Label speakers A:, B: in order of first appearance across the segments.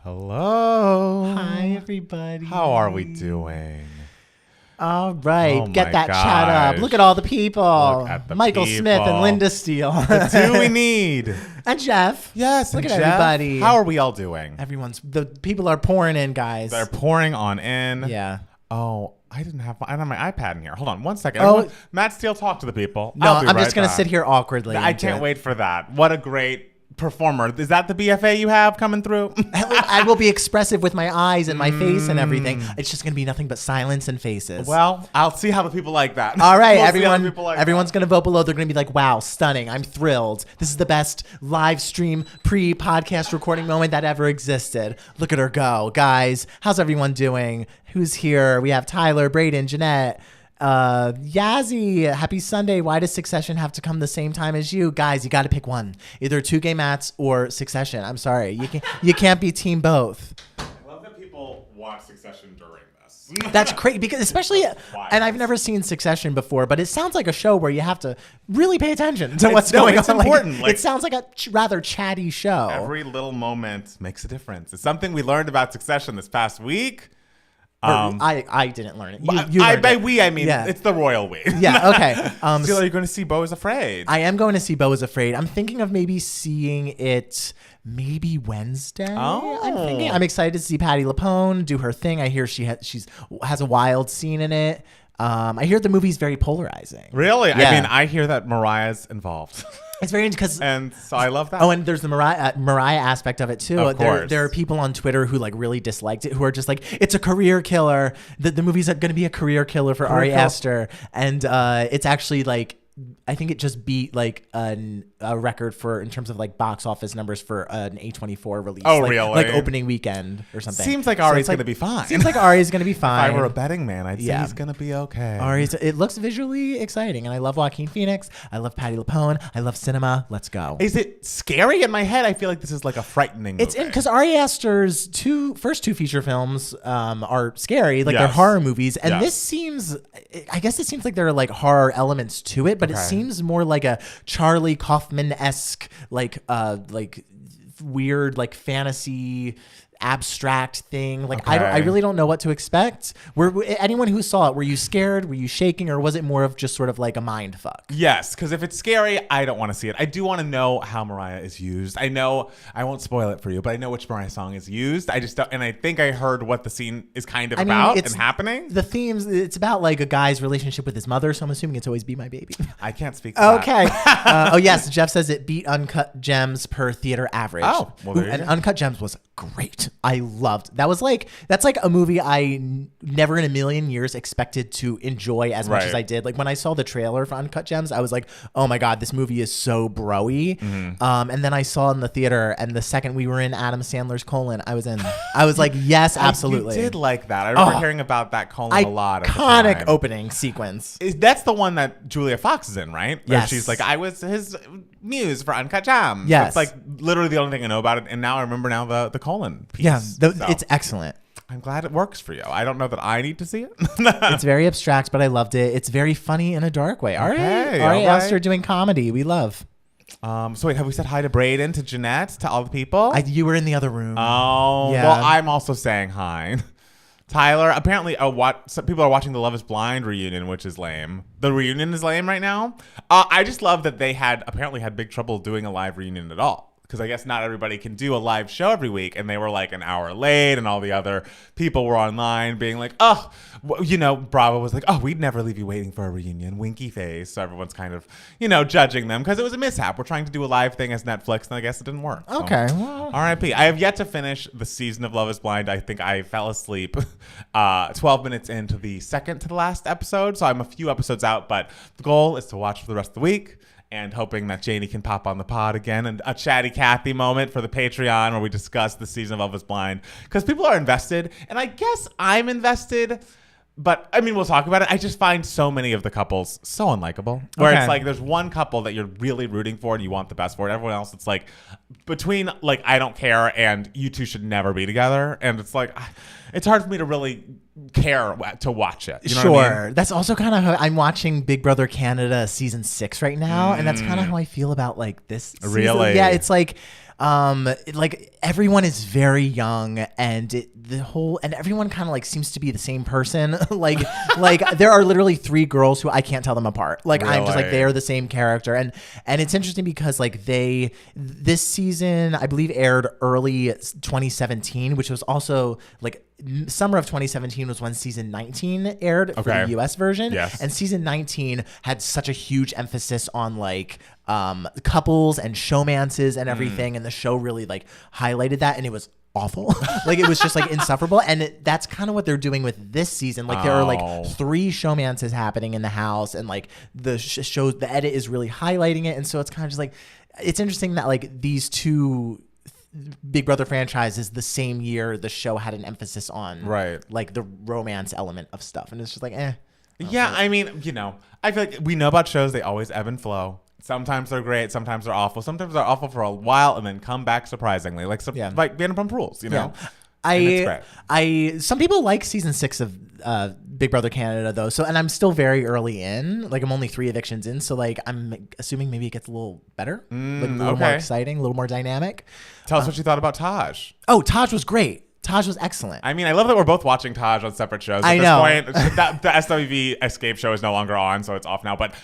A: Hello.
B: Hi, everybody.
A: How are we doing?
B: All right.
A: Oh
B: Get
A: my
B: that chat up.
A: gosh.
B: Look at all the people.
A: Look at the
B: Michael Smith and
A: people.
B: Linda Steele.
A: The two we need.
B: And Jeff.
A: Yes.
B: Look
A: and
B: at
A: Jeff,
B: everybody.
A: How are we all doing?
B: The people are pouring in, guys.
A: They're pouring on in.
B: Yeah.
A: Oh, I don't have my iPad in here. Hold on one second.
B: Oh.
A: Everyone, Matt Steele, talk to the people.
B: No,
A: I'll be
B: I'm
A: right
B: just going to
A: back.
B: sit here awkwardly.
A: I can't wait for that. What a great performer. Is that the BFA you have coming through?
B: I will be expressive with my eyes and my face and everything. It's just going to be nothing but silence and faces.
A: Well, I'll see how the people like that.
B: All right,
A: We'll see how the
B: everyone.
A: people like
B: Everyone's
A: that.
B: going to vote below. They're going to be like, wow, stunning. I'm thrilled. This is the best live stream pre-podcast recording moment that ever existed. Look at her go. Guys, how's everyone doing? Who's here? We have Tyler, Braden, Jeanette, Yazzie. Happy Sunday. Why does Succession have to come the same time as you? Guys, you got to pick one. Either Two Gay Mats or Succession. I'm sorry. You can't be team both.
A: I love that people watch Succession during this.
B: That's crazy because especially, and I've never seen Succession before, but it sounds like a show where you have to really pay attention to what's going
A: it's
B: on. Like,
A: important.
B: it sounds like a rather chatty show.
A: Every little moment makes a difference. It's something we learned about Succession this past week.
B: I didn't learn it. You learned
A: by
B: it.
A: we, I mean,
B: Yeah.
A: it's the royal we.
B: Yeah, okay.
A: So are you going to see Beau is Afraid?
B: I am going to see Beau is Afraid. I'm thinking of maybe seeing it maybe Wednesday.
A: Oh.
B: I'm excited to see Patti LuPone do her thing. I hear she has a wild scene in it. I hear the movie's very polarizing.
A: Really?
B: Yeah.
A: I mean, I hear that Mariah's involved.
B: It's very interesting because
A: And so I love that.
B: Oh, and there's the Mariah aspect of it too.
A: Of course.
B: There are people on Twitter who like really disliked it, who are just like, it's a career killer. The movie's going to be a career killer for Ari Aster, and it's actually like, I think it just beat like a record for in terms of like box office numbers for an A24 release.
A: Oh,
B: like,
A: really?
B: Like opening weekend or something.
A: Seems like
B: So
A: Ari's
B: it's like-
A: going to be fine.
B: Seems like Ari's going to be fine.
A: If I were a betting man, I'd say
B: Yeah.
A: he's going to be okay.
B: It looks visually exciting, and I love Joaquin Phoenix. I love Patti LuPone. I love cinema. Let's go.
A: Is it scary in my head? I feel like this is like a frightening movie.
B: It's because Ari Aster's first two feature films are scary, like they're
A: Yes.
B: horror movies, and
A: Yes.
B: this seems, I guess it seems like there are like horror elements to it, but it
A: Okay.
B: seems more like a Charlie Kaufman-esque, like weird, like fantasy abstract thing. Like I
A: Okay.
B: really don't know what to expect. Anyone who saw it, were you scared? Were you shaking, or was it more of just sort of like a mind fuck?
A: Yes, because if it's scary, I don't want to see it. I do want to know how Mariah is used. I know, I won't spoil it for you, but I know which Mariah song is used. I just don't, and I think I heard what the scene is kind of about and happening.
B: The themes, it's about like a guy's relationship with his mother, so I'm assuming it's Always Be My Baby.
A: I can't speak to that.
B: Okay. Oh, yes. Jeff says it beat Uncut Gems per theater average.
A: Oh, well, there you
B: and
A: go.
B: Uncut Gems was great. I loved. That's like a movie I never in a million years expected to enjoy as much
A: Right.
B: as I did. Like when I saw the trailer for Uncut Gems, I was like, oh my God, this movie is so bro-y.
A: Mm-hmm.
B: And then I saw it in the theater, and the second we were in Adam Sandler's Colon, I was in. I was like, yes, absolutely.
A: You did like that. I remember hearing about that colon a lot. At the
B: Iconic
A: time.
B: opening sequence.
A: That's the one that Julia Fox is in, right? Where
B: Yes.
A: she's like, I was his muse for Uncut Gems.
B: Yes.
A: It's like literally the only thing I know about it. And now I remember the colon piece.
B: Yeah,
A: So
B: it's excellent.
A: I'm glad it works for you. I don't know that I need to see it.
B: It's very abstract, but I loved it. It's very funny in a dark way. Ari
A: all right.
B: Aster doing comedy. We love.
A: So wait, have we said hi to Braden, to Jeanette, to all the people?
B: You were in the other room.
A: Oh,
B: Yeah.
A: well, I'm also saying hi. Tyler, apparently, some people are watching the Love is Blind reunion, which is lame. The reunion is lame right now. I just love that they apparently had big trouble doing a live reunion at all. Because I guess not everybody can do a live show every week. And they were like an hour late, and all the other people were online being like, oh, Bravo was like, oh, we'd never leave you waiting for a reunion. Winky face. So everyone's kind of, judging them because it was a mishap. We're trying to do a live thing as Netflix, and I guess it didn't work. So,
B: Okay, well.
A: R.I.P. I have yet to finish the season of Love is Blind. I think I fell asleep 12 minutes into the second to the last episode. So I'm a few episodes out, but the goal is to watch for the rest of the week. And hoping that Janie can pop on the pod again, and a chatty Cathy moment for the Patreon where we discuss the season of Love is Blind. Because people are invested, and I guess I'm invested, but I mean, we'll talk about it. I just find so many of the couples so unlikable. Where
B: Okay.
A: it's like there's one couple that you're really rooting for and you want the best for it. Everyone else, it's like between like I don't care and you two should never be together. And it's like it's hard for me to really care to watch it. You know
B: Sure.
A: what I mean?
B: That's also kind of how I'm watching Big Brother Canada season 6 right now. And that's kind of how I feel about like this season.
A: Really?
B: Yeah, it's like Like everyone is very young, and everyone kind of like seems to be the same person. like there are literally 3 girls who I can't tell them apart. Like I'm just like, they are the same character, and it's interesting because like this season I believe aired early 2017, which was also like summer of 2017 was when season 19 aired for the US version.
A: Yes.
B: And season 19 had such a huge emphasis on like couples and showmances and everything, and the show really like highlighted that, and it was awful. Like it was just like insufferable, and that's kind of what they're doing with this season. Like there are like 3 showmances happening in the house, and like the the edit is really highlighting it, and so it's kind of just like, it's interesting that like these 2 Big Brother franchises the same year the show had an emphasis on like the romance element of stuff, and it's just like
A: yeah. I mean, you know, I feel like we know about shows, they always ebb and flow. Sometimes they're great, sometimes they're awful, sometimes they're awful for a while and then come back surprisingly, like like Vanderpump Rules, you know.
B: Some people like season 6 of Big Brother Canada though, so, and I'm still very early in, like I'm only 3 evictions in, so like I'm assuming maybe it gets a little better, like a little more exciting, a little more dynamic.
A: Tell us what you thought about Taj.
B: Oh, Taj was great. Taj was excellent.
A: I mean, I love that we're both watching Taj on separate shows. At this point, the SWV Escape show is no longer on, so it's off now. But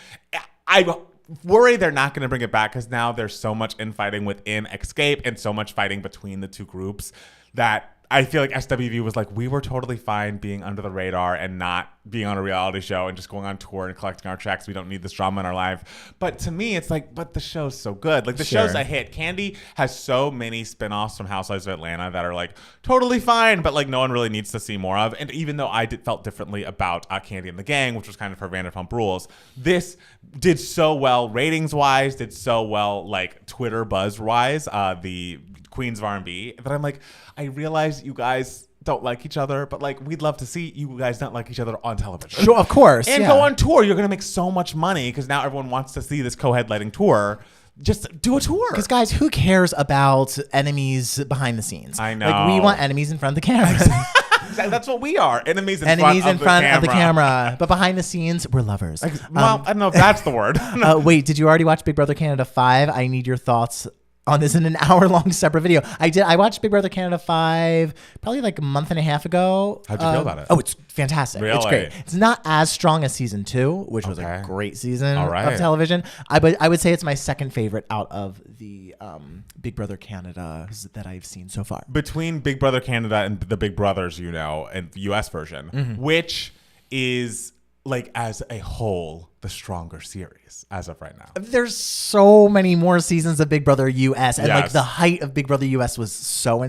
A: I worry they're not going to bring it back because now there's so much infighting within Escape and so much fighting between the 2 groups that I feel like SWV was like, we were totally fine being under the radar and not being on a reality show and just going on tour and collecting our checks. We don't need this drama in our life. But to me, it's like, but the show's so good. Like the show's a hit. Candy has so many spinoffs from Housewives of Atlanta that are like totally fine, but like no one really needs to see more of. And even though I felt differently about Candy and the Gang, which was kind of her Vanderpump Rules, this did so well ratings wise, did so well like Twitter buzz wise, the Queens of R&B, that I'm like, I realize you guys don't like each other, but like we'd love to see you guys not like each other on television.
B: Sure, of course.
A: And go on tour. You're going to make so much money because now everyone wants to see this co-headlining tour. Just do a tour.
B: Because guys, who cares about enemies behind the scenes?
A: I know.
B: Like we want enemies in front of the camera.
A: That's what we are. Enemies in
B: front of the camera. But behind the scenes, we're lovers.
A: Well, I don't know if that's the word.
B: Wait, did you already watch Big Brother Canada 5? I need your thoughts on this in an hour-long separate video. I watched Big Brother Canada 5 probably like a month and a half ago.
A: How'd you feel about it?
B: Oh, it's fantastic.
A: Really?
B: It's great. It's not as strong as season 2, which was a great season of television. I would say it's my second favorite out of the Big Brother Canada that I've seen so far.
A: Between Big Brother Canada and the Big Brothers, you know, and the US version, which is like as a whole the stronger series as of right now?
B: There's so many more seasons of Big Brother US, and like the height of Big Brother US was so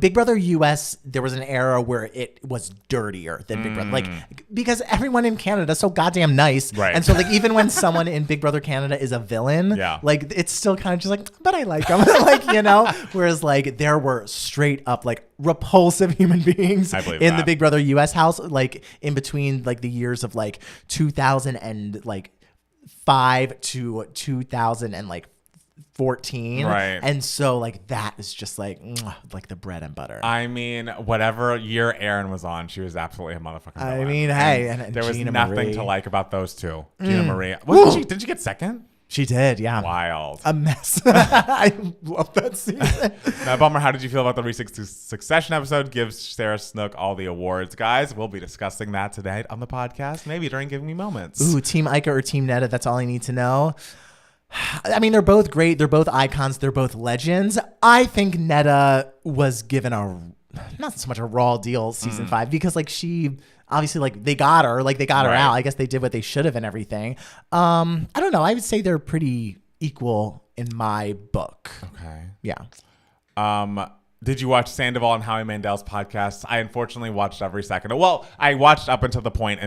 B: Big Brother US, there was an era where it was dirtier than Big Brother, like because everyone in Canada is so goddamn nice,
A: right?
B: And so like even when someone in Big Brother Canada is a villain, like it's still kind of just like, but I like them, like, you know. Whereas like there were straight up like repulsive human beings in the Big Brother US house, like in between like the years of like 2005 to 2014,
A: right?
B: And so like that is just like the bread and butter.
A: I mean, whatever year Erin was on, she was absolutely a motherfucking villain.
B: I mean, hey, and
A: there was
B: Gina
A: nothing
B: Marie
A: to like about those two. Gina Marie, wasn't she? Did she get second?
B: She did, yeah.
A: Wild.
B: A mess. I love that season.
A: Now, Bummer, how did you feel about the recent Succession episode? Gives Sarah Snook all the awards. Guys, we'll be discussing that tonight on the podcast, maybe during Giving Me Moments.
B: Ooh, Team Ica or Team Netta, that's all I need to know. I mean, they're both great. They're both icons. They're both legends. I think Netta was given not so much a raw deal season 5, because like she... Obviously, like they got her out. I guess they did what they should have and everything. I don't know. I would say they're pretty equal in my book.
A: Okay.
B: Yeah.
A: Did you watch Sandoval and Howie Mandel's podcast? I unfortunately watched every second. Well, I watched up until the point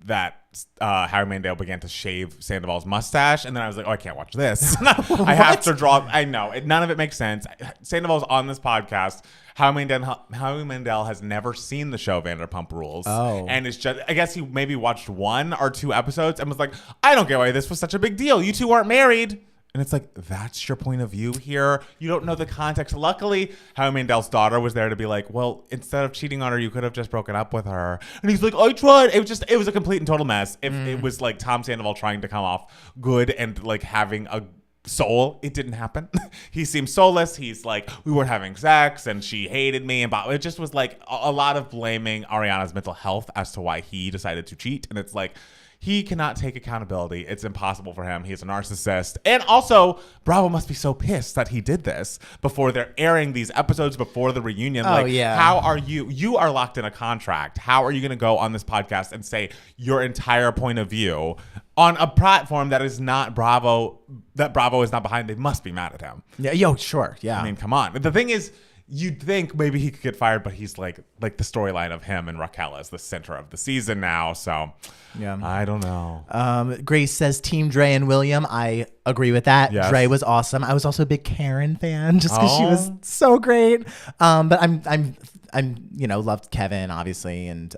A: that Howie Mandel began to shave Sandoval's mustache, and then I was like, oh, I can't watch this. I have to draw. I know. None of it makes sense. Sandoval's on this podcast. Howie Mandel has never seen the show Vanderpump Rules. Oh. And it's just, I guess he maybe watched 1 or 2 episodes and was like, I don't get why this was such a big deal. You two aren't married. And it's like, that's your point of view here? You don't know the context. Luckily, Howie Mandel's daughter was there to be like, well, instead of cheating on her, you could have just broken up with her. And he's like, I tried. It was a complete and total mess. It was like Tom Sandoval trying to come off good and like having a soul. It didn't happen. He seemed soulless. He's like, we weren't having sex and she hated me. And it just was like a lot of blaming Ariana's mental health as to why he decided to cheat. And it's like, he cannot take accountability. It's impossible for him. He's a narcissist. And also, Bravo must be so pissed that he did this before they're airing these episodes before the reunion. How are you are locked in a contract. How are you going to go on this podcast and say your entire point of view on a platform that is not Bravo, that Bravo is not behind? They must be mad at him.
B: Yeah, sure. Yeah.
A: I mean, come on. The thing is, you'd think maybe he could get fired, but he's like the storyline of him and Raquel is the center of the season now. So yeah, I don't know.
B: Grace says Team Dre and William. I agree with that.
A: Yes.
B: Dre was awesome. I was also a big Karen fan just because she was so great. But I'm loved Kevin obviously, and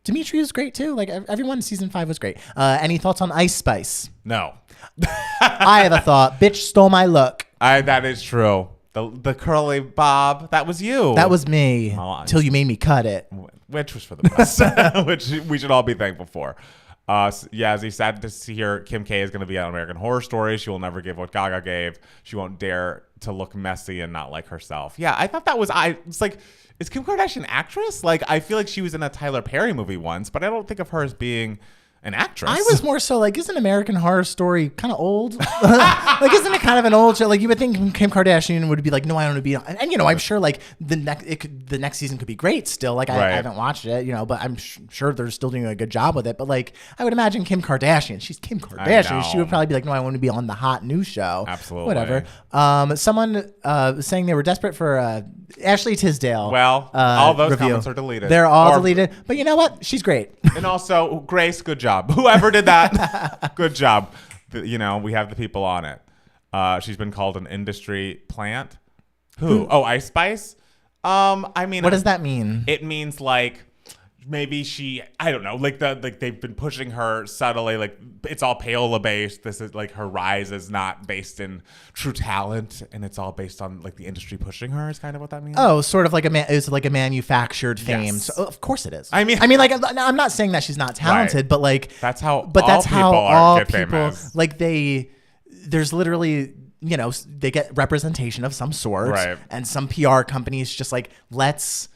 B: Dimitri was great too. Like everyone in season 5 was great. Any thoughts on Ice Spice?
A: No.
B: I have a thought. Bitch stole my look.
A: That is true. The curly bob, that was you.
B: That was me. Till you made me cut it.
A: Which was for the best. Which we should all be thankful for. As he said, to hear Kim K is going to be on American Horror Story. She will never give what Gaga gave. She won't dare to look messy and not like herself. Yeah, I thought that was... It's like, is Kim Kardashian an actress? Like, I feel like she was in a Tyler Perry movie once, but I don't think of her as being... an actress.
B: I was more so like, isn't American Horror Story kind of old? Like, isn't it kind of an old show? Like, you would think Kim Kardashian would be like, no, I want to be on. And I'm sure like the next season could be great still. Like, I haven't watched it, but I'm sure they're still doing a good job with it. But like, I would imagine Kim Kardashian. She's Kim Kardashian. She would probably be like, no, I want to be on the hot new show.
A: Absolutely.
B: Whatever. Someone saying they were desperate for Ashley Tisdale.
A: Well, all those comments are deleted.
B: They're all deleted. But you know what? She's great.
A: And also, Grace, good job. Whoever did that, good job. We have the people on it. She's been called an industry plant. Who? Oh, Ice Spice? I mean,
B: what does that mean?
A: It means like maybe I don't know, like they've been pushing her subtly, like it's all Paola based. This is like her rise is not based in true talent, and it's all based on like the industry pushing her is kind of what that means.
B: Oh, sort of like it's like a manufactured fame.
A: Yes.
B: So, of course it is.
A: I mean,
B: like I'm not saying that she's not talented, but like
A: that's how
B: all
A: get
B: people
A: famous.
B: Like there's literally they get representation of some sort,
A: right? And
B: some PR companies just like, let's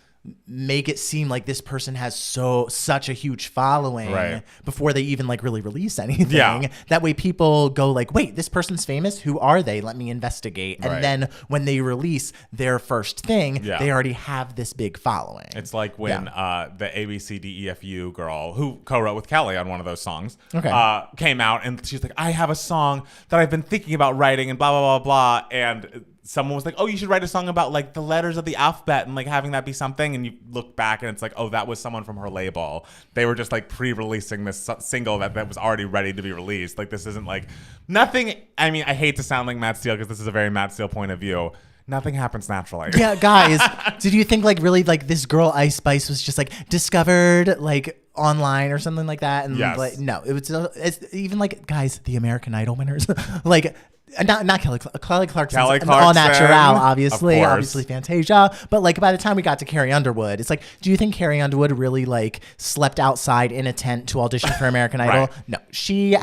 B: make it seem like this person has such a huge following before they even like really release anything. Yeah. That way people go like, wait, this person's famous? Who are they? Let me investigate. And then when they release their first thing, they already have this big following.
A: It's like when the ABCDEFU girl who co-wrote with Kelly on one of those songs came out and she's like, I have a song that I've been thinking about writing and blah, blah, blah, blah. And someone was like, oh, you should write a song about like the letters of the alphabet and like having that be something. And you look back and it's like, oh, that was someone from her label. They were just like pre-releasing this single that was already ready to be released. Like, this isn't like nothing. I mean, I hate to sound like Matt Steele because this is a very Matt Steele point of view. Nothing happens naturally. Yeah,
B: guys, did you think like really like this girl Ice Spice was just like discovered like online or something like that? And like, no, it's even like, guys, the American Idol winners, like, not Kelly Clarkson, All Natural, obviously Fantasia. But like by the time we got to Carrie Underwood, it's like, do you think Carrie Underwood really like slept outside in a tent to audition for American Idol? No, she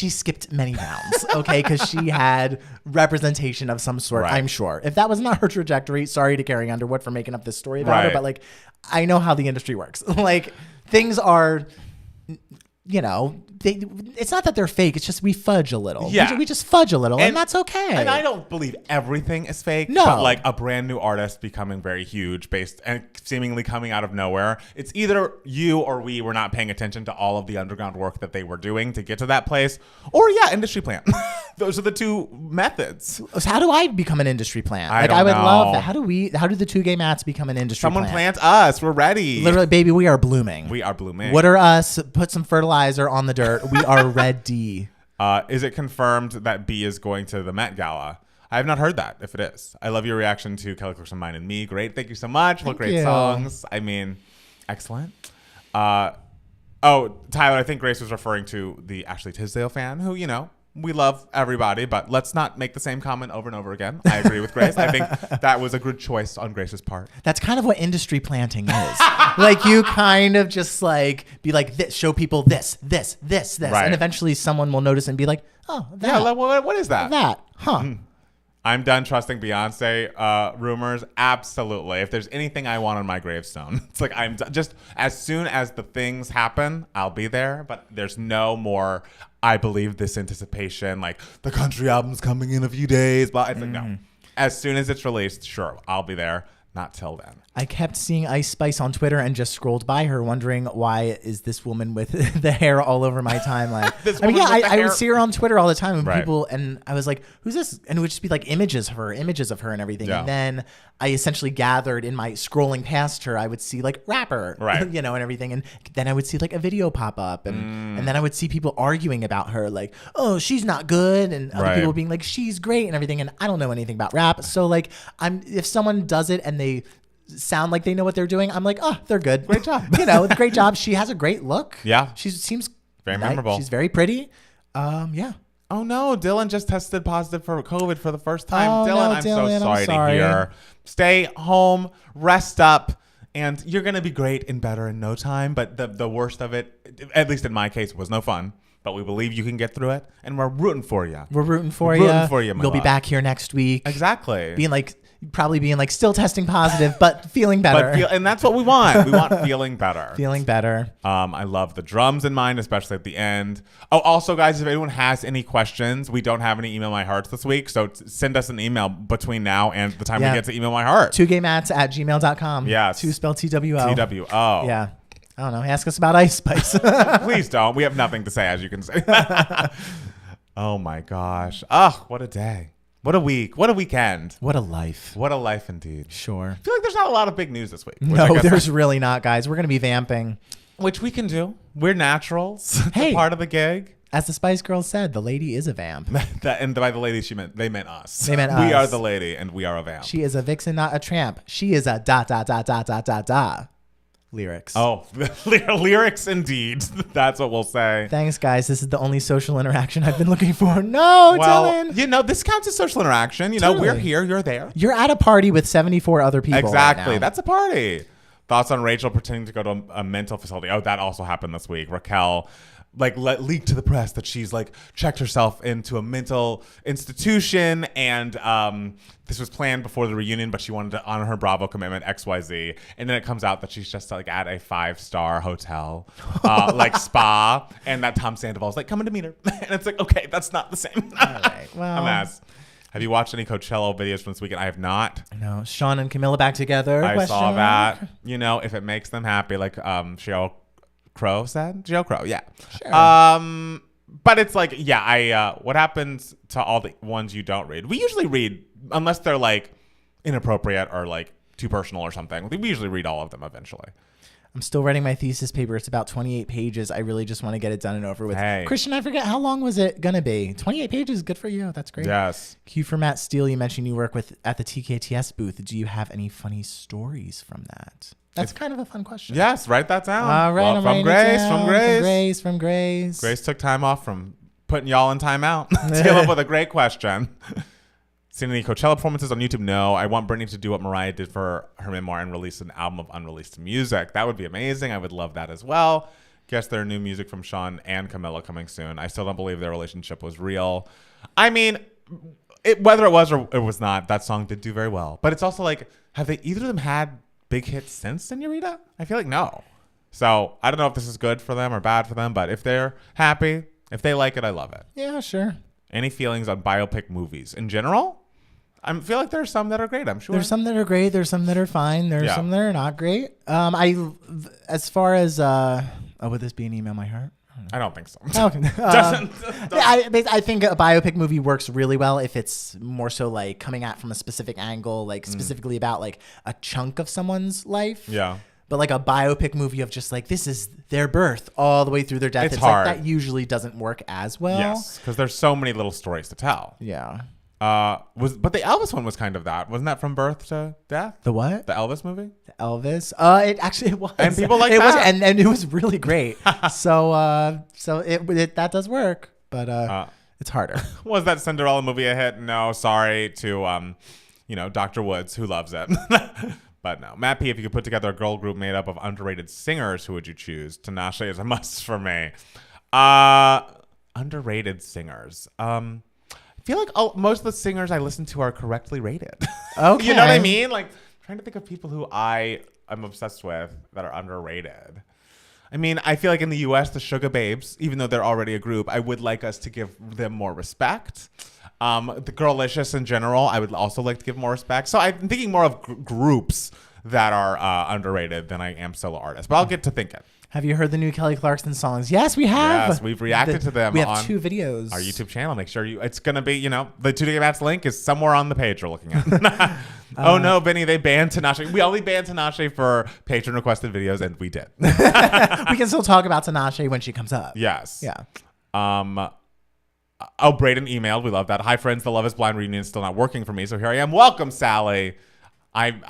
B: skipped many rounds, okay, because she had representation of some sort, I'm sure. If that was not her trajectory, sorry to Carrie Underwood for making up this story about her, but like, I know how the industry works. Like, things are, it's not that they're fake. It's just we fudge a little. We just fudge a little, and that's okay.
A: And I don't believe everything is fake.
B: No.
A: But like a brand new artist becoming very huge based and seemingly coming out of nowhere. It's either you or we were not paying attention to all of the underground work that they were doing to get to that place. Or industry plant. Those are the two methods.
B: So how do I become an industry plant?
A: I
B: would
A: know.
B: love that. How do the two gay Mats become an industry
A: Someone
B: plant?
A: plant us. We're ready.
B: Literally, baby, we are blooming.
A: We are blooming.
B: Water us, put some fertilizer on the dirt. We are ready.
A: Is it confirmed that B is going to the Met Gala? I have not heard that, if it is. I love your reaction to Kelly Clarkson, Mine and Me. Great. Thank you so much. What great songs. I mean, excellent. Tyler, I think Grace was referring to the Ashley Tisdale fan who, we love everybody, but let's not make the same comment over and over again. I agree with Grace. I think that was a good choice on Grace's part.
B: That's kind of what industry planting is. Like you kind of just like be like this, show people this,
A: Right.
B: and eventually someone will notice and be like, oh, that.
A: Yeah, what is that?
B: That, huh?
A: I'm done trusting Beyonce rumors. Absolutely. If there's anything I want on my gravestone, it's like just as soon as the things happen, I'll be there. But there's no more. I believe this anticipation, like the country album's coming in a few days. But it's like no. As soon as it's released, sure, I'll be there. Not till then.
B: I kept seeing Ice Spice on Twitter and just scrolled by her wondering why is this woman with the hair all over my timeline. I would see her on Twitter all the time and people, and I was like, who's this? And it would just be like images of her and everything. Yeah. And then I essentially gathered in my scrolling past her, I would see like rapper, and everything. And then I would see like a video pop up and then I would see people arguing about her like, oh, she's not good. And other people being like, she's great and everything. And I don't know anything about rap. So like if someone does it and they sound like they know what they're doing, I'm like, oh, they're good.
A: Great job.
B: Great job. She has a great look.
A: Yeah.
B: She seems
A: very memorable.
B: She's very pretty. Yeah.
A: Oh no, Dylan just tested positive for COVID for the first time.
B: Oh,
A: Dylan,
B: no,
A: I'm
B: Dylan,
A: so sorry to hear. Stay home, rest up, and you're going to be great and better in no time. But the worst of it, at least in my case, was no fun. But we believe you can get through it, and we're rooting for you.
B: We're rooting for you. You'll be back here next week.
A: Exactly.
B: Probably being like still testing positive, but feeling better.
A: And that's what we want. We want feeling better.
B: Feeling better.
A: I love the drums in mine, especially at the end. Oh, also, guys, if anyone has any questions, we don't have any Email My Hearts this week. So send us an email between now and the time we get to Email My Heart.
B: 2gaymats@gmail.com.
A: Yes.
B: 2 spelled TWO.
A: TWO.
B: Yeah. I don't know. Ask us about Ice Spice.
A: Please don't. We have nothing to say, as you can see. Oh, my gosh. Oh, what a day. What a week. What a weekend.
B: What a life.
A: What a life indeed.
B: Sure.
A: I feel like there's not a lot of big news this week.
B: No, there's really not, guys. We're going to be vamping.
A: Which we can do. We're naturals.
B: Hey.
A: It's a part of the gig.
B: As the Spice Girls said, the lady is a vamp.
A: And by the lady, they meant us.
B: They meant us.
A: We are the lady and we are a vamp.
B: She is a vixen, not a tramp. She is a ... Lyrics.
A: Oh, lyrics indeed. That's what we'll say.
B: Thanks, guys. This is the only social interaction I've been looking for. No, Dylan.
A: This counts as social interaction.
B: Totally.
A: We're here. You're there.
B: You're at a party with 74 other people.
A: Exactly.
B: Right now.
A: That's a party. Thoughts on Rachel pretending to go to a mental facility. Oh, that also happened this week. Raquel leaked to the press that she's checked herself into a mental institution, and this was planned before the reunion, but she wanted to honor her Bravo commitment, XYZ. And then it comes out that she's just at a 5-star hotel, spa, and that Tom Sandoval's coming to meet her. And it's okay, that's not the same.
B: All right, well.
A: A mess. Have you watched any Coachella videos from this weekend? I have not.
B: No, Sean and Camilla back together.
A: I saw that. If it makes them happy, Sheryl Crow said? Sheryl Crow, yeah.
B: Sure.
A: But it's what happens to all the ones you don't read? We usually read, unless they're inappropriate or too personal or something. We usually read all of them eventually.
B: I'm still writing my thesis paper. It's about 28 pages. I really just want to get it done and over with.
A: Hey.
B: Christian, I forget, how long was it going to be? 28 pages? Good for you. That's great.
A: Yes.
B: Q for Matt Steele, you mentioned you work at the TKTS booth. Do you have any funny stories from that? That's kind of a fun question.
A: Yes, write that down.
B: All right,
A: well,
B: from Grace.
A: Grace took time off from putting y'all in timeout to come up with a great question. Seen any Coachella performances on YouTube? No. I want Britney to do what Mariah did for her memoir and release an album of unreleased music. That would be amazing. I would love that as well. Guess their new music from Sean and Camilla coming soon. I still don't believe their relationship was real. I mean, whether it was or it was not, that song did do very well. But it's also have they either of them had big hits since Senorita? I feel like no. So I don't know if this is good for them or bad for them, but if they're happy, if they like it, I love it.
B: Yeah, sure.
A: Any feelings on biopic movies in general? I feel like there's some that are great, I'm sure.
B: There's some that are great. There's some that are fine. There's some that are not great. As far as, would this be an Email My Heart?
A: I don't think so.
B: Okay. I think a biopic movie works really well if it's more so coming at from a specific angle, specifically about a chunk of someone's life.
A: Yeah.
B: But a biopic movie of just this is their birth all the way through their death.
A: It's hard.
B: That usually doesn't work as well.
A: Yes, because there's so many little stories to tell.
B: Yeah.
A: But the Elvis one was kind of that. Wasn't that From Birth to Death?
B: The what?
A: The Elvis movie?
B: The Elvis? It was.
A: And people like
B: it
A: that.
B: Was, and it was really great. so that does work. But It's harder.
A: Was that Cinderella movie a hit? No, sorry to Dr. Woods, who loves it. But no. Matt P, if you could put together a girl group made up of underrated singers, who would you choose? Tinashe is a must for me. Underrated singers. I feel like most of the singers I listen to are correctly rated.
B: Okay.
A: You know what I mean? Like, trying to think of people who I'm obsessed with that are underrated. I mean, I feel like in the U.S., the Sugar Babes, even though they're already a group, I would like us to give them more respect. The Girlicious in general, I would also like to give more respect. So I'm thinking more of groups that are underrated than I am solo artists. But I'll get to thinking.
B: Have you heard the new Kelly Clarkson songs? Yes, we have.
A: Yes, we've reacted to them.
B: We have
A: on
B: 2 videos.
A: Our YouTube channel. Make sure it's going to be, the 2 Gigabats link is somewhere on the page you're looking at. Oh no, Vinny, they banned Tinashe. We only banned Tinashe for patron requested videos, and we did.
B: We can still talk about Tinashe when she comes up.
A: Yes.
B: Yeah.
A: Braden emailed. We love that. Hi, friends. The Love is Blind reunion is still not working for me, so here I am. Welcome, Sally.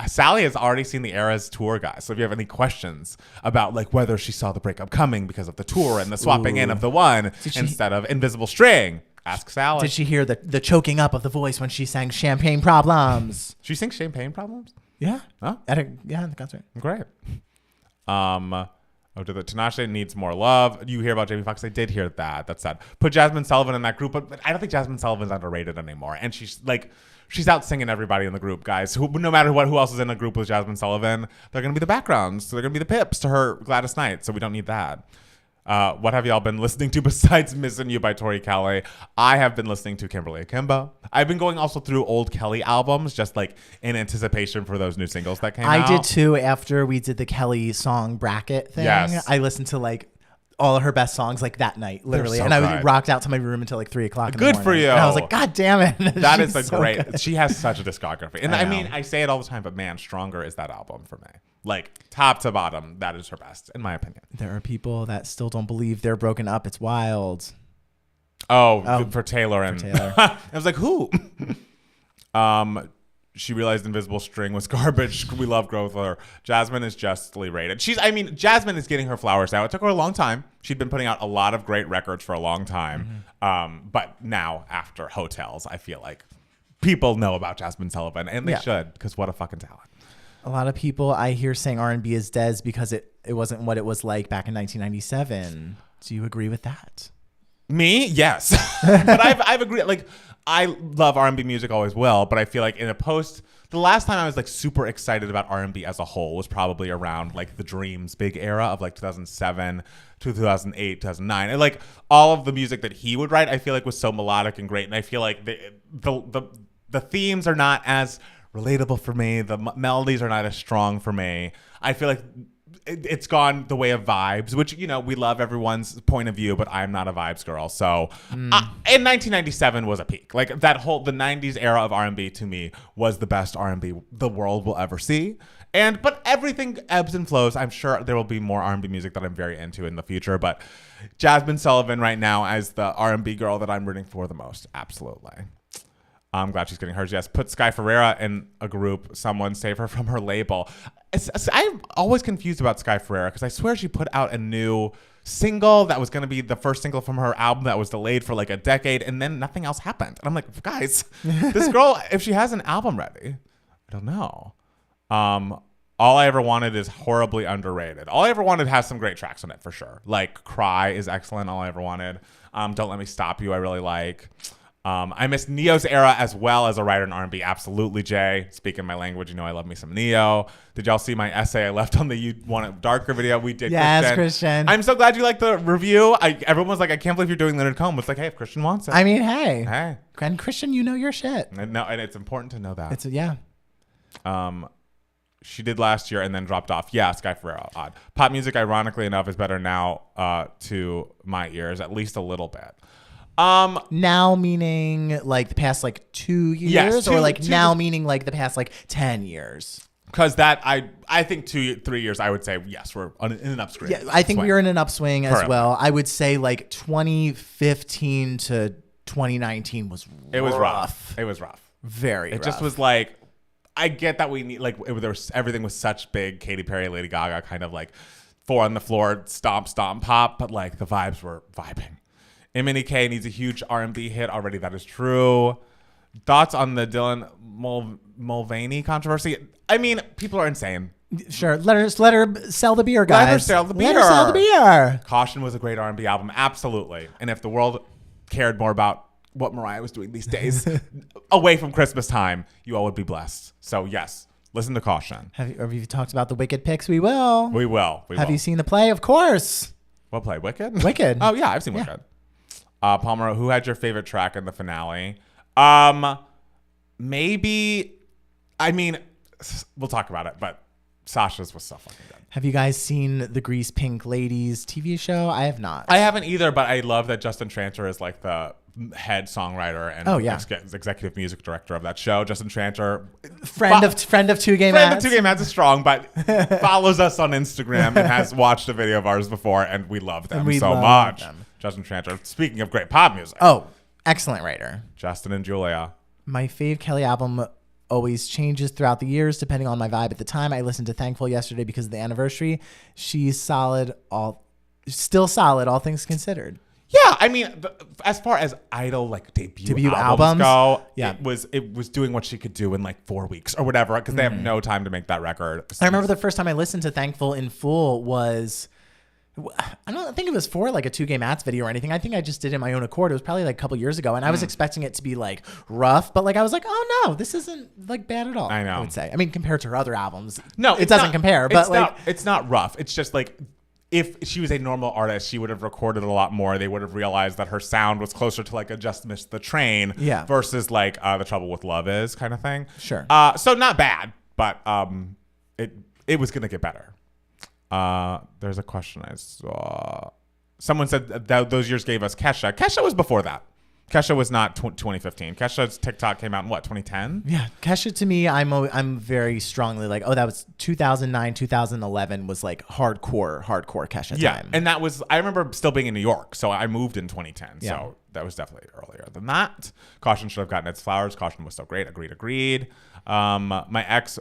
A: Sally has already seen the Eras tour, guys. So if you have any questions about like whether she saw the breakup coming because of the tour and the swapping in of the one instead of Invisible String, ask Sally.
B: Did she hear the choking up of the voice when she sang Champagne Problems?
A: She sings Champagne Problems?
B: Yeah.
A: Huh?
B: Yeah, the concert.
A: Great. Tinashe needs more love. You hear about Jamie Foxx? I did hear that. That's sad. Put Jasmine Sullivan in that group, but I don't think Jasmine Sullivan's underrated anymore. And she's out singing everybody in the group, guys. No matter who else is in a group with Jasmine Sullivan, they're gonna be the backgrounds. So they're gonna be the pips to her Gladys Knight. So we don't need that. What have y'all been listening to besides Missing You by Tori Kelly? I have been listening to Kimberly Akimbo. I've been going also through old Kelly albums, just like in anticipation for those new singles that came out.
B: I did too. After we did the Kelly song bracket thing,
A: yes.
B: I listened to like all of her best songs like that night, literally.
A: So
B: and I
A: good.
B: rocked out to my room until like 3 o'clock in the
A: Good
B: morning.
A: for you.
B: And I was like, God damn it.
A: That is
B: so
A: great.
B: good.
A: She has such a discography. And I mean, I say it all the time, but man, Stronger is that album for me. Like top to bottom, that is her best, in my opinion.
B: There are people that still don't believe they're broken up. It's wild.
A: For Taylor and
B: Taylor.
A: I was like, who? She realized Invisible String was garbage. We love growth for her. Jasmine is justly rated. Jasmine is getting her flowers now. It took her a long time. She'd been putting out a lot of great records for a long time. Mm-hmm. But now after Hotels, I feel like people know about Jasmine Sullivan, and they should, because what a fucking talent.
B: A lot of people I hear saying R&B is dead because it wasn't what it was like back in 1997. Do you agree with that?
A: Me? Yes. But I've agreed. Like, I love R&B music, always will, but I feel like the last time I was like super excited about R&B as a whole was probably around like the Dreams big era of like 2007 to 2008, 2009. And like all of the music that he would write, I feel like was so melodic and great. And I feel like the themes are not as relatable for me. The melodies are not as strong for me. I feel like it's gone the way of vibes, which, we love everyone's point of view, but I'm not a vibes girl. So in 1997 was a peak. Like the 90s era of R&B to me was the best R&B the world will ever see. But everything ebbs and flows. I'm sure there will be more R&B music that I'm very into in the future, but Jasmine Sullivan right now as the R&B girl that I'm rooting for the most. Absolutely. I'm glad she's getting hers. Yes, put Sky Ferreira in a group. Someone save her from her label. I'm always confused about Sky Ferreira because I swear she put out a new single that was going to be the first single from her album that was delayed for like a decade, and then nothing else happened. And I'm like, guys, this girl, if she has an album ready, I don't know. All I Ever Wanted is horribly underrated. All I Ever Wanted has some great tracks on it for sure. Like Cry is excellent. All I Ever Wanted. Don't Let Me Stop You I really like. I miss Neo's era as well as a writer in R&B. Absolutely, Jay. Speaking my language, I love me some Neo. Did y'all see my essay I left on the You Want It Darker video? We did,
B: yes, Christian.
A: I'm so glad you liked the review. Everyone was like, I can't believe you're doing Leonard Cohen. It's like, hey, if Christian wants it.
B: I mean, hey.
A: Hey.
B: And Christian, you know your shit.
A: And it's important to know that.
B: Yeah.
A: She did last year and then dropped off. Yeah, Sky Ferreira, odd. Pop music, ironically enough, is better now to my ears, at least a little bit.
B: Now meaning like the past like 2 years,
A: yes,
B: or like now meaning like the past like 10 years?
A: Because that I think 2-3 years, I would say yes, we're in an upswing.
B: Yeah, I think we're in an upswing as well. I would say like 2015 to 2019 was rough.
A: It was rough. It was rough.
B: Very.
A: It just was like, I get that we need everything was such big Katy Perry, Lady Gaga kind of like 4 on the floor, stomp, stomp, pop, but like the vibes were vibing. MNEK needs a huge R&B hit already. That is true. Thoughts on the Dylan Mulvaney controversy? I mean, people are insane.
B: Sure, let her sell the beer, guys.
A: Let her sell the beer.
B: Let her sell the beer.
A: Caution was a great R&B album, absolutely. And if the world cared more about what Mariah was doing these days, away from Christmas time, you all would be blessed. So yes, listen to Caution.
B: Have you talked about the Wicked pics? We will.
A: We will.
B: Have you seen the play? Of course.
A: What play? Wicked?
B: Wicked.
A: Oh yeah, I've seen Wicked. Palmer, who had your favorite track in the finale? Maybe, I mean, we'll talk about it, but Sasha's was so fucking good.
B: Have you guys seen the Grease Pink Ladies TV show? I have not.
A: I haven't either, but I love that Justin Tranter is like the head songwriter and executive music director of that show. Justin Tranter,
B: friend of Two Gay Mads.
A: Friend of Two Gay Mads is strong, but follows us on Instagram and has watched a video of ours before, and we love them so much. Justin Tranter. Speaking of great pop music.
B: Oh, excellent writer.
A: Justin and Julia.
B: My fave Kelly album always changes throughout the years depending on my vibe at the time. I listened to Thankful yesterday because of the anniversary. She's still solid, all things considered.
A: Yeah, I mean, as far as Idol like debut albums go, it was doing what she could do in like 4 weeks or whatever, because they have no time to make that record.
B: I remember the first time I listened to Thankful in full was, I don't think it was for like a Two Gay Mats video or anything. I think I just did it in my own accord. It was probably like a couple years ago, and I was expecting it to be like rough, but like I was like, oh no, this isn't like bad at all.
A: I know.
B: I would say. I mean, compared to her other albums,
A: no,
B: it doesn't compare. But
A: it's not rough. It's just like, if she was a normal artist, she would have recorded a lot more. They would have realized that her sound was closer to like a Just Missed the Train versus like The Trouble with Love Is kind of thing.
B: Sure.
A: So not bad, but it was going to get better. There's a question I saw. Someone said that those years gave us Kesha. Kesha was before that. Kesha was not 2015. Kesha's TikTok came out in what, 2010?
B: Yeah, Kesha to me, I'm very strongly like, oh, that was 2009, 2011 was like hardcore Kesha time.
A: Yeah, and that was, I remember still being in New York, so I moved in 2010. Yeah. So that was definitely earlier than that. Caution should have gotten its flowers. Caution was so great. Agreed. My ex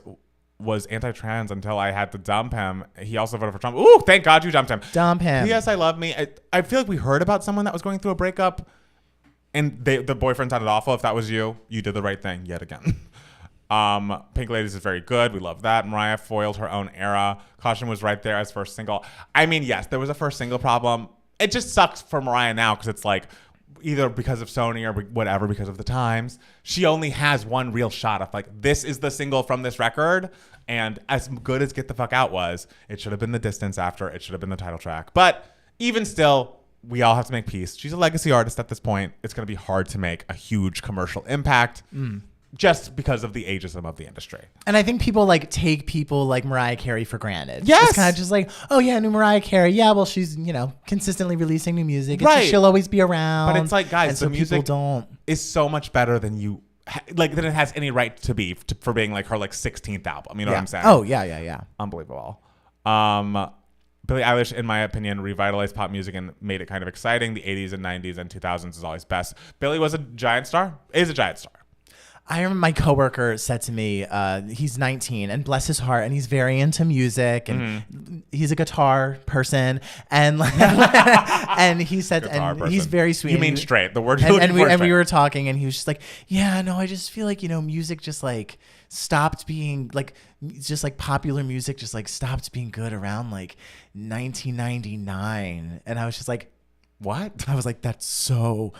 A: was anti-trans until I had to dump him. He also voted for Trump. Ooh, thank God you dumped him.
B: Dump him.
A: P.S. I love me. I feel like we heard about someone that was going through a breakup, and the boyfriend sounded awful. If that was you, you did the right thing yet again. Pink Ladies is very good. We love that. Mariah foiled her own era. Caution was right there as first single. I mean, yes, there was a first single problem. It just sucks for Mariah now because it's like, either because of Sony or whatever, because of the times, she only has one real shot of like, this is the single from this record. And as good as Get the Fuck Out was, it should have been The Distance after. It should have been the title track. But even still, we all have to make peace. She's a legacy artist at this point. It's going to be hard to make a huge commercial impact just because of the ageism of the industry.
B: And I think people like take people like Mariah Carey for granted.
A: Yes.
B: It's kind of just like, oh yeah, new Mariah Carey. Yeah, well, she's, consistently releasing new music. It's just, she'll always be around.
A: But it's like, guys, the music
B: don't
A: is so much better than than it has any right to be for being like her like 16th album. You know what I'm saying?
B: Oh yeah.
A: Unbelievable. Billie Eilish, in my opinion, revitalized pop music and made it kind of exciting. The 80s and 90s and 2000s is always best. Billie was a giant star. Is a giant star.
B: I remember my coworker said to me, he's 19 and bless his heart, and he's very into music, and he's a guitar person, and and he said, he's very sweet.
A: You mean straight? The word.
B: And we were talking, and he was just like, yeah, no, I just feel like music just like stopped being like, just like popular music just like stopped being good around like 1999, and I was just like, what? I was like, that's so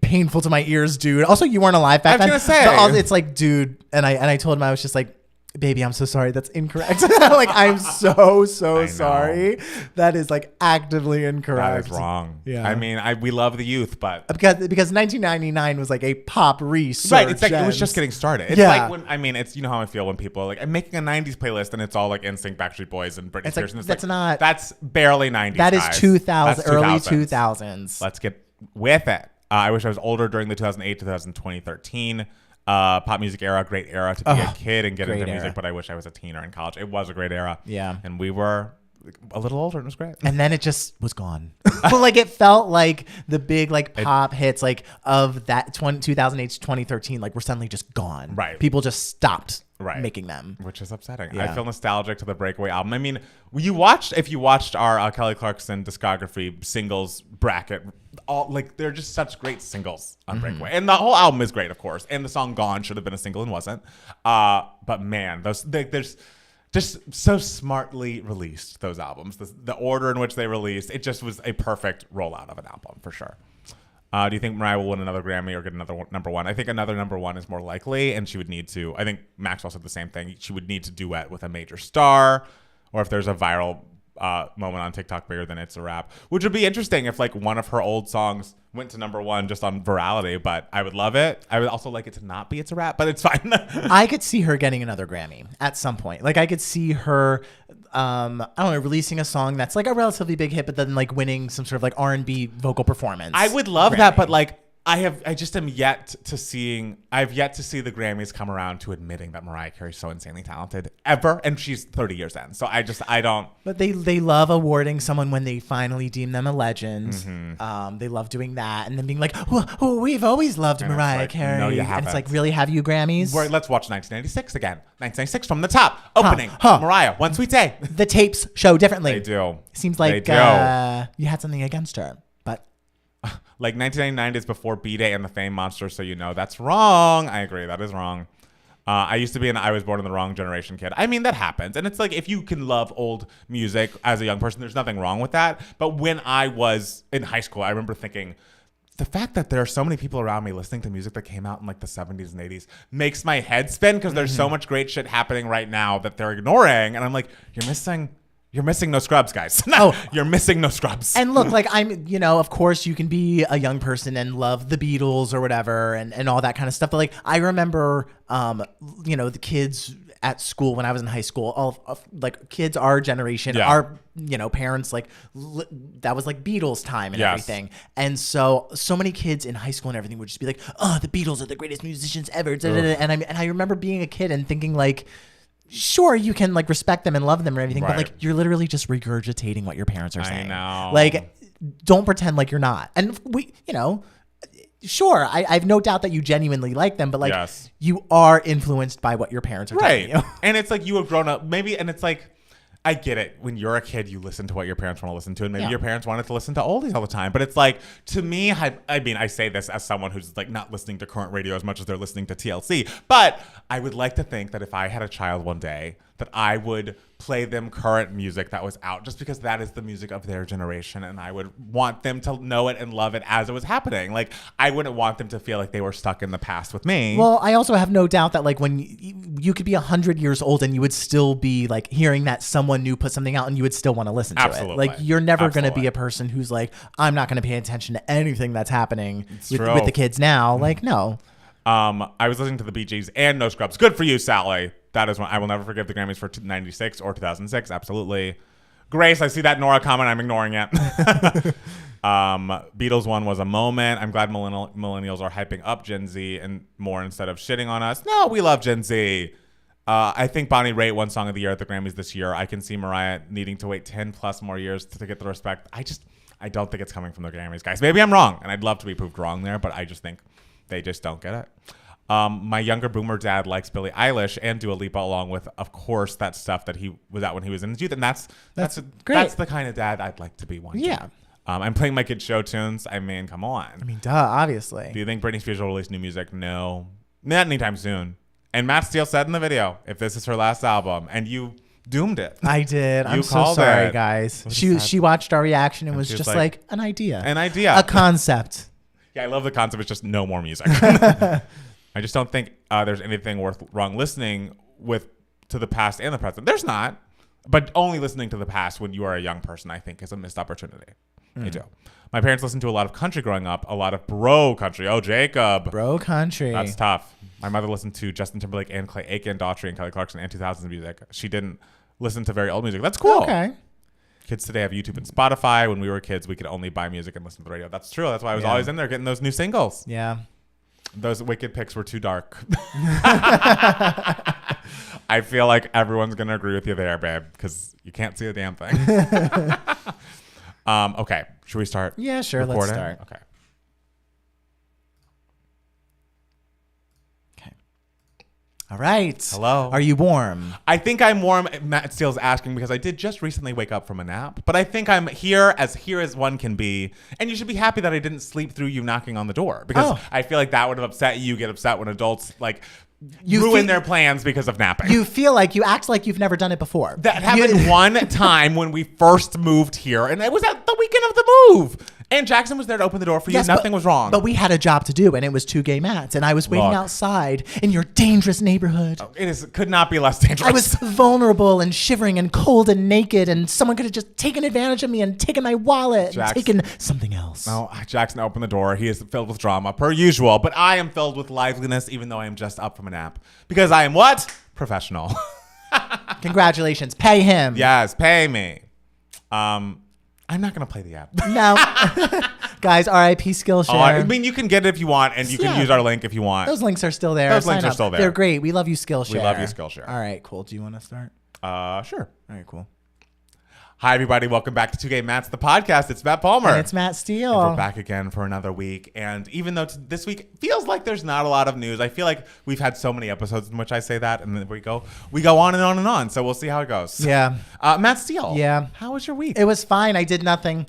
B: painful to my ears, dude. Also, you weren't alive back then. I was gonna say, it's like, dude, and I told him, I was just like, baby, I'm so sorry, that's incorrect. Like, I'm so sorry. That is like actively incorrect.
A: That is wrong.
B: Yeah.
A: I mean, we love the youth, but
B: because 1999 was like a pop resurgence.
A: Right. It's like it was just getting started. It's like when it's you know how I feel when people are like, I'm making a 90s playlist and it's all like NSYNC, Backstreet Boys, and Britney Spears. And that's barely 90s.
B: That is 2000, early 2000s.
A: Let's get with it. I wish I was older during the 2008 to 2013 pop music era. Great era to be a kid and get into music, but I wish I was a teen or in college. It was a great era.
B: Yeah.
A: And we were a little older and it was great.
B: And then it just was gone. Like, it felt like the big like pop hits like of that 2008 to 2013 like were suddenly just gone.
A: Right.
B: People just stopped making them.
A: Which is upsetting.
B: Yeah.
A: I feel nostalgic to the Breakaway album. I mean, if you watched our Kelly Clarkson discography singles bracket, they're just such great singles on Breakaway. And the whole album is great, of course. And the song Gone should have been a single and wasn't. But man, there's just so smartly released, those albums. The order in which they released, it just was a perfect rollout of an album for sure. Do you think Mariah will win another Grammy or get another number one? I think another number one is more likely, and she would need to. I think Maxwell said the same thing. She would need to duet with a major star, or if there's a viral moment on TikTok bigger than It's a Rap, which would be interesting if like one of her old songs went to number one just on virality. But I would love it. I would also like it to not be It's a Rap, but it's fine.
B: I could see her getting another Grammy at some point. Like I could see her, I don't know, releasing a song that's like a relatively big hit, but then like winning some sort of like R&B vocal performance.
A: I would love
B: Grammy.
A: that, but like I've yet to see the Grammys come around to admitting that Mariah Carey's so insanely talented ever, and she's 30 years in. So I don't.
B: But they love awarding someone when they finally deem them a legend. Mm-hmm. They love doing that, and then being like, oh, we've always loved and Mariah Carey.
A: No, you haven't.
B: And it's like, really, have you Grammys?
A: Let's watch 1996 again. 1996 from the top, opening. Mariah, One Sweet Day.
B: The tapes show differently.
A: They do.
B: Seems like you had something against her.
A: Like 1999 is before B-Day and the Fame Monster, so you know that's wrong. I agree, that is wrong. I used to be I was born in the wrong generation kid. I mean, that happens. And it's like, if you can love old music as a young person, there's nothing wrong with that. But when I was in high school, I remember thinking, the fact that there are so many people around me listening to music that came out in like the 70s and 80s makes my head spin, because there's so much great shit happening right now that they're ignoring. And I'm like, you're missing no scrubs, guys. You're missing no scrubs.
B: And look, like of course you can be a young person and love the Beatles or whatever and all that kind of stuff. But like, I remember, the kids at school when I was in high school, all like kids our generation, our parents, like that was like Beatles time and everything. And so many kids in high school and everything would just be like, oh, the Beatles are the greatest musicians ever. And I remember being a kid and thinking like, sure, you can like respect them and love them and everything, but like you're literally just regurgitating what your parents are saying.
A: I know.
B: Like, don't pretend like you're not. And we, sure, I have no doubt that you genuinely like them, but like you are influenced by what your parents are telling you.
A: And it's like you have grown up maybe, and it's like, I get it. When you're a kid, you listen to what your parents want to listen to, and maybe your parents wanted to listen to oldies all the time. But it's like, to me, I mean, I say this as someone who's like not listening to current radio as much as they're listening to TLC. But I would like to think that if I had a child one day, that I would play them current music that was out, just because that is the music of their generation, and I would want them to know it and love it as it was happening. Like, I wouldn't want them to feel like they were stuck in the past with me.
B: Well, I also have no doubt that like when you could be 100 years old and you would still be like hearing that someone new put something out and you would still want to listen to it. Like, you're never going to be a person who's like, I'm not going to pay attention to anything that's happening with the kids now. Like, no.
A: I was listening to the Bee Gees and No Scrubs. Good for you, Sally. That is one I will never forgive the Grammys for 96 or 2006. Absolutely. Grace, I see that Nora comment. I'm ignoring it. Beatles one was a moment. I'm glad millennials are hyping up Gen Z and more instead of shitting on us. No, we love Gen Z. I think Bonnie Raitt won Song of the Year at the Grammys this year. I can see Mariah needing to wait 10 plus more years to get the respect. I don't think it's coming from the Grammys, guys. Maybe I'm wrong, and I'd love to be proved wrong there, but I just think they just don't get it. My younger boomer dad likes Billie Eilish and Dua Lipa, along with, of course, that stuff that he was out when he was in his youth. And that's great. That's the kind of dad I'd like to be one day.
B: Yeah.
A: I'm playing my kids' show tunes. I mean, come on.
B: I mean, duh, obviously.
A: Do you think Britney Spears will release new music? No. Not anytime soon. And Matt Steele said in the video, if this is her last album, and you doomed it.
B: I did. I'm so sorry, guys. She watched our reaction and was just like, an idea. A concept.
A: Yeah, I love the concept. It's just no more music. I just don't think there's anything wrong listening to the past and the present. There's not. But only listening to the past when you are a young person, I think, is a missed opportunity. I do. My parents listened to a lot of country growing up, a lot of bro country. Oh, Jacob.
B: Bro country.
A: That's tough. My mother listened to Justin Timberlake and Clay Aiken, Daughtry, and Kelly Clarkson and 2000s music. She didn't listen to very old music. That's cool.
B: Okay.
A: Kids today have YouTube and Spotify. When we were kids, we could only buy music and listen to the radio. That's true. That's why I was always in there getting those new singles.
B: Yeah.
A: Those Wicked pics were too dark. I feel like everyone's going to agree with you there, babe, because you can't see a damn thing. Okay. Should we start?
B: Yeah, sure.
A: Recording?
B: Let's start.
A: Okay.
B: All right.
A: Hello.
B: Are you warm?
A: I think I'm warm. Matt Steele's asking because I did just recently wake up from a nap, but I think I'm here as one can be. And you should be happy that I didn't sleep through you knocking on the door because I feel like that would have upset you. You get upset when adults ruin their plans because of napping.
B: You you act like you've never done it before.
A: That happened one time when we first moved here, and it was at the weekend of the move. And Jackson was there to open the door for you.
B: Yes,
A: Nothing was wrong.
B: But we had a job to do, and it was 2 gay mats, and I was waiting outside in your dangerous neighborhood.
A: Could not be less dangerous.
B: I was vulnerable and shivering and cold and naked, and someone could have just taken advantage of me and taken my wallet and taken something else.
A: No, Jackson opened the door. He is filled with drama, per usual. But I am filled with liveliness, even though I am just up from a nap. Because I am what? Professional.
B: Congratulations. Pay him.
A: Yes, pay me. I'm not going to play the app.
B: No. Guys, RIP Skillshare.
A: I mean, you can get it if you want, and you can use our link if you want.
B: Those links are still there.
A: Those links are still there.
B: They're great. We love you, Skillshare.
A: We love you, Skillshare.
B: All right, cool. Do you want to start?
A: Sure.
B: All right, cool.
A: Hi, everybody. Welcome back to 2 Gay Mats, the podcast. It's Matt Palmer.
B: And it's Matt Steele.
A: And we're back again for another week. And even though this week feels like there's not a lot of news, I feel like we've had so many episodes in which I say that, and then we go on and on and on. So we'll see how it goes.
B: Yeah.
A: Matt Steele.
B: Yeah.
A: How was your week?
B: It was fine. I did nothing.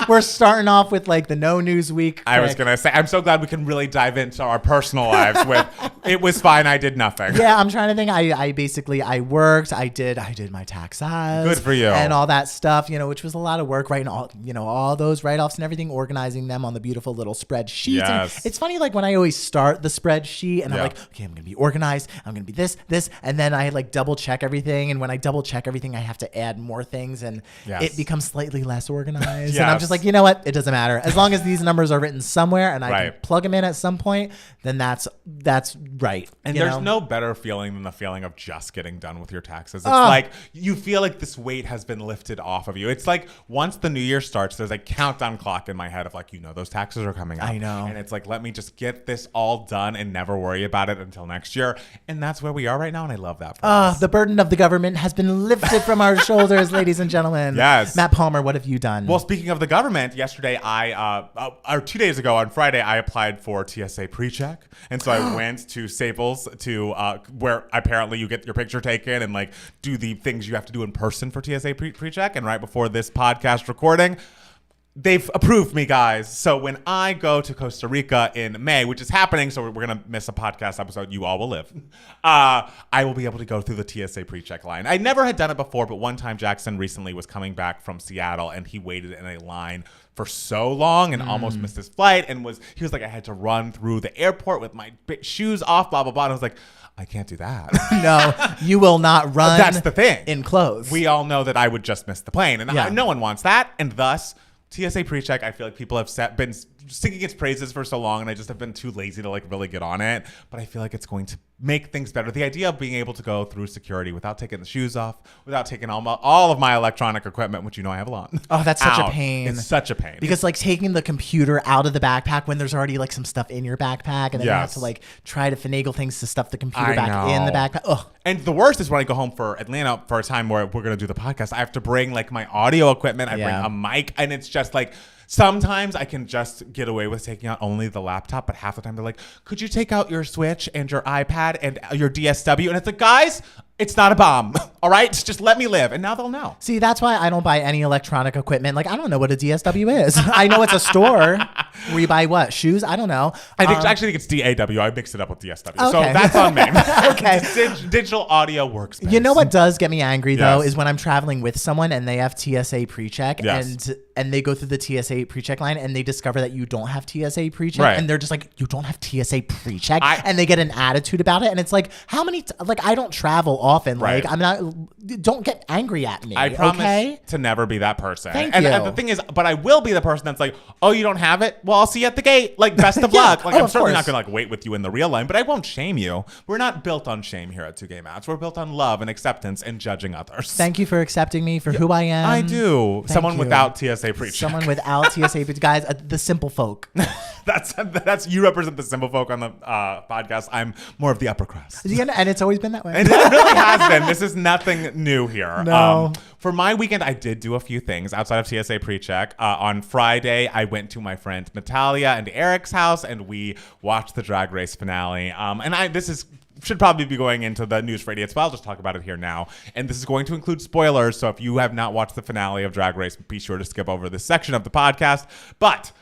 B: We're starting off with the no news week.
A: I was going to say, I'm so glad we can really dive into our personal lives with, it was fine, I did nothing.
B: Yeah, I'm trying to think. I worked. I did my taxes.
A: Good for you.
B: And all that stuff, which was a lot of work, writing all those write-offs and everything, organizing them on the beautiful little spreadsheet.
A: Yes.
B: And it's funny, when I always start the spreadsheet and I'm like, okay, I'm going to be organized. I'm going to be this, and then I double check everything. And when I double check everything, I have to add more things, and it becomes slightly less organized.
A: Yes.
B: And I'm just like, you know what? It doesn't matter. As long as these numbers are written somewhere and I can plug them in at some point, then that's right.
A: And there's no better feeling than the feeling of just getting done with your taxes. It's like you feel like this weight has been lifted off of you. It's like once the new year starts, there's a countdown clock in my head of those taxes are coming up.
B: I know.
A: And it's like, let me just get this all done and never worry about it until next year. And that's where we are right now. And I love that.
B: The burden of the government has been lifted from our shoulders, ladies and gentlemen.
A: Yes.
B: Matt Palmer, what have you done?
A: Well, speaking of the government, yesterday or 2 days ago on Friday, I applied for TSA pre-check. And so I went to Staples to where apparently you get your picture taken and do the things you have to do in person for TSA pre-check. And right before this podcast recording, they've approved me, guys. So when I go to Costa Rica in May, which is happening, so we're going to miss a podcast episode, you all will live, I will be able to go through the TSA pre-check line. I never had done it before, but one time Jackson recently was coming back from Seattle, and he waited in a line for so long and almost missed his flight, and he was like, I had to run through the airport with my shoes off, blah, blah, blah. And I was like, I can't do that.
B: No, you will not run.
A: That's the thing.
B: In clothes.
A: We all know that I would just miss the plane, and no one wants that, and thus TSA pre-check, I feel like people have been singing its praises for so long, and I just have been too lazy to really get on it. But I feel like it's going to make things better. The idea of being able to go through security without taking the shoes off, without taking all of my electronic equipment, which I have a lot.
B: Oh, that's such a pain.
A: It's such a pain.
B: Because taking the computer out of the backpack when there's already some stuff in your backpack, and then you have to try to finagle things to stuff the computer back in the backpack. Ugh.
A: And the worst is when I go home for Atlanta for a time where we're going to do the podcast, I have to bring my audio equipment. I bring a mic, and it's just sometimes I can just get away with taking out only the laptop, but half the time they're like, could you take out your Switch and your iPad and your DSW? And it's like, guys, it's not a bomb. All right? Just let me live. And now they'll know.
B: See, that's why I don't buy any electronic equipment. I don't know what a DSW is. I know it's a store where you buy what? Shoes? I don't know.
A: I actually think it's DAW. I mixed it up with DSW.
B: Okay.
A: So that's on me.
B: Okay.
A: Digital audio workspace.
B: You know what does get me angry, though, is when I'm traveling with someone and they have TSA pre-check and they go through the TSA pre-check line and they discover that you don't have TSA pre-check.
A: Right.
B: And they're just like, you don't have TSA pre-check? And they get an attitude about it. And it's like, how many, I don't travel often.
A: Right.
B: I'm not, don't get angry at me.
A: I promise to never be that person.
B: Thank
A: and
B: you.
A: the thing is, but I will be the person that's like, oh, you don't have it? Well, I'll see you at the gate. Best of luck. I'm certainly not going to wait with you in the real line, but I won't shame you. We're not built on shame here at 2 Gay Mats. We're built on love and acceptance and judging others.
B: Thank you for accepting me for who I am.
A: I do.
B: Thank
A: Someone
B: you.
A: without TSA TSA pre-check.
B: Someone without TSA, but guys, the simple folk.
A: That's you represent the simple folk on the podcast. I'm more of the upper crust.
B: Yeah, and it's always been that way.
A: And it really has been. This is nothing new here.
B: No.
A: For my weekend, I did do a few things outside of TSA pre-check. On Friday, I went to my friend Natalia and Eric's house, and we watched the Drag Race finale. Should probably be going into the news for idiots, but I'll just talk about it here now. And this is going to include spoilers, so if you have not watched the finale of Drag Race, be sure to skip over this section of the podcast. But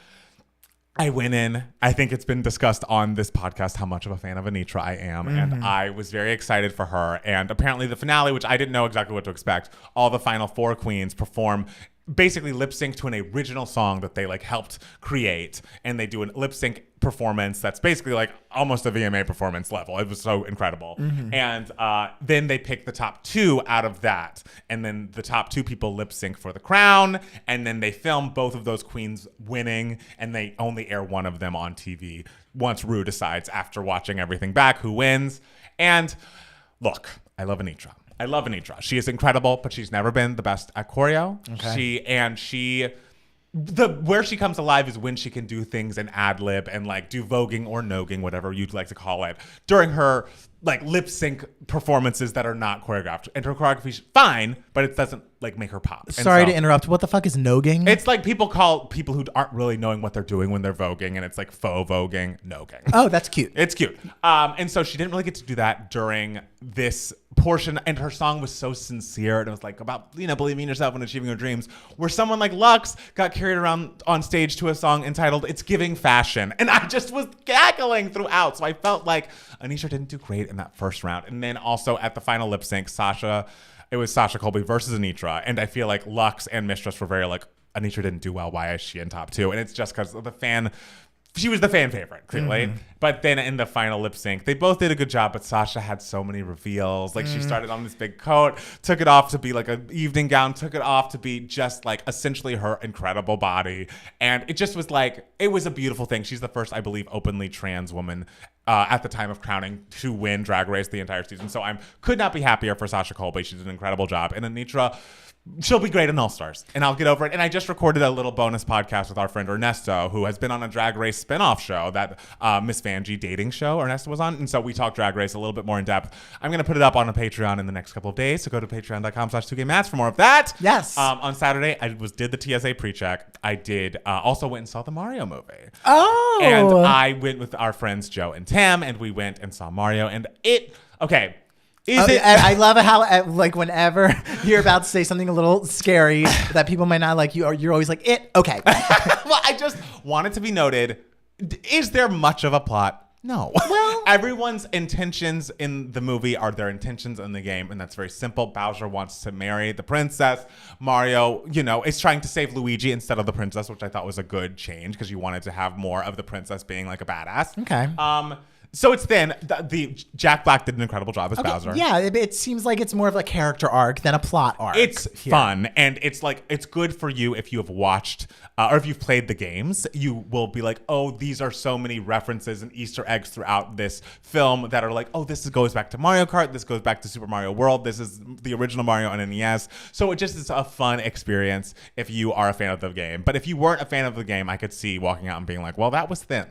A: I went in. I think it's been discussed on this podcast how much of a fan of Anitra I am, and I was very excited for her. And apparently the finale, which I didn't know exactly what to expect, all the final 4 queens perform basically lip sync to an original song that they like helped create, and they do a lip sync performance that's basically like almost a VMA performance level. It was so incredible. And then they pick the top 2 out of that, and then the top 2 people lip sync for the crown, and then they film both of those queens winning, and they only air one of them on TV once Rue decides after watching everything back who wins. And look, I love Anitra. She is incredible, but she's never been the best at choreo. Okay. Where she comes alive is when she can do things and ad lib and like do voguing or nogging, whatever you'd like to call it, during her like lip sync performances that are not choreographed. And her choreography's fine, but it doesn't like make her pop.
B: Sorry to interrupt. What the fuck is nogging?
A: It's like people call people who aren't really knowing what they're doing when they're voguing, and it's like faux voguing, nogging.
B: Oh, that's cute.
A: It's cute. And so she didn't really get to do that during this portion, and her song was so sincere, and it was like about, believing in yourself and achieving your dreams, where someone like Lux got carried around on stage to a song entitled It's Giving Fashion, and I just was cackling throughout. So I felt like Anisha didn't do great in that first round. And then also at the final lip sync, it was Sasha Colby versus Anitra, and I feel like Lux and Mistress were very like, Anitra didn't do well, why is she in top 2? And it's just because she was the fan favorite, clearly. But then in the final lip sync, they both did a good job, but Sasha had so many reveals. Like she started on this big coat, took it off to be like an evening gown, took it off to be just like essentially her incredible body. And it just was like, it was a beautiful thing. She's the first, I believe, openly trans woman at the time of crowning to win Drag Race the entire season. So I could not be happier for Sasha Colby. She did an incredible job. And Anitra, she'll be great in All Stars, and I'll get over it. And I just recorded a little bonus podcast with our friend Ernesto, who has been on a Drag Race spinoff show, that Miss Vanjie dating show Ernesto was on. And so we talked Drag Race a little bit more in depth. I'm going to put it up on a Patreon in the next couple of days. So go to patreon.com/2gaymats for more of that.
B: Yes.
A: On Saturday, I did the TSA pre-check. I did also went and saw the Mario movie.
B: Oh.
A: And I went with our friends Joe and Tam, and we went and saw Mario. And
B: I love how like whenever you're about to say something a little scary that people might not like, you're always like, okay.
A: Well, I just want it to be noted. Is there much of a plot? No. Well, everyone's intentions in the movie are their intentions in the game, and that's very simple. Bowser wants to marry the princess. Mario, is trying to save Luigi instead of the princess, which I thought was a good change because you wanted to have more of the princess being like a badass.
B: Okay.
A: So it's then the Jack Black did an incredible job as Bowser.
B: Yeah, it seems like it's more of a character arc than a plot arc.
A: It's fun, and it's good for you if you have watched or if you've played the games. You will be like, oh, these are so many references and Easter eggs throughout this film that are like, oh, this goes back to Mario Kart, this goes back to Super Mario World, this is the original Mario on NES. So it just is a fun experience if you are a fan of the game. But if you weren't a fan of the game, I could see walking out and being like, well, that was thin.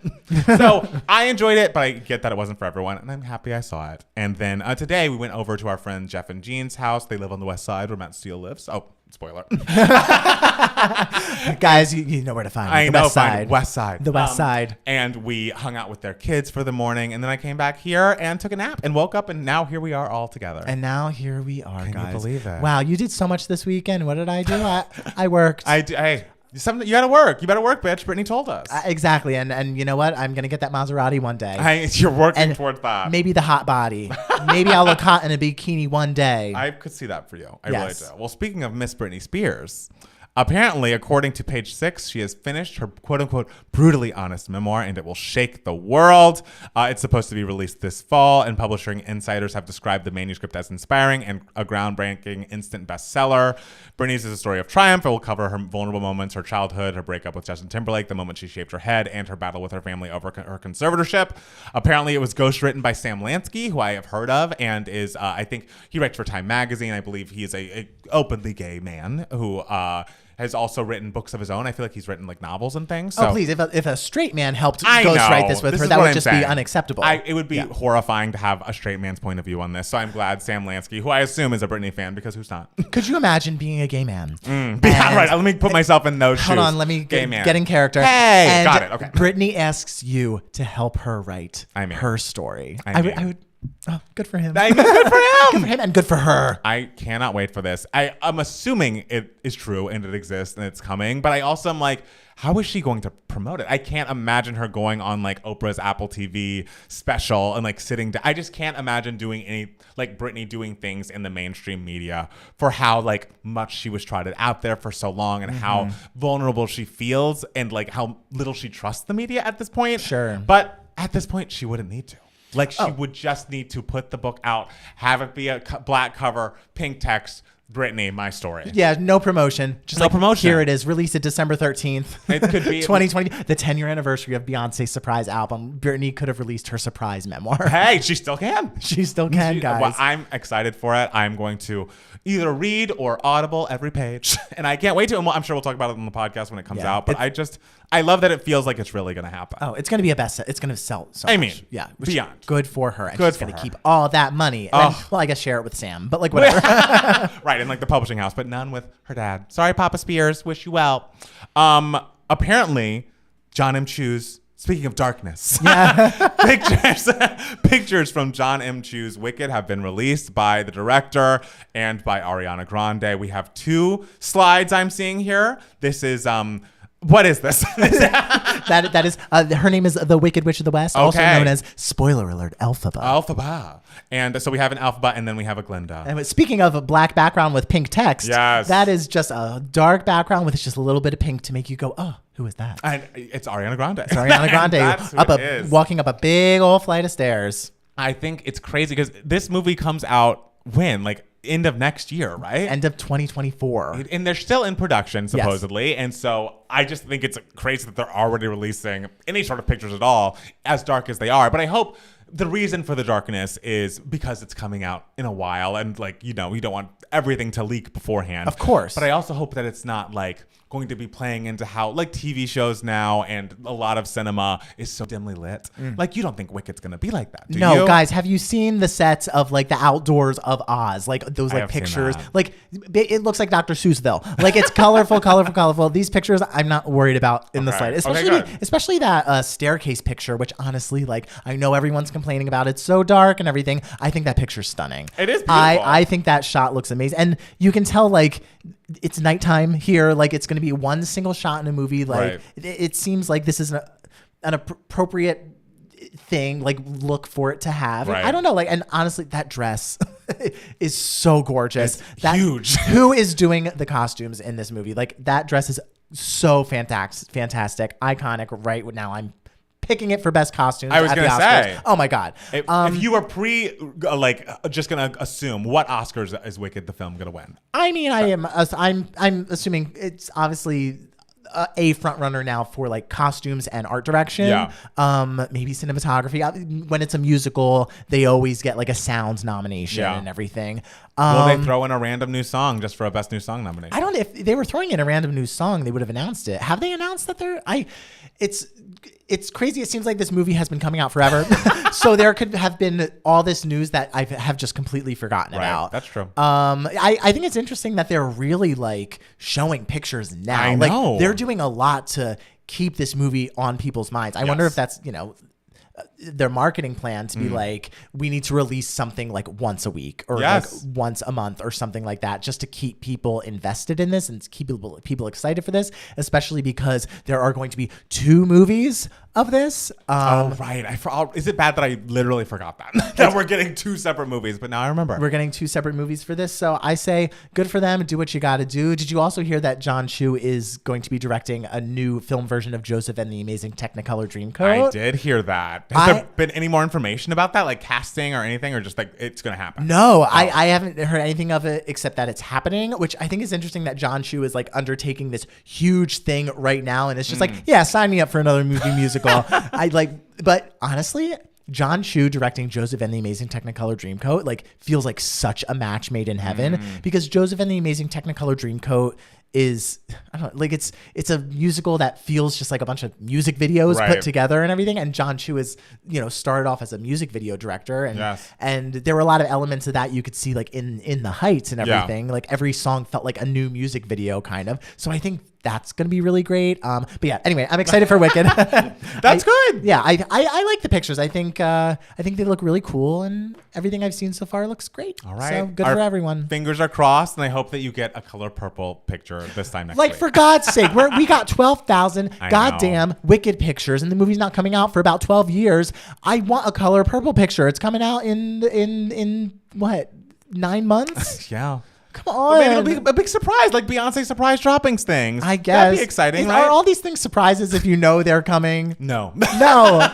A: So I enjoyed it, but I get that it wasn't for everyone, and I'm happy I saw it. And then today we went over to our friend Jeff and Jean's house. They live on the west side where Matt Steele lives. Oh, spoiler.
B: Guys, you know where to find me. The west side. The west side.
A: And we hung out with their kids for the morning, and then I came back here and took a nap and woke up, and now here we are all together.
B: And now here we are,
A: guys. Can you believe it?
B: Wow, you did so much this weekend. What did I do? I worked.
A: Hey. You gotta work. You better work, bitch. Brittany told us.
B: Exactly. And you know what? I'm gonna get that Maserati one day.
A: You're working towards that.
B: Maybe the hot body. Maybe I'll look hot in a bikini one day.
A: I could see that for you. I really do. Well, speaking of Miss Britney Spears, apparently, according to Page 6, she has finished her quote-unquote brutally honest memoir, and it will shake the world. It's supposed to be released this fall, and publishing insiders have described the manuscript as inspiring and a groundbreaking instant bestseller. Britney's is a story of triumph. It will cover her vulnerable moments, her childhood, her breakup with Justin Timberlake, the moment she shaved her head, and her battle with her family over her conservatorship. Apparently, it was ghostwritten by Sam Lansky, who I have heard of, and is, I think, he writes for Time Magazine. I believe he is a openly gay man who has also written books of his own. I feel like he's written like novels and things. So.
B: Oh, please. If a straight man helped
A: I
B: ghostwrite
A: know.
B: this with
A: This
B: her,
A: is
B: that
A: what
B: would
A: I'm
B: just
A: saying.
B: be unacceptable.
A: It would be horrifying to have a straight man's point of view on this. So I'm glad Sam Lansky, who I assume is a Britney fan, because who's not?
B: Could you imagine being a gay man?
A: Yeah, right. Let me put myself in those shoes.
B: Hold on, let me
A: Gay man.
B: get in character.
A: Hey,
B: and
A: got it. Okay.
B: Brittany asks you to help her write her story. I would. Oh, good for him.
A: Good for him.
B: Good for him and good for her.
A: I cannot wait for this. I'm assuming it is true and it exists and it's coming, but I also am like, how is she going to promote it? I can't imagine her going on like Oprah's Apple TV special and like sitting down. I just can't imagine doing any, like Britney doing things in the mainstream media for how like much she was trotted out there for so long and how vulnerable she feels and like how little she trusts the media at this point.
B: Sure.
A: But at this point, she wouldn't need to. Like, she would just need to put the book out, have it be a black cover, pink text, Britney, my story.
B: Yeah, no promotion. Just
A: no promotion.
B: Here it is, released it December 13th.
A: It could be
B: 2020, the 10-year anniversary of Beyonce's surprise album. Britney could have released her surprise memoir.
A: Hey, she still can.
B: She still can, guys.
A: Well, I'm excited for it. I'm going to either read or audible every page. And I can't wait to. And I'm sure we'll talk about it on the podcast when it comes out. But I love that it feels like it's really going to happen.
B: Oh, it's going to be a best. It's going to sell so much.
A: I mean,
B: yeah,
A: beyond.
B: Good for her. And
A: Good
B: she's
A: for
B: going to
A: her.
B: keep all that money. And then, well, I guess share it with Sam, but like whatever.
A: Right, in like the publishing house, but none with her dad. Sorry, Papa Spears. Wish you well. Apparently, John M. Chu's, speaking of darkness, pictures from John M. Chu's Wicked have been released by the director and by Ariana Grande. We have 2 slides I'm seeing here. This is what is this?
B: that is her name is the Wicked Witch of the West, also known as, spoiler alert, Elphaba.
A: Elphaba. And so we have an Elphaba and then we have a Glinda.
B: And speaking of a black background with pink text,
A: yes,
B: that is just a dark background with just a little bit of pink to make you go, oh, who is that?
A: And it's Ariana Grande.
B: It's Ariana Grande walking up a big old flight of stairs.
A: I think it's crazy because this movie comes out when? Like end of next year, right?
B: End of 2024.
A: And they're still in production, supposedly. Yes. And so I just think it's crazy that they're already releasing any sort of pictures at all, as dark as they are. But I hope the reason for the darkness is because it's coming out in a while. And like, you know, you don't want everything to leak beforehand.
B: Of course.
A: But I also hope that it's not like going to be playing into how like TV shows now and a lot of cinema is so dimly lit. Like, you don't think Wicked's going to be like that, do you?
B: No, guys, have you seen the sets of like the outdoors of Oz? Like those like pictures, like it looks like Dr. Seussville. Like it's colorful. These pictures I'm not worried about in the slightest. Especially that staircase picture, which honestly, like I know everyone's complaining about. It's so dark and everything. I think that picture's stunning.
A: It is beautiful.
B: I think that shot looks amazing. And you can tell like it's nighttime here. Like it's going to be one single shot in a movie. Like it seems like this is an appropriate thing, like look for it to have. I don't know. Like, and honestly, that dress is so gorgeous.
A: That's huge.
B: Who is doing the costumes in this movie? Like that dress is so fantastic, iconic. Right now, I'm picking it for best costumes.
A: I was
B: going to
A: say,
B: oh my god!
A: If you were just gonna assume, what Oscars is Wicked the film gonna win?
B: I mean, I'm assuming it's obviously a front runner now for like costumes and art direction. Maybe cinematography. When it's a musical, they always get like a sound nomination and everything.
A: Will they throw in a random new song just for a best new song nomination?
B: I don't know. If they were throwing in a random new song, they would have announced it. Have they announced that they're? It's crazy. It seems like this movie has been coming out forever. So there could have been all this news that I have just completely forgotten about.
A: That's true.
B: I think it's interesting that they're really like showing pictures now.
A: I know.
B: Like they're doing a lot to keep this movie on people's minds. I wonder if that's, their marketing plan to be like, we need to release something like once a week or like once a month or something like that, just to keep people invested in this and keep people excited for this, especially because there are going to be 2 movies of this.
A: Is it bad that I literally forgot that we're getting 2 separate movies, but now I remember.
B: We're getting 2 separate movies for this. So I say good for them. Do what you got to do. Did you also hear that John Chu is going to be directing a new film version of Joseph and the Amazing Technicolor Dreamcoat?
A: I did hear that. Has there been any more information about that, like casting or anything, or just like it's going to happen?
B: No, I haven't heard anything of it except that it's happening, which I think is interesting that John Chu is like undertaking this huge thing right now. And it's just like, yeah, sign me up for another movie musical. But honestly, John Chu directing Joseph and the Amazing Technicolor Dreamcoat like feels like such a match made in heaven, because Joseph and the Amazing Technicolor Dreamcoat is, I don't know, like it's a musical that feels just like a bunch of music videos
A: Right.
B: put together and everything. And John Chu is, started off as a music video director, and there were a lot of elements of that you could see like in the Heights and everything. Like every song felt like a new music video kind of. So I think that's gonna be really great. But yeah, anyway, I'm excited for Wicked.
A: That's good.
B: Yeah, I like the pictures. I think they look really cool, and everything I've seen so far looks great.
A: All right.
B: So good for everyone.
A: Fingers are crossed, and I hope that you get a color purple picture this time next
B: Like,
A: week.
B: for God's sake, we got 12,000
A: I
B: goddamn Wicked pictures, and the movie's not coming out for about 12 years. I want a color purple picture. It's coming out in what, 9 months?
A: Yeah.
B: Come on.
A: But maybe it'll be a big surprise, like Beyonce surprise droppings things.
B: I guess.
A: That'd be exciting, right?
B: Are all these things surprises if you know they're coming?
A: No.
B: No.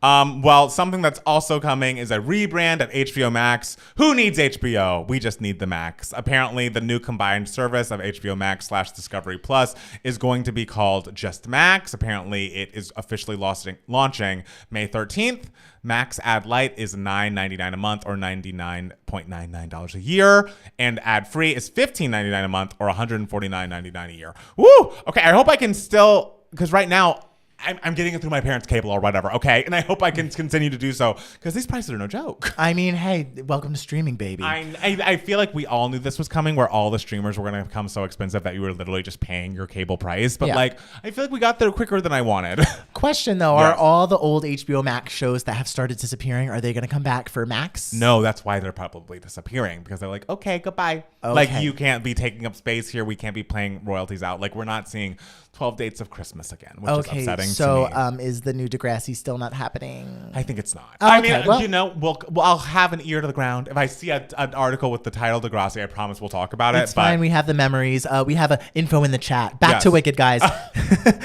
A: Well, something that's also coming is a rebrand at HBO Max. Who needs HBO? We just need the Max. Apparently, the new combined service of HBO Max / Discovery Plus is going to be called just Max. Apparently, it is officially launching May 13th. Max Ad Lite is $9.99 a month or $99.99 a year. And ad free is $15.99 a month or $149.99 a year. Woo! Okay, I hope I can still, because right now, I'm getting it through my parents' cable or whatever, okay? And I hope I can continue to do so because these prices are no joke.
B: I mean, hey, welcome to streaming, baby.
A: I feel like we all knew this was coming, where all the streamers were going to become so expensive that you were literally just paying your cable price. But like, I feel like we got there quicker than I wanted.
B: Question though, are all the old HBO Max shows that have started disappearing, are they going to come back for Max?
A: No, that's why they're probably disappearing, because they're like, okay, goodbye.
B: Okay.
A: Like, you can't be taking up space here. We can't be playing royalties out. Like, we're not seeing 12 Dates of Christmas again, which is upsetting
B: so,
A: to me.
B: is the new Degrassi still not happening?
A: I think it's not.
B: Oh,
A: I
B: okay,
A: mean, I'll have an ear to the ground. If I see an article with the title Degrassi, I promise we'll talk about it.
B: It's fine. We have the memories. We have info in the chat. Back to Wicked, guys.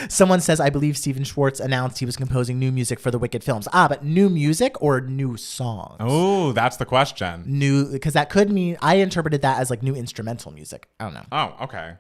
B: Someone says, I believe Steven Schwartz announced he was composing new music for the Wicked films. But new music or new songs?
A: Oh, that's the question.
B: New, because that could mean, I interpreted that as like new instrumental music. I don't know.
A: Oh, okay.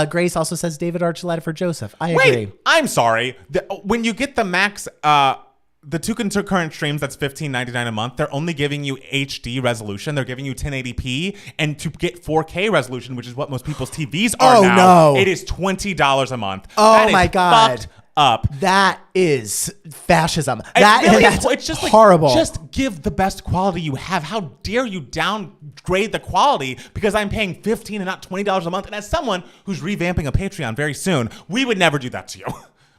B: Grace also says David Archuleta for Joseph. I agree.
A: Wait, I'm sorry. When you get the Max, the two concurrent streams, that's $15.99 a month. They're only giving you HD resolution. They're giving you 1080p, and to get 4K resolution, which is what most people's TVs are now, it is $20 a month.
B: Oh my God.
A: Fucked up.
B: That is fascism.
A: It's just
B: horrible.
A: Like, just give the best quality you have. How dare you downgrade the quality because I'm paying $15 and not $20 a month? And as someone who's revamping a Patreon very soon, we would never do that to you.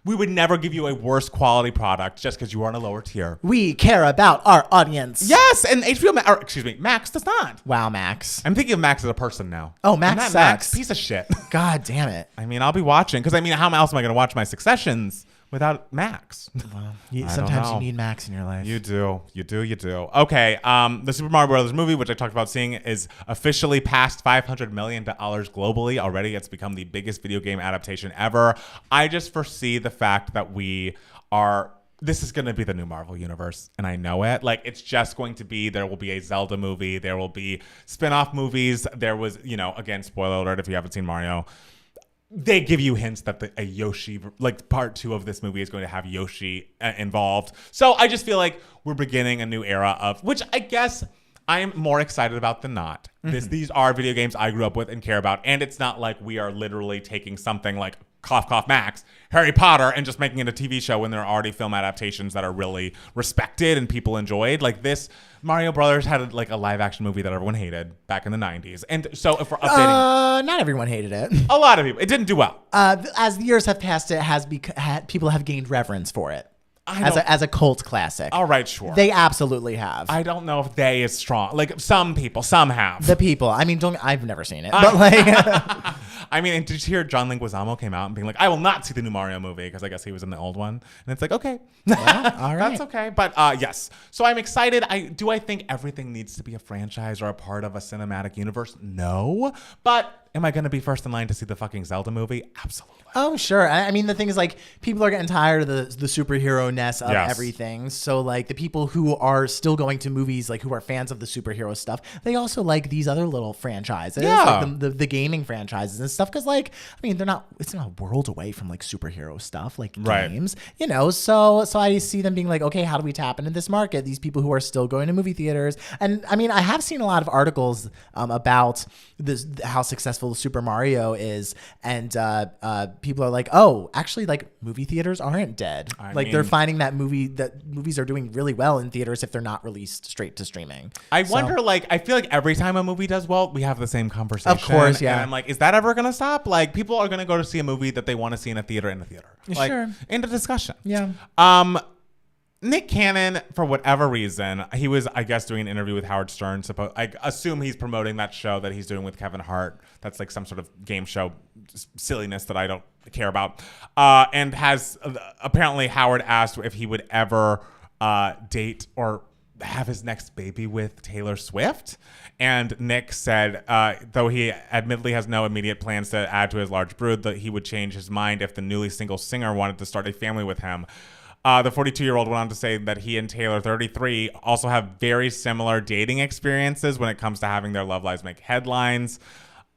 A: We would never give you a worse quality product just because you are on a lower tier.
B: We care about our audience.
A: Yes, and Max does not.
B: Wow, Max.
A: I'm thinking of Max as a person now.
B: Oh, Max sucks.
A: Max, piece of shit.
B: God damn it.
A: I mean, I'll be watching because how else am I going to watch my Successions without Max?
B: Well, sometimes you need Max in your life.
A: You do. Okay, the Super Mario Brothers movie, which I talked about seeing, is officially past $500 million globally already. It's become the biggest video game adaptation ever. I just foresee the fact that this is going to be the new Marvel universe, and I know it. Like, it's just going to be, there will be a Zelda movie, there will be spin-off movies. There was, again, spoiler alert if you haven't seen Mario, they give you hints that a Yoshi, like part 2 of this movie is going to have Yoshi involved. So I just feel like we're beginning a new era of, which I guess I am more excited about than not. Mm-hmm. These are video games I grew up with and care about. And it's not like we are literally taking something like cough, cough, Max, Harry Potter, and just making it a TV show when there are already film adaptations that are really respected and people enjoyed. Like this, Mario Brothers had a live action movie that everyone hated back in the 90s. And so if we're updating...
B: not everyone hated it.
A: A lot of people. It didn't do well.
B: As the years have passed, people have gained reverence for it. As a cult classic.
A: All right, sure.
B: They absolutely have.
A: I don't know if they is strong. Like, some people, some have.
B: The people. I mean, I've never seen it. But like...
A: I mean, did you hear John Leguizamo came out and being like, I will not see the new Mario movie because I guess he was in the old one. And it's like, okay.
B: Well, all right.
A: That's okay. But yes. So I'm excited. Do I think everything needs to be a franchise or a part of a cinematic universe? No. But am I going to be first in line to see the fucking Zelda movie? Absolutely.
B: Oh, sure. I mean, the thing is, like, people are getting tired of the superhero-ness of everything. So, like, the people who are still going to movies, like, who are fans of the superhero stuff, they also like these other little franchises, like the gaming franchises and stuff. Because, like, I mean, it's not a world away from, like, superhero stuff, like games, So I see them being like, okay, how do we tap into this market? These people who are still going to movie theaters. And, I mean, I have seen a lot of articles about how successful successful Super Mario is, and people are like, oh, actually, like movie theaters aren't dead. They're finding that movies are doing really well in theaters if they're not released straight to streaming.
A: I wonder, like, I feel like every time a movie does well, we have the same conversation.
B: Of course, yeah.
A: And I'm like, is that ever gonna stop? Like, people are gonna go to see a movie that they want to see in a theater. Like,
B: sure.
A: End of discussion.
B: Yeah.
A: Nick Cannon, for whatever reason, he was, I guess, doing an interview with Howard Stern. I assume he's promoting that show that he's doing with Kevin Hart. That's like some sort of game show silliness that I don't care about. And has apparently Howard asked if he would ever date or have his next baby with Taylor Swift. And Nick said, though he admittedly has no immediate plans to add to his large brood, that he would change his mind if the newly single singer wanted to start a family with him. The 42-year-old went on to say that he and Taylor, 33, also have very similar dating experiences when it comes to having their love lives make headlines.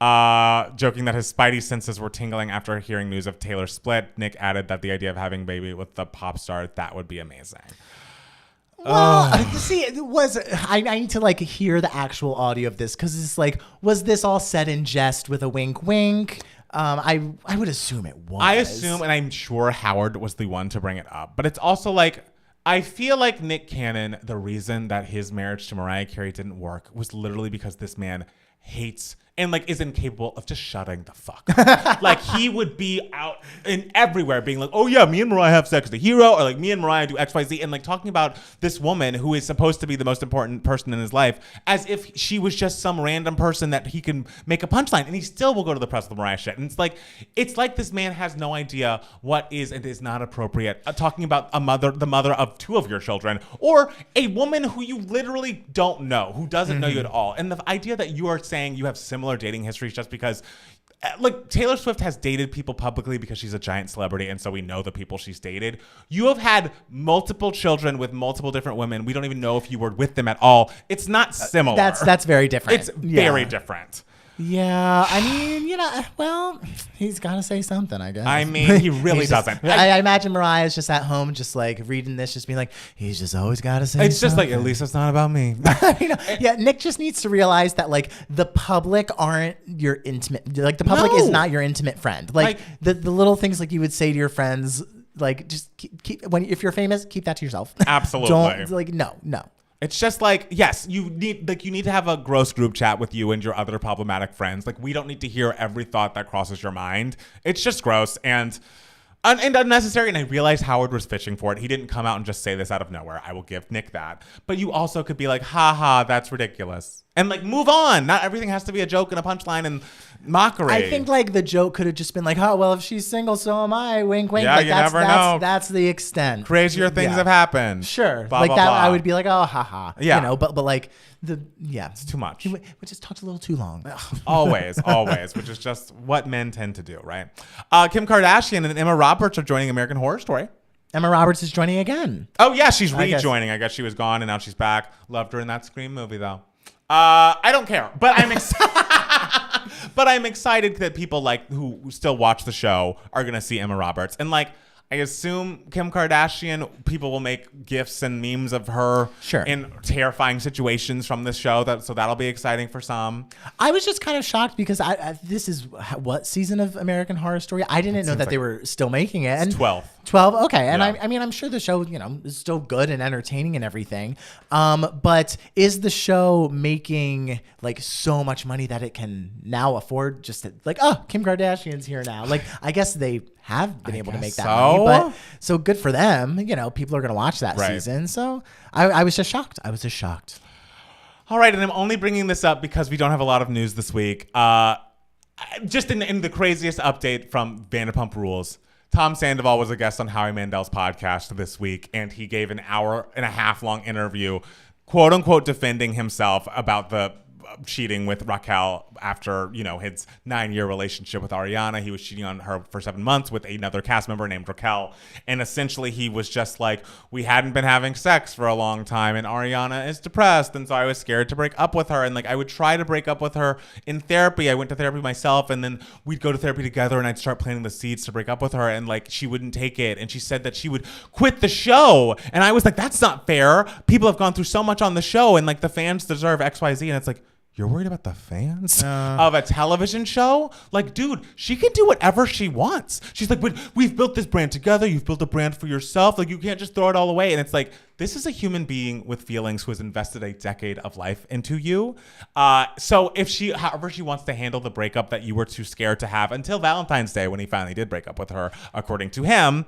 A: Joking that his spidey senses were tingling after hearing news of Taylor's split, Nick added that the idea of having a baby with the pop star, that would be amazing.
B: Well, see, I need to like hear the actual audio of this because it's like, was this all said in jest with a wink, wink? I would assume it was.
A: I assume, and I'm sure Howard was the one to bring it up. But it's also like, I feel like Nick Cannon, the reason that his marriage to Mariah Carey didn't work was literally because this man hates and like is incapable of just shutting the fuck up. Like he would be out in everywhere being like, oh yeah, me and Mariah have sex, the hero, or like me and Mariah do XYZ, and like talking about this woman who is supposed to be the most important person in his life as if she was just some random person that he can make a punchline, and he still will go to the press with the Mariah shit. And it's like this man has no idea what is and is not appropriate. Talking about the mother of two of your children, or a woman who you literally don't know, who doesn't know you at all. And the idea that you are saying you have similar dating histories just because like Taylor Swift has dated people publicly because she's a giant celebrity and so we know the people she's dated. You have had multiple children with multiple different women. We don't even know if you were with them at all. It's not similar.
B: That's very different.
A: It's very different.
B: Yeah, I mean, well, he's got to say something, I guess.
A: I mean, he really doesn't.
B: I imagine Mariah's just at home, just like reading this, just being like, he's just always got to say something.
A: It's just like, at least it's not about me.
B: Yeah, Nick just needs to realize that, like, the public aren't your intimate, like, the public is not your intimate friend. Like the little things like you would say to your friends, like, just keep if you're famous, keep that to yourself.
A: Absolutely.
B: Don't, like, no.
A: It's just like, yes, you need to have a gross group chat with you and your other problematic friends. Like, we don't need to hear every thought that crosses your mind. It's just gross and unnecessary. And I realized Howard was fishing for it. He didn't come out and just say this out of nowhere. I will give Nick that. But you also could be like, ha, that's ridiculous. And like, move on. Not everything has to be a joke and a punchline and mockery.
B: I think like the joke could have just been like, oh, well, if she's single, so am I. Wink, wink.
A: Yeah,
B: like,
A: you never know.
B: That's the extent.
A: Crazier things have happened.
B: Sure.
A: Blah,
B: like
A: blah,
B: that,
A: blah.
B: I would be like, oh, haha.
A: Yeah.
B: But like
A: it's too much.
B: We just talked a little too long.
A: always, which is just what men tend to do, right? Kim Kardashian and Emma Roberts are joining American Horror Story.
B: Emma Roberts is joining again.
A: Oh yeah, she's rejoining. I guess she was gone and now she's back. Loved her in that Scream movie though. I don't care, but I'm excited. But I'm excited that people like who still watch the show are gonna see Emma Roberts, and like I assume Kim Kardashian, people will make GIFs and memes of her in terrifying situations from this show. So that'll be exciting for some.
B: I was just kind of shocked because this is what season of American Horror Story? I didn't know that they were still making it.
A: It's 12.
B: 12, okay. And I mean, I'm sure the show, is still good and entertaining and everything. But is the show making like so much money that it can now afford just to like, oh, Kim Kardashian's here now? Like, I guess they have been able to make that money, but so good for them. People are going to watch that season. So I was just shocked.
A: All right. And I'm only bringing this up because we don't have a lot of news this week. Just in the craziest update from Vanderpump Rules, Tom Sandoval was a guest on Howie Mandel's podcast this week, and he gave an 1.5 hour long interview, quote unquote, defending himself about the cheating with Raquel after, his 9-year relationship with Ariana. He was cheating on her for 7 months with another cast member named Raquel. And essentially he was just like, we hadn't been having sex for a long time and Ariana is depressed. And so I was scared to break up with her. And like, I would try to break up with her in therapy. I went to therapy myself and then we'd go to therapy together and I'd start planting the seeds to break up with her. And like, she wouldn't take it. And she said that she would quit the show. And I was like, that's not fair. People have gone through so much on the show and like the fans deserve XYZ. And it's like, you're worried about the fans of a television show? Like, dude, she can do whatever she wants. She's like, but we've built this brand together. You've built a brand for yourself. Like, you can't just throw it all away. And it's like, this is a human being with feelings who has invested a decade of life into you. So if however she wants to handle the breakup that you were too scared to have until Valentine's Day when he finally did break up with her, according to him.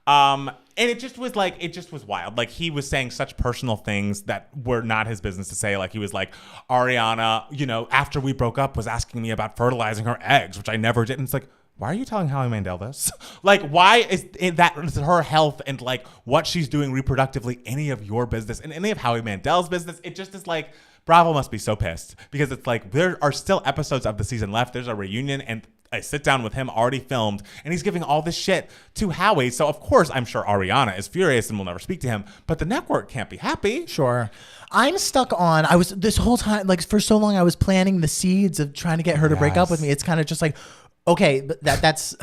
A: And it just was wild. Like, he was saying such personal things that were not his business to say. Like, he was like, Ariana, after we broke up, was asking me about fertilizing her eggs, which I never did. And it's like, why are you telling Howie Mandel this? Like, why is her health and like what she's doing reproductively any of your business and any of Howie Mandel's business? It just is like, Bravo must be so pissed because it's like there are still episodes of the season left. There's a reunion and a sit down with him already filmed, and he's giving all this shit to Howie. So of course, I'm sure Ariana is furious and will never speak to him, but the network can't be happy.
B: Sure. I'm stuck on, this whole time, like for so long, I was planting the seeds of trying to get her to break up with me. It's kind of just like, okay, but that's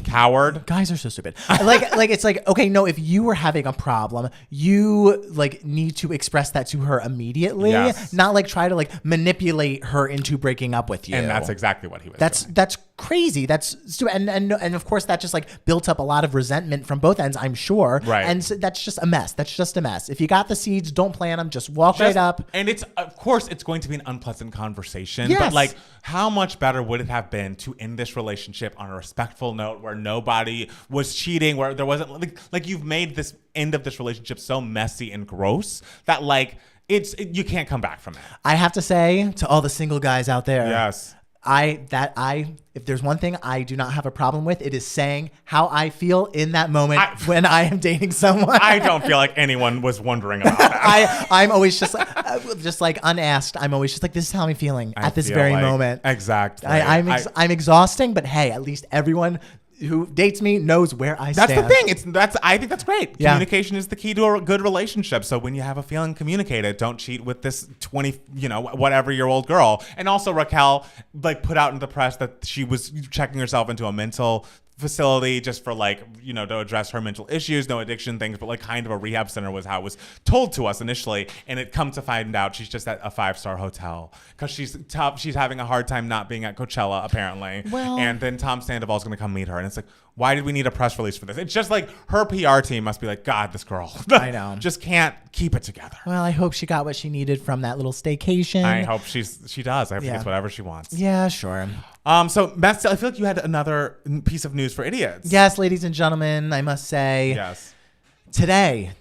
A: coward.
B: Guys are so stupid. Like it's like, okay, no, if you were having a problem, you like need to express that to her immediately, not like try to like manipulate her into breaking up with you.
A: And that's exactly what he was doing.
B: That's crazy. That's stupid. And of course that just like built up a lot of resentment from both ends, I'm sure.
A: Right.
B: And so that's just a mess. That's just a mess. If you got the seeds, don't plant them. Just walk right up.
A: And it's, of course, it's going to be an unpleasant conversation.
B: Yes.
A: But like, how much better would it have been to end this relationship on a respectful note where nobody was cheating, where there wasn't like you've made this end of this relationship so messy and gross that like you can't come back from it. I
B: have to say to all the single guys out there.
A: Yes.
B: If there's one thing I do not have a problem with, it is saying how I feel in that moment when I am dating someone.
A: I don't feel like anyone was wondering about that.
B: I'm always just like unasked. I'm always just like, this is how I'm feeling at this very moment.
A: Exactly.
B: I'm exhausting, but hey, at least everyone who dates me knows where I stand.
A: That's the thing. I think that's great. Yeah. Communication is the key to a good relationship. So when you have a feeling, communicate it. Don't cheat with this whatever-year-old girl. And also Raquel like put out in the press that she was checking herself into a mental facility just for to address her mental issues, no addiction things, but like kind of a rehab center was how it was told to us initially. And it come to find out she's just at a 5-star hotel because she's tough. She's having a hard time not being at Coachella apparently.
B: Well,
A: and then Tom Sandoval is going to come meet her. And it's like, why did we need a press release for this? It's just like her PR team must be like, God, this girl.
B: I know.
A: Just can't keep it together.
B: Well, I hope she got what she needed from that little staycation.
A: I hope she does. I hope she gets whatever she wants.
B: Yeah, sure.
A: So Matt, I feel like you had another piece of news for idiots.
B: Yes, ladies and gentlemen, I must say.
A: Yes.
B: Today,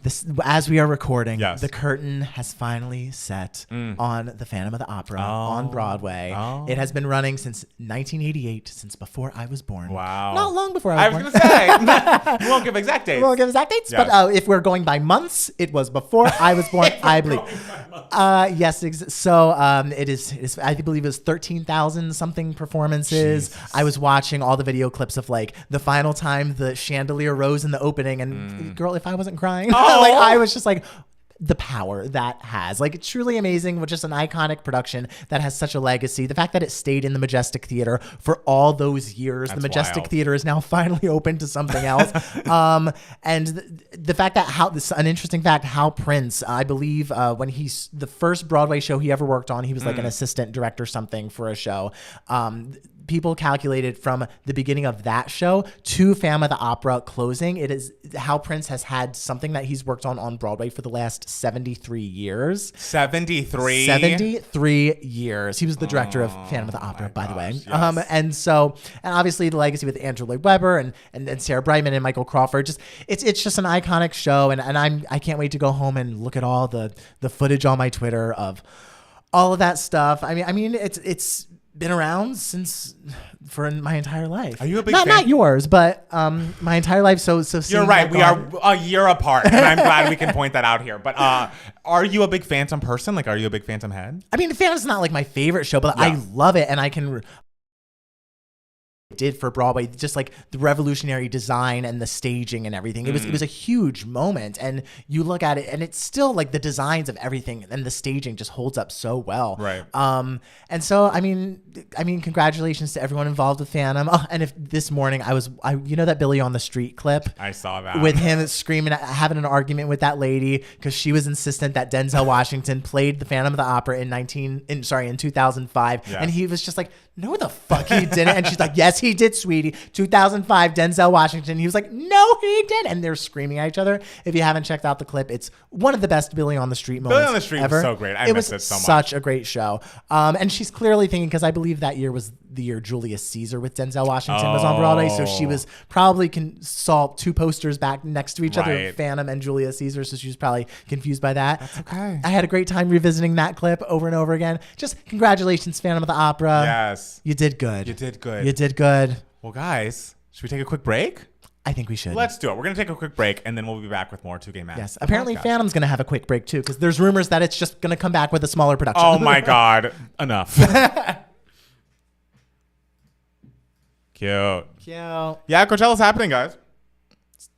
B: as we are recording,
A: the
B: curtain has finally set on The Phantom of the Opera on Broadway.
A: Oh.
B: It has been running since 1988, since before I was born.
A: Wow.
B: Not long before I was born.
A: I was going to say, we won't give exact dates.
B: We won't give exact dates, but if we're going by months, it was before I was born, I believe. Yes, so it is, I believe it was 13,000 something performances. Jesus. I was watching all the video clips of like the final time the chandelier rose in the opening, and girl, if I wasn't crying. I was just like, the power that has, like, truly amazing, with just an iconic production that has such a legacy. The fact that it stayed in the Majestic Theater for all those years, the Majestic Theater is now finally open to something else. And the fact that an interesting fact, how Prince, I believe when the first Broadway show he ever worked on, he was like an assistant director something for a show. People calculated from the beginning of that show to Phantom of the Opera closing, it is how Prince has had something that he's worked on Broadway for the last 73 years.
A: 73?
B: 73 years. He was the director of Phantom of the Opera, by the way. Yes. And obviously the legacy with Andrew Lloyd Webber and Sarah Brightman and Michael Crawford. It's just an iconic show, and I can't wait to go home and look at all the footage on my Twitter of all of that stuff. I mean, it's been around for my entire life.
A: Are you a big fan?
B: Not yours, but my entire life. So
A: you're right. We are a year apart, and I'm glad we can point that out here. But are you a big Phantom person? Like, are you a big Phantom head?
B: I mean, the Phantom's not like my favorite show, but I love it, and I can did for Broadway, just like the revolutionary design and the staging and everything. It was a huge moment, and you look at it and it's still like the designs of everything and the staging just holds up so well.
A: Right.
B: And so I mean congratulations to everyone involved with Phantom. Oh, and if this morning you know that Billy on the Street clip?
A: I saw that.
B: With him screaming, having an argument with that lady because she was insistent that Denzel Washington played the Phantom of the Opera in 2005.
A: Yeah.
B: And he was just like, no, the fuck he didn't. And she's like, yes, he did, sweetie. 2005, Denzel Washington. He was like, no, he did. And they're screaming at each other. If you haven't checked out the clip, it's one of the best Billy on the Street moments
A: Billy on the Street
B: ever.
A: was so great. I missed it so much.
B: Such a great show. And she's clearly thinking, because I believe that year was the year Julius Caesar with Denzel Washington was on Broadway. So she was probably saw two posters back next to each other, Phantom and Julius Caesar. So she was probably confused by that.
A: That's okay.
B: I had a great time revisiting that clip over and over again. Just congratulations, Phantom of the Opera.
A: Yes.
B: You did good.
A: You did good.
B: You did good.
A: Well, guys, should we take a quick break?
B: I think we should.
A: Let's do it. We're going to take a quick break, and then we'll be back with more 2K Max.
B: Yes. Apparently, Phantom's going to have a quick break, too, because there's rumors that it's just going to come back with a smaller production.
A: Oh, my God. Enough. Cute. Yeah, Coachella's happening, guys.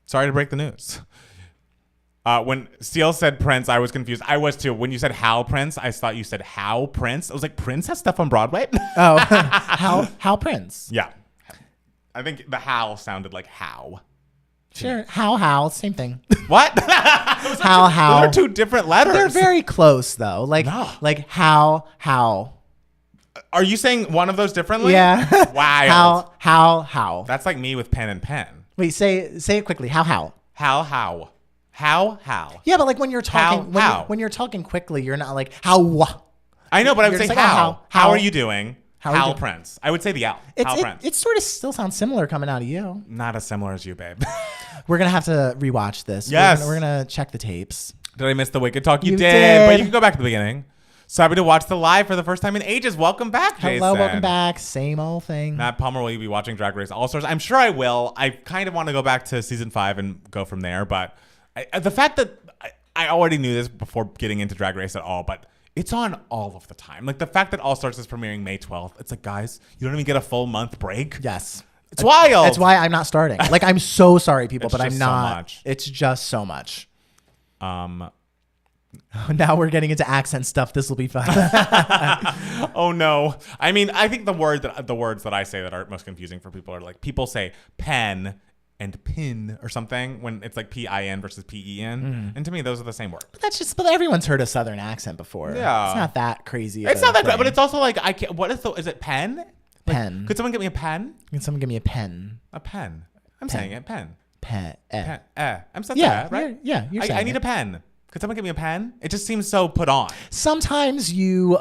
A: Sorry to break the news. When Steele said Prince, I was confused. I was too. When you said Hal Prince, I thought you said How Prince. I was like, Prince has stuff on Broadway?
B: Oh, Hal Prince.
A: Yeah. I think the Hal sounded like how.
B: Sure. How, same thing.
A: What?
B: How.
A: Those are two different letters.
B: They're very close, though. Like how.
A: Are you saying one of those differently?
B: Yeah.
A: Wild.
B: How.
A: That's like me with pen and pen.
B: Wait, say it quickly. How.
A: How.
B: Yeah, but like when you're talking,
A: How.
B: when you're talking quickly, you're not like how.
A: I know, but I would
B: You're
A: say
B: just like,
A: how.
B: oh,
A: How are you doing?
B: How are you
A: Hal
B: doing?
A: Prince. I would say the L. Hal Prince.
B: It sort of still sounds similar coming out of you.
A: Not as similar as you, babe.
B: We're gonna have to rewatch this.
A: Yes.
B: We're gonna check the tapes.
A: Did I miss the Wicked Talk? You
B: You
A: did.
B: did.
A: But you can go back to the beginning. So happy to watch the live for the first time in ages. Welcome back, Jason.
B: Hello, welcome back. Same old thing.
A: Matt Palmer, will you be watching Drag Race All-Stars? I'm sure I will. I kind of want to go back to season 5 and go from there. But the fact that I already knew this before getting into Drag Race at all, but it's on all of the time. Like the fact that All Stars is premiering May 12th. It's like, guys, you don't even get a full month break.
B: Yes.
A: It's wild.
B: That's why I'm not starting. Like, I'm so sorry, people,
A: It's
B: but I'm
A: just so
B: not.
A: much.
B: It's just so much. Now we're getting into accent stuff. This will be fun.
A: Oh no. I mean, I think the words that I say that are most confusing for people are like people say pen and pin or something when it's like PIN versus PEN. And to me, those are the same word.
B: But everyone's heard a Southern accent before.
A: Yeah.
B: It's not that crazy.
A: It's not that great, but it's also like I can't. Is it pen? Like,
B: pen.
A: Could someone get me a pen?
B: Can someone give me a pen?
A: A pen. I'm saying it. Pen.
B: Pen.
A: Pen. I'm saying
B: Yeah,
A: that, right?
B: you're saying
A: I need
B: it.
A: a pen. Could someone give me a pen? It just seems so put on.
B: Sometimes you're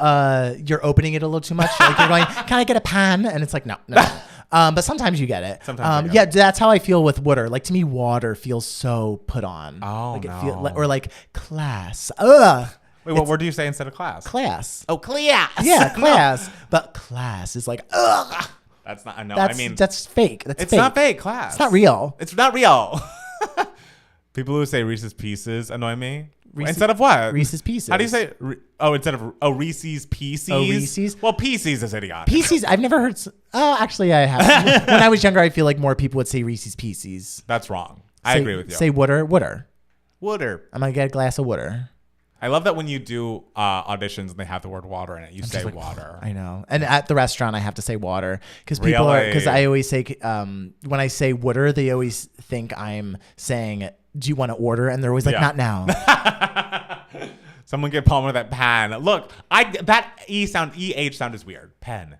B: opening it a little too much. Like you're going, can I get a pen? And it's like, no. But sometimes you get it.
A: Sometimes you
B: yeah,
A: get
B: that's how I feel with water. Like to me, water feels so put on.
A: Oh,
B: like
A: no.
B: or like class. Ugh.
A: Wait, what word do you say instead of class?
B: Class.
A: Oh, class.
B: Yeah, class. But class is like, ugh.
A: That's not. No,
B: That's,
A: I mean,
B: that's fake. That's
A: it's
B: fake.
A: not fake. Class.
B: It's not real.
A: It's not real. People who say Reese's Pieces annoy me.
B: Reese's-
A: Instead of what?
B: Reese's Pieces.
A: How do you say? Instead of Reese's Pieces.
B: Oh, Reese's?
A: Well, Pieces is idiotic.
B: Pieces. I've never heard. Oh, actually, I have. When I was younger, I feel like more people would say Reese's Pieces.
A: That's wrong. I agree with you.
B: Say water.
A: water.
B: I'm gonna get a glass of water.
A: I love that when you do auditions and they have the word water in it, you say
B: Like,
A: water.
B: I know. And at the restaurant, I have to say water because I always say when I say water, they always think I'm saying, "Do you want to order?" And they're always like,
A: Yeah.
B: "Not now."
A: Someone get Palmer that pan. Look, that EH sound is weird. Pen.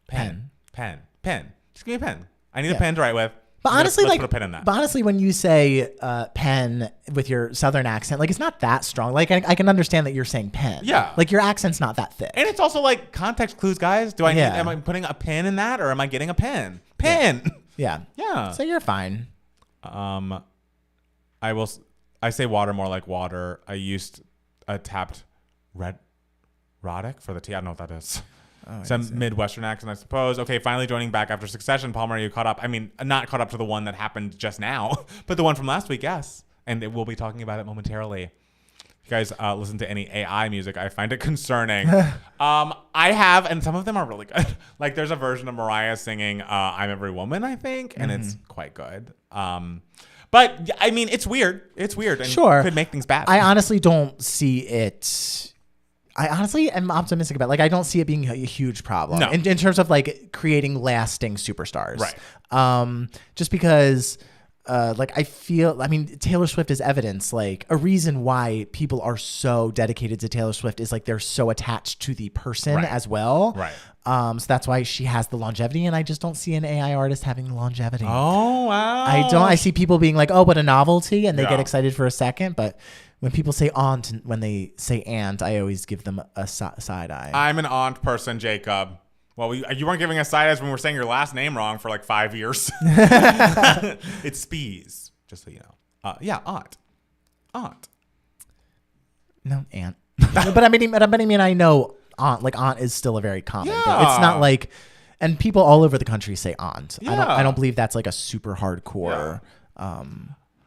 A: Just give me a pen. I need a pen to write with.
B: But honestly,
A: let's put a pin in that.
B: But honestly, when you say pen with your Southern accent, like it's not that strong. Like I can understand that you're saying pen.
A: Yeah.
B: Like your accent's not that thick.
A: And it's also like context clues, guys. Am I putting a pin in that or am I getting a pen? Pen.
B: Yeah.
A: Yeah.
B: So you're fine.
A: I say water more like water. I used a tapped rhotic for the T. I don't know what that is. Some Midwestern accent, I suppose. Okay, finally joining back after Succession. Palmer, are you caught up? I mean, not caught up to the one that happened just now, but the one from last week, yes. And we'll be talking about it momentarily. If you guys listen to any AI music, I find it concerning. I have, and some of them are really good. Like there's a version of Mariah singing "I'm Every Woman," I think, and it's quite good. But I mean, it's weird. It's weird, and
B: Sure.
A: could make things bad.
B: I honestly don't see it. I honestly am optimistic about it. Like I don't see it being a huge problem
A: No.
B: in terms of like creating lasting superstars.
A: Right.
B: Just because like I mean Taylor Swift is evidence. Like a reason why people are so dedicated to Taylor Swift is like they're so attached to the person as well.
A: Right.
B: So that's why she has the longevity, and I just don't see an AI artist having the longevity.
A: Oh wow.
B: I see people being like, oh, what a novelty, and they get
A: Yeah.
B: excited for a second, but when people say aunt and when they say aunt, I always give them a side eye.
A: I'm an aunt person, Jacob. Well, you weren't giving us side eyes when we were saying your last name wrong for like 5 years. It's Spees, just so you know. Yeah, aunt.
B: No, aunt. but I mean, I know aunt. Like aunt is still a very common thing.
A: Yeah.
B: It's not like, and people all over the country say aunt.
A: Yeah.
B: I don't believe that's like a super hardcore,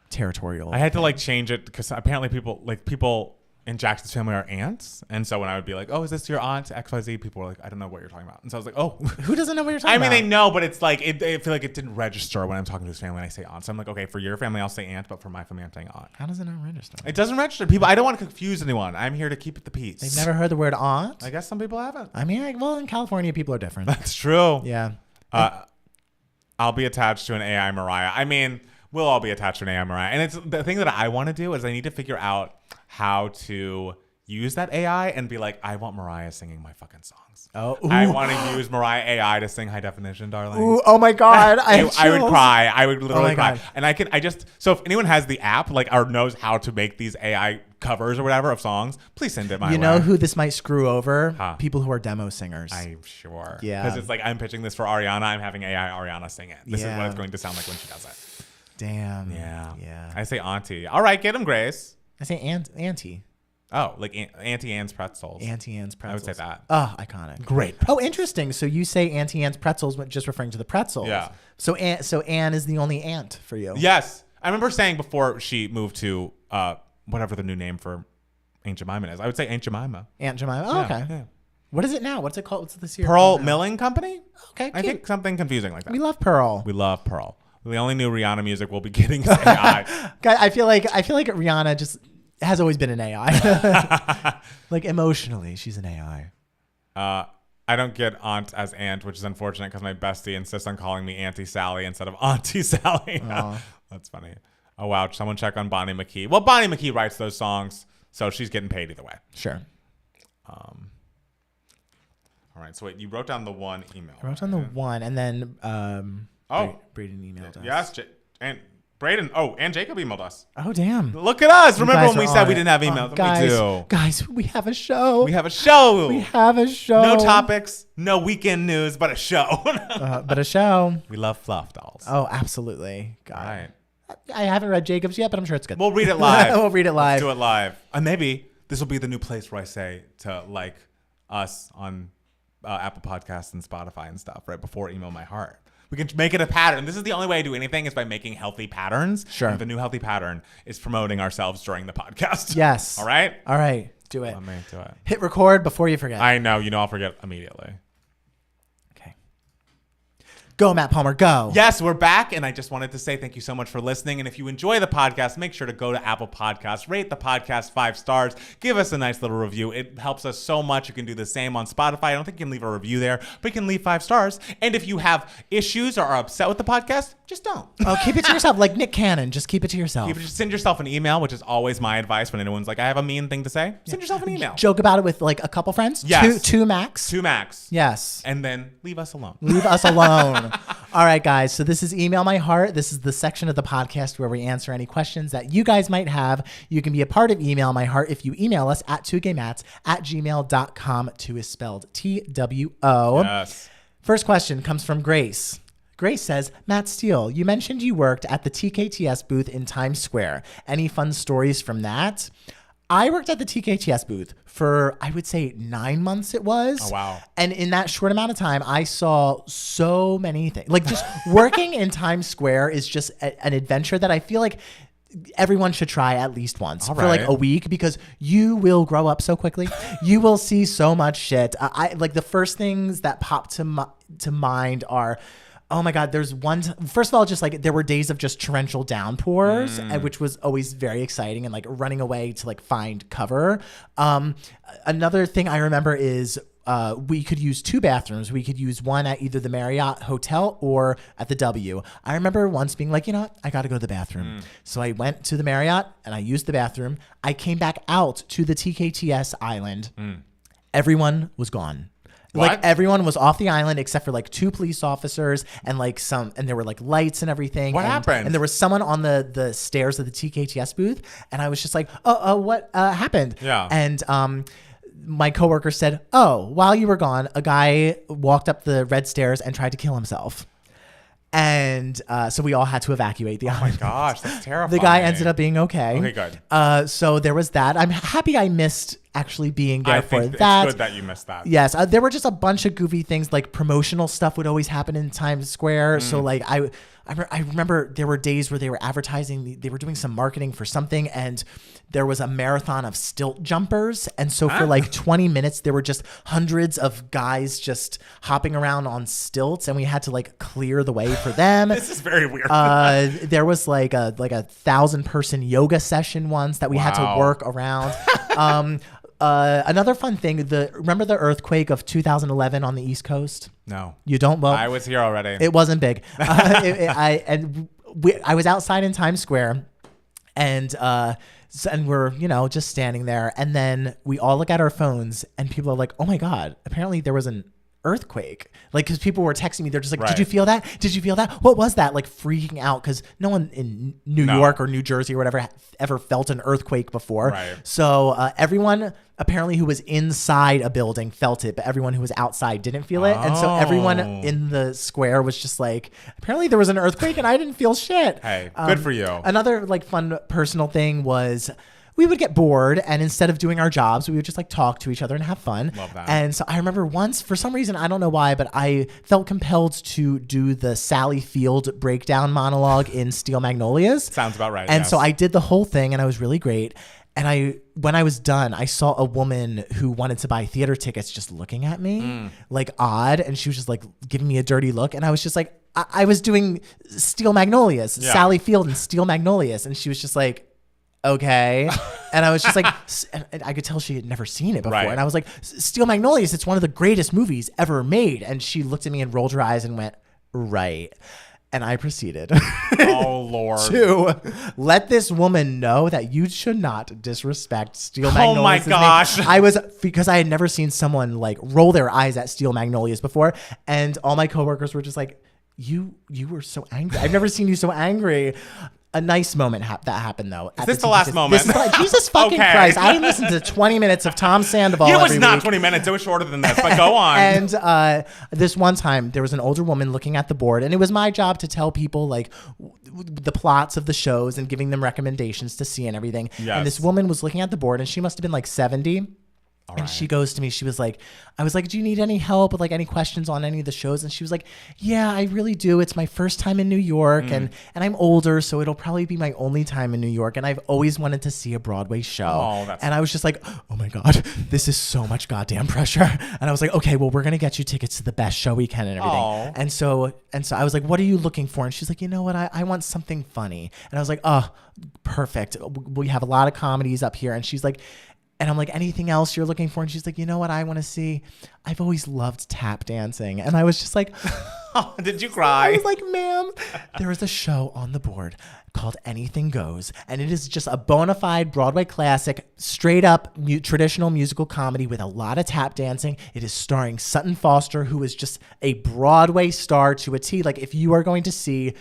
B: territorial.
A: I had to like change it because apparently people in Jackson's family are aunts, and so when I would be like, "Oh, is this your aunt XYZ?" People were like, "I don't know what you're talking about," and so I was like, "Oh,
B: Who doesn't know what you're talking about?
A: I mean, they know, but it's like I feel like it didn't register when I'm talking to his family and I say aunt. So I'm like, okay, for your family I'll say aunt, but for my family I'm saying aunt.
B: How does it not register?
A: It doesn't register. People, I don't want to confuse anyone. I'm here to keep it the peace.
B: They've never heard the word aunt.
A: I guess some people haven't.
B: I mean, well, in California, people are different.
A: That's true.
B: Yeah.
A: I'll be attached to an AI Mariah. I mean, we'll all be attached to an AI Mariah. And it's the thing that I want to do is I need to figure out how to use that AI and be like, I want Mariah singing my fucking songs.
B: Oh,
A: I want to use Mariah AI to sing High Definition, darling.
B: Ooh, oh my God.
A: I would cry. I would literally cry.
B: God.
A: And so if anyone has the app, like, or knows how to make these AI covers or whatever of songs, please send it my way.
B: You know who this might screw over?
A: Huh.
B: People who are demo singers.
A: I'm sure.
B: Yeah.
A: Because it's like, I'm pitching this for Ariana. I'm having AI Ariana sing it. This is
B: Yeah.
A: what it's going to sound like when she does it.
B: Damn.
A: Yeah.
B: Yeah.
A: I say auntie. All right, get him, Grace.
B: I say auntie.
A: Oh, like Auntie Anne's pretzels.
B: Auntie Anne's pretzels.
A: I would say that.
B: Oh, iconic.
A: Great.
B: Oh, interesting. So you say Auntie Anne's pretzels, but just referring to the pretzels.
A: Yeah.
B: So Anne is the only aunt for you.
A: Yes. I remember saying before she moved to whatever the new name for Aunt Jemima is. I would say Aunt Jemima.
B: Aunt Jemima. Oh,
A: Yeah,
B: okay.
A: yeah.
B: What is it now? What's it called? What's this year?
A: Pearl
B: called now?
A: Milling Company?
B: Okay,
A: I
B: cute.
A: think something confusing like that.
B: We love Pearl.
A: We love Pearl. The only new Rihanna music we'll be getting is AI.
B: God, I feel like Rihanna just has always been an AI. Like emotionally, she's an AI.
A: I don't get aunt as aunt, which is unfortunate because my bestie insists on calling me Auntie Sally instead of Auntie Sally. That's funny. Oh, wow. Someone check on Bonnie McKee. Well, Bonnie McKee writes those songs, so she's getting paid either way.
B: Sure.
A: All right. So wait, you wrote down the one email.
B: I wrote on the one, and then Braden emailed us.
A: Yes. And Braden. Oh, and Jacob emailed us.
B: Oh, damn.
A: Look at us. Remember
B: guys
A: when we
B: are
A: said
B: on
A: we
B: it.
A: didn't have emails?
B: Guys, we have a show.
A: We have a show.
B: We have a show.
A: No topics, no weekend news, but a show.
B: But a show.
A: We love fluff dolls.
B: Oh, absolutely. God.
A: All right.
B: I haven't read Jacob's yet, but I'm sure it's good.
A: We'll read it live.
B: We'll read it live.
A: Let's do it live. And maybe this will be the new place where I say to like us on Apple Podcasts and Spotify and stuff right before Email My Heart. We can make it a pattern. This is the only way I do anything is by making healthy patterns.
B: Sure.
A: And the new healthy pattern is promoting ourselves during the podcast.
B: Yes.
A: All right?
B: All right. Do it.
A: Let me do it.
B: Hit record before you forget.
A: I know. You know I'll forget immediately.
B: Okay. Go, Matt Palmer, go.
A: Yes, we're back, and I just wanted to say thank you so much for listening. And if you enjoy the podcast, make sure to go to Apple Podcasts, rate the podcast 5 stars, give us a nice little review. It helps us so much. You can do the same on Spotify. I don't think you can leave a review there, but you can leave 5 stars. And if you have issues or are upset with the podcast, just don't.
B: Oh, keep it to yourself. Like Nick Cannon, just keep it to yourself.
A: Just send yourself an email, which is always my advice when anyone's like, I have a mean thing to say. Send yourself an email.
B: Joke about it with like a couple friends.
A: Yes.
B: Two max.
A: 2 max.
B: Yes.
A: And then leave us alone.
B: Leave us alone. All right, guys. So this is Email My Heart. This is the section of the podcast where we answer any questions that you guys might have. You can be a part of Email My Heart if you email us at 2gaymats@gmail.com. 2 is spelled TWO.
A: Yes.
B: First question comes from Grace. Grace says, Matt Steele, you mentioned you worked at the TKTS booth in Times Square. Any fun stories from that? I worked at the TKTS booth for, I would say, 9 months it was.
A: Oh, wow.
B: And in that short amount of time, I saw so many things. Like just working in Times Square is just an adventure that I feel like everyone should try at least once
A: All
B: for like
A: right.
B: a week, because you will grow up so quickly. You will see so much shit. I like the first things that pop to mind are, oh my God, there's one. First of all, just like there were days of just torrential downpours, which was always very exciting, and like running away to like find cover. Another thing I remember is we could use 2 bathrooms. We could use one at either the Marriott Hotel or at the W. I remember once being like, you know what? I got to go to the bathroom. So I went to the Marriott and I used the bathroom. I came back out to the TKTS island. Everyone was gone.
A: What?
B: Like everyone was off the island except for like 2 police officers and like and there were like lights and everything.
A: What happened?
B: And there was someone on the stairs of the TKTS booth, and I was just like, oh, what happened?
A: Yeah.
B: And my coworker said, oh, while you were gone, a guy walked up the red stairs and tried to kill himself. And so we all had to evacuate the island.
A: Oh my gosh, that's terrifying.
B: The guy ended up being okay.
A: Okay, good.
B: So there was that. I'm happy I missed actually being there
A: I
B: for
A: think
B: that.
A: it's good that you missed that.
B: Yes, there were just a bunch of goofy things, like promotional stuff would always happen in Times Square. So like I remember there were days where they were advertising, they were doing some marketing for something, and there was a marathon of stilt jumpers. And so for like 20 minutes, there were just hundreds of guys just hopping around on stilts, and we had to like clear the way for them.
A: This is very weird.
B: There was like a 1,000-person yoga session once that we had to work around. Another fun thing, remember the earthquake of 2011 on the East Coast?
A: No.
B: You don't? Well,
A: I was here already.
B: it wasn't big. I was outside in Times Square, and we're, just standing there, and then we all look at our phones, and people are like, oh my God, apparently there was an earthquake. Like, because people were texting me, they're just like, did you feel that? Did you feel that? What was that? Like freaking out, because no one in New York or New Jersey or whatever ever felt an earthquake before.
A: Right.
B: So everyone apparently who was inside a building felt it, but everyone who was outside didn't feel it. And so everyone in the square was just like, apparently there was an earthquake and I didn't feel shit.
A: Hey, good for you.
B: Another like fun personal thing was, we would get bored, and instead of doing our jobs, we would just like talk to each other and have fun.
A: Love that.
B: And so I remember once, for some reason, I don't know why, but I felt compelled to do the Sally Field breakdown monologue in Steel Magnolias.
A: Sounds about right.
B: And so I did the whole thing, and I was really great. And when I was done, I saw a woman who wanted to buy theater tickets just looking at me like odd. And she was just like giving me a dirty look. And I was just like, I was doing Steel Magnolias, Sally Field and Steel Magnolias. And she was just like, okay. And I was just like, and I could tell she had never seen it before.
A: Right.
B: And I was like, Steel Magnolias, it's one of the greatest movies ever made. And she looked at me and rolled her eyes and went, right. And I proceeded
A: oh Lord,
B: to let this woman know that you should not disrespect Steel Magnolias.
A: Oh my gosh.
B: Because I had never seen someone like roll their eyes at Steel Magnolias before. And all my coworkers were just like, you were so angry. I've never seen you so angry. A nice moment that happened, though.
A: Is this the last moment?
B: Jesus fucking
A: Okay.
B: Christ. I listened to 20 minutes of Tom Sandoval
A: It was
B: every
A: not
B: week.
A: 20 minutes. It was shorter than this, but go on.
B: And this one time, there was an older woman looking at the board, and it was my job to tell people like the plots of the shows and giving them recommendations to see and everything.
A: Yes.
B: And this woman was looking at the board, and she must have been like 70. And she goes to me, she was like, I was like, do you need any help with like any questions on any of the shows? And she was like, yeah, I really do. It's my first time in New York and I'm older, so it'll probably be my only time in New York. And I've always wanted to see a Broadway show. And I was just like, oh my God, this is so much goddamn pressure. And I was like, okay, well, we're going to get you tickets to the best show we can and everything.
A: Aww.
B: And so I was like, what are you looking for? And she's like, you know what? I want something funny. And I was like, oh, perfect. We have a lot of comedies up here. And she's like, and I'm like, anything else you're looking for? And she's like, you know what I want to see? I've always loved tap dancing. And I was just like,
A: oh, did you cry?
B: I was like, ma'am, there is a show on the board called Anything Goes. And it is just a bona fide Broadway classic, straight up traditional musical comedy with a lot of tap dancing. It is starring Sutton Foster, who is just a Broadway star to a T. Like, if you are going to see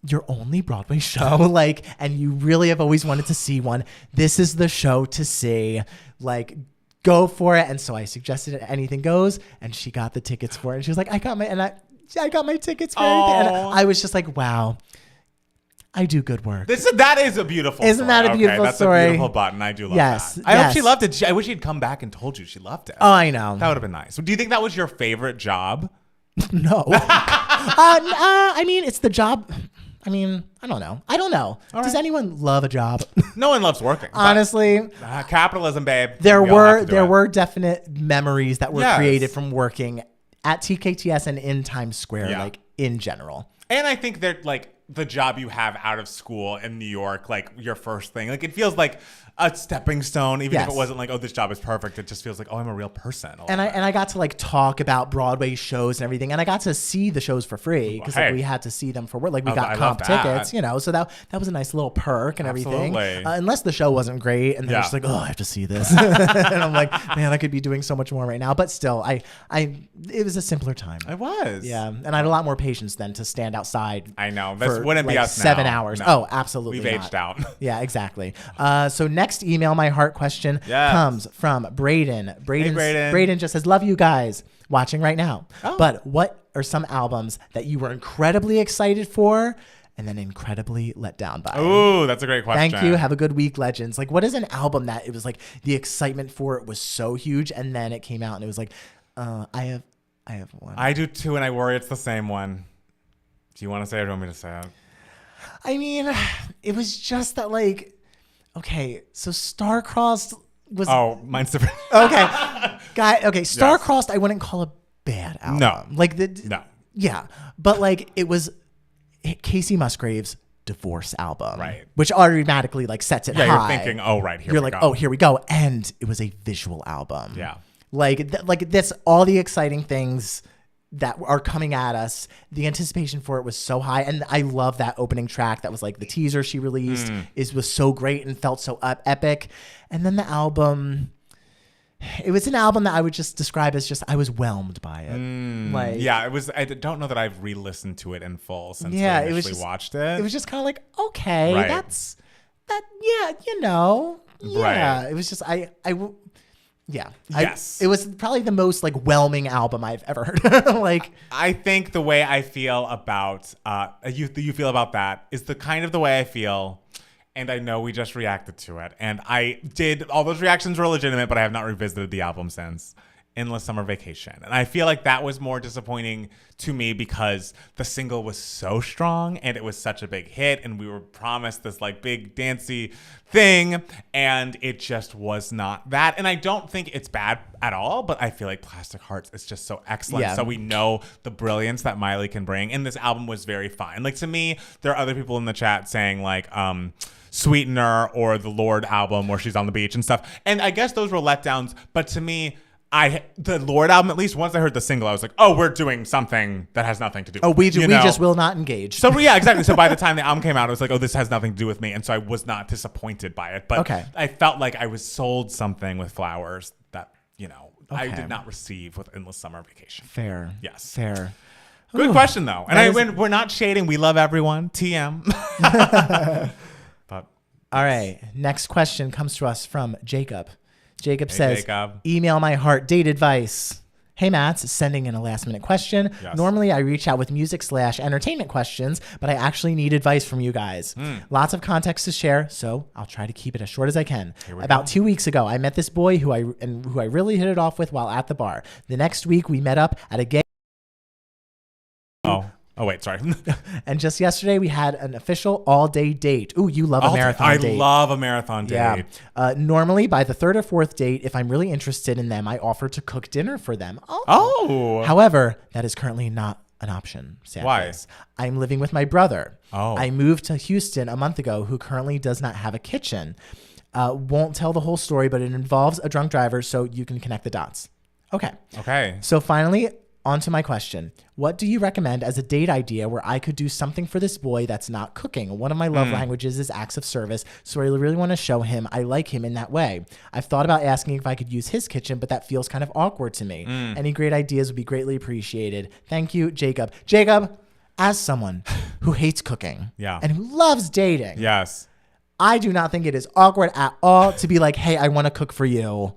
B: your only Broadway show, like, and you really have always wanted to see one, this is the show to see. Like, go for it. And so I suggested Anything Goes, and she got the tickets for it. And she was like, I got my tickets for everything. And I was just like, wow, I do good work.
A: That is a beautiful story.
B: Isn't that a beautiful
A: that's
B: story?
A: That's a beautiful button. I do love
B: Yes,
A: that. I hope
B: yes.
A: she loved it. I wish she'd come back and told you she loved it.
B: Oh, I know.
A: That would have been nice. Do you think that was your favorite job?
B: No. I mean, it's the job. I mean, I don't know. Does
A: right.
B: anyone love a job?
A: No one loves working.
B: Honestly,
A: capitalism, babe.
B: there
A: We all have to do it.
B: were definite memories that were
A: Yes.
B: created from working at TKTS and in Times Square,
A: Yeah.
B: like in general.
A: And I think that like the job you have out of school in New York, like your first thing, like it feels like a stepping stone, even if
B: Yes.
A: it wasn't like, oh, this job is perfect. It just feels like, oh, I'm a real person.
B: And I got to like talk about Broadway shows and everything, and I got to see the shows for free because
A: Hey.
B: like, we had to see them for work. Like we
A: I
B: got
A: love
B: comp
A: that.
B: tickets, you know. So that was a nice little perk and everything.
A: Absolutely.
B: Unless the show wasn't great, and they're
A: Yeah.
B: just like, oh, I have to see this, and I'm like, man, I could be doing so much more right now. But still, it was a simpler time.
A: It was.
B: Yeah, and I had a lot more patience then to stand outside.
A: I know. This
B: for,
A: wouldn't be
B: like,
A: us
B: 7
A: now.
B: hours.
A: No.
B: Oh, absolutely.
A: We've
B: not.
A: aged out.
B: Yeah, exactly. So next email, my heart question
A: Yes.
B: comes from Braden.
A: Braden.
B: Braden just says, love you guys watching right now.
A: Oh.
B: But what are some albums that you were incredibly excited for and then incredibly let down by?
A: Ooh, that's a great question.
B: Thank you. Have a good week, legends. Like, what is an album that it was like the excitement for it was so huge and then it came out and it was like, I have one.
A: I do too, and I worry it's the same one. Do you want to say it or do you want me to say it?
B: I mean, it was just that like, okay, so Star-Crossed was
A: Oh, mine's different.
B: okay. Star-Crossed, I wouldn't call a bad album.
A: No.
B: Like
A: No.
B: yeah, but like it was Casey Musgrave's divorce album,
A: Right.
B: Which automatically like sets it
A: Yeah,
B: high.
A: you're thinking, oh, right, here
B: You're
A: we
B: like,
A: go.
B: oh, here we go, and it was a visual album.
A: Yeah.
B: Like that's all the exciting things that are coming at us. The anticipation for it was so high, and I love that opening track that was like the teaser she released was so great and felt so epic. And then the album, it was an album that I would just describe as just I was whelmed by it. Like
A: Yeah, it was. I don't know that I've re-listened to it in full since
B: Yeah,
A: I
B: it was
A: initially
B: just-
A: watched it.
B: it was just kind of like, okay,
A: Right.
B: that's that. Yeah, you know. Yeah,
A: Right.
B: it was just yeah.
A: Yes.
B: It was probably the most like whelming album I've ever heard. Like.
A: I think the way I feel about you feel about that is the kind of the way I feel, and I know we just reacted to it, and I did all those reactions were legitimate, but I have not revisited the album since Endless Summer Vacation, and I feel like that was more disappointing to me because the single was so strong and it was such a big hit, and we were promised this like big dancey thing, and it just was not that. And I don't think it's bad at all, but I feel like Plastic Hearts is just so excellent.
B: Yeah.
A: So we know the brilliance that Miley can bring, and this album was very fine. Like to me, there are other people in the chat saying like Sweetener or the Lord album where she's on the beach and stuff, and I guess those were letdowns, but to me, the Lord album, at least once I heard the single, I was like, oh, we're doing something that has nothing to do with
B: Oh, we
A: you
B: we
A: know?
B: just will not engage.
A: So yeah, exactly. So by the time the album came out, I was like, oh, this has nothing to do with me. And so I was not disappointed by it. But
B: Okay.
A: I felt like I was sold something with Flowers that, I
B: Okay.
A: did not receive with Endless Summer Vacation.
B: Fair.
A: Yes.
B: Fair.
A: Good
B: Ooh.
A: question, though. And
B: That is-
A: we're not shading. We love everyone. TM. But
B: All right. Next question comes to us from Jacob. Jacob says,
A: Jacob.
B: email my heart date advice. Hey, Matt, sending in a last minute question.
A: Yes.
B: Normally, I reach out with music/entertainment questions, but I actually need advice from you guys. Lots of context to share, so I'll try to keep it as short as I can. About 2 weeks ago, I met this boy who I really hit it off with while at the bar. The next week, we met up at a gay.
A: Oh, wait, sorry.
B: And just yesterday, we had an official all-day date. Ooh, you love a marathon date.
A: I love a marathon date.
B: Yeah. Normally, by the third or fourth date, if I'm really interested in them, I offer to cook dinner for them.
A: Oh.
B: However, that is currently not an option. Sad
A: Why?
B: face. I'm living with my brother.
A: Oh.
B: I moved to Houston a month ago, who currently does not have a kitchen. Won't tell the whole story, but it involves a drunk driver, so you can connect the dots. Okay.
A: Okay.
B: So finally, on to my question. What do you recommend as a date idea where I could do something for this boy that's not cooking? One of my love languages is acts of service, so I really want to show him I like him in that way. I've thought about asking if I could use his kitchen, but that feels kind of awkward to me. Any great ideas would be greatly appreciated. Thank you, Jacob. Jacob, as someone who hates cooking
A: Yeah.
B: and who loves dating,
A: Yes.
B: I do not think it is awkward at all to be like, hey, I want to cook for you.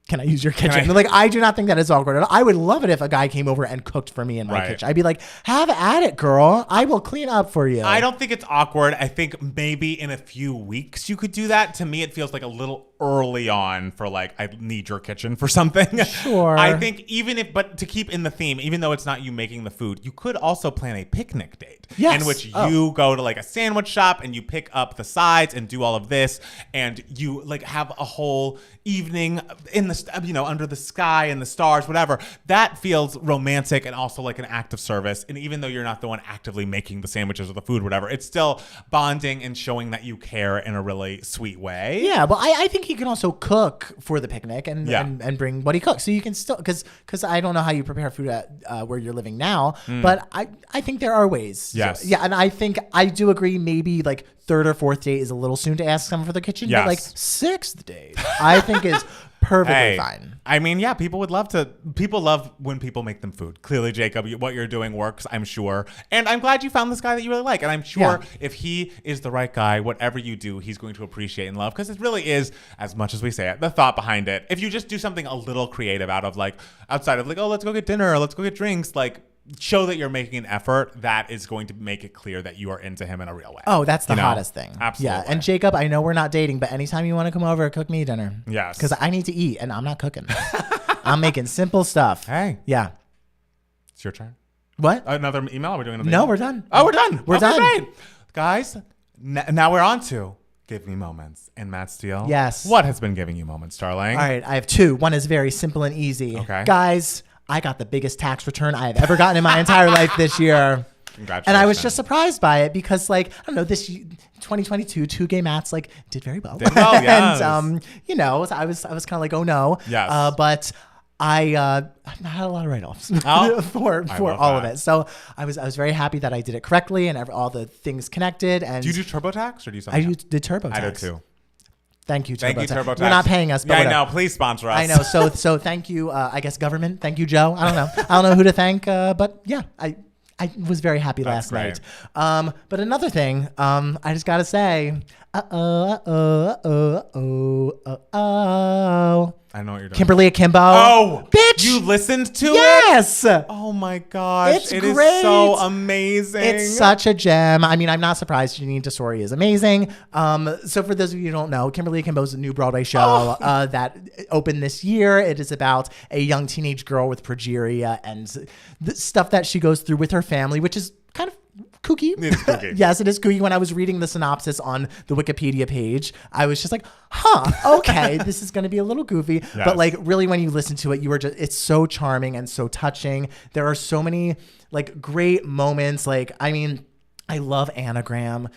B: can I use your kitchen? Like, I do not think that is awkward at all. I would love it if a guy came over and cooked for me in my kitchen. I'd be like, have at it, girl. I will clean up for you.
A: I don't think it's awkward. I think maybe in a few weeks you could do that. To me, it feels like a little early on for like, I need your kitchen for something.
B: Sure.
A: I think but to keep in the theme, even though it's not you making the food, you could also plan a picnic date.
B: Yes.
A: In which you go to like a sandwich shop and you pick up the sides and do all of this, and you like have a whole evening in the, under the sky and the stars, whatever. That feels romantic and also like an act of service. And even though you're not the one actively making the sandwiches or the food, whatever, it's still bonding and showing that you care in a really sweet way.
B: Yeah, but I think he can also cook for the picnic and bring what he cooks. So you can still, because I don't know how you prepare food at where you're living now, but I think there are ways.
A: Yes.
B: So, yeah, and I think I do agree maybe like third or fourth date is a little soon to ask someone for the kitchen, but like sixth date, I think is perfectly fine.
A: I mean, yeah, people love when people make them food. Clearly, Jacob, what you're doing works, I'm sure. And I'm glad you found this guy that you really like. And I'm sure if he is the right guy, whatever you do, he's going to appreciate and love. Because it really is, as much as we say it, the thought behind it. If you just do something a little creative outside of like, oh, let's go get dinner, or let's go get drinks, like, show that you're making an effort, that is going to make it clear that you are into him in a real way.
B: Oh, that's the hottest thing.
A: Absolutely.
B: Yeah. And Jacob, I know we're not dating, but anytime you want to come over, cook me dinner.
A: Yes.
B: Because I need to eat and I'm not cooking. I'm making simple stuff.
A: Hey.
B: Yeah.
A: It's your turn.
B: What?
A: Another email? Are we doing another
B: No,
A: email?
B: we're done.
A: Oh, we're done.
B: We're done.
A: Great. Guys, now we're on to Give Me Moments. And Matt Steele.
B: Yes.
A: What has been giving you moments, darling?
B: All right. I have two. One is very simple and easy.
A: Okay.
B: Guys, I got the biggest tax return I have ever gotten in my entire life this year.
A: Congratulations.
B: And I was just surprised by it because, like, I don't know, this 2022, two gay Matts, like, did very well.
A: Did well, yes.
B: And, so I was kind of like, oh no.
A: Yes.
B: But I had a lot of write-offs for all of it. So I was very happy that I did it correctly and all the things connected. And
A: do you do TurboTax or do you something else?
B: did TurboTax.
A: I do too.
B: Thank you, TurboTax.
A: TurboTax.
B: You're not paying us, but
A: I know. Please sponsor us.
B: I know. So thank you. I guess government. Thank you, Joe. I don't know. I don't know who to thank. But yeah, I was very happy last night. But another thing, I just gotta say,
A: I know what you're doing.
B: Kimberly Akimbo.
A: Oh,
B: bitch!
A: You listened to it?
B: Yes.
A: Oh my gosh,
B: It
A: is
B: great.
A: so amazing.
B: It's such a gem. I mean, I'm not surprised. Janine Tesori is amazing. So for those of you who don't know, Kimberly Akimbo is a new Broadway show that opened this year. It is about a young teenage girl with progeria and the stuff that she goes through with her family, which is kind of kooky.
A: It's kooky.
B: Yes, it is kooky. When I was reading the synopsis on the Wikipedia page, I was just like, okay, this is going to be a little goofy.
A: Yes.
B: But like really when you listen to it, it's so charming and so touching. There are so many like great moments. Like, I mean, I love Anagram,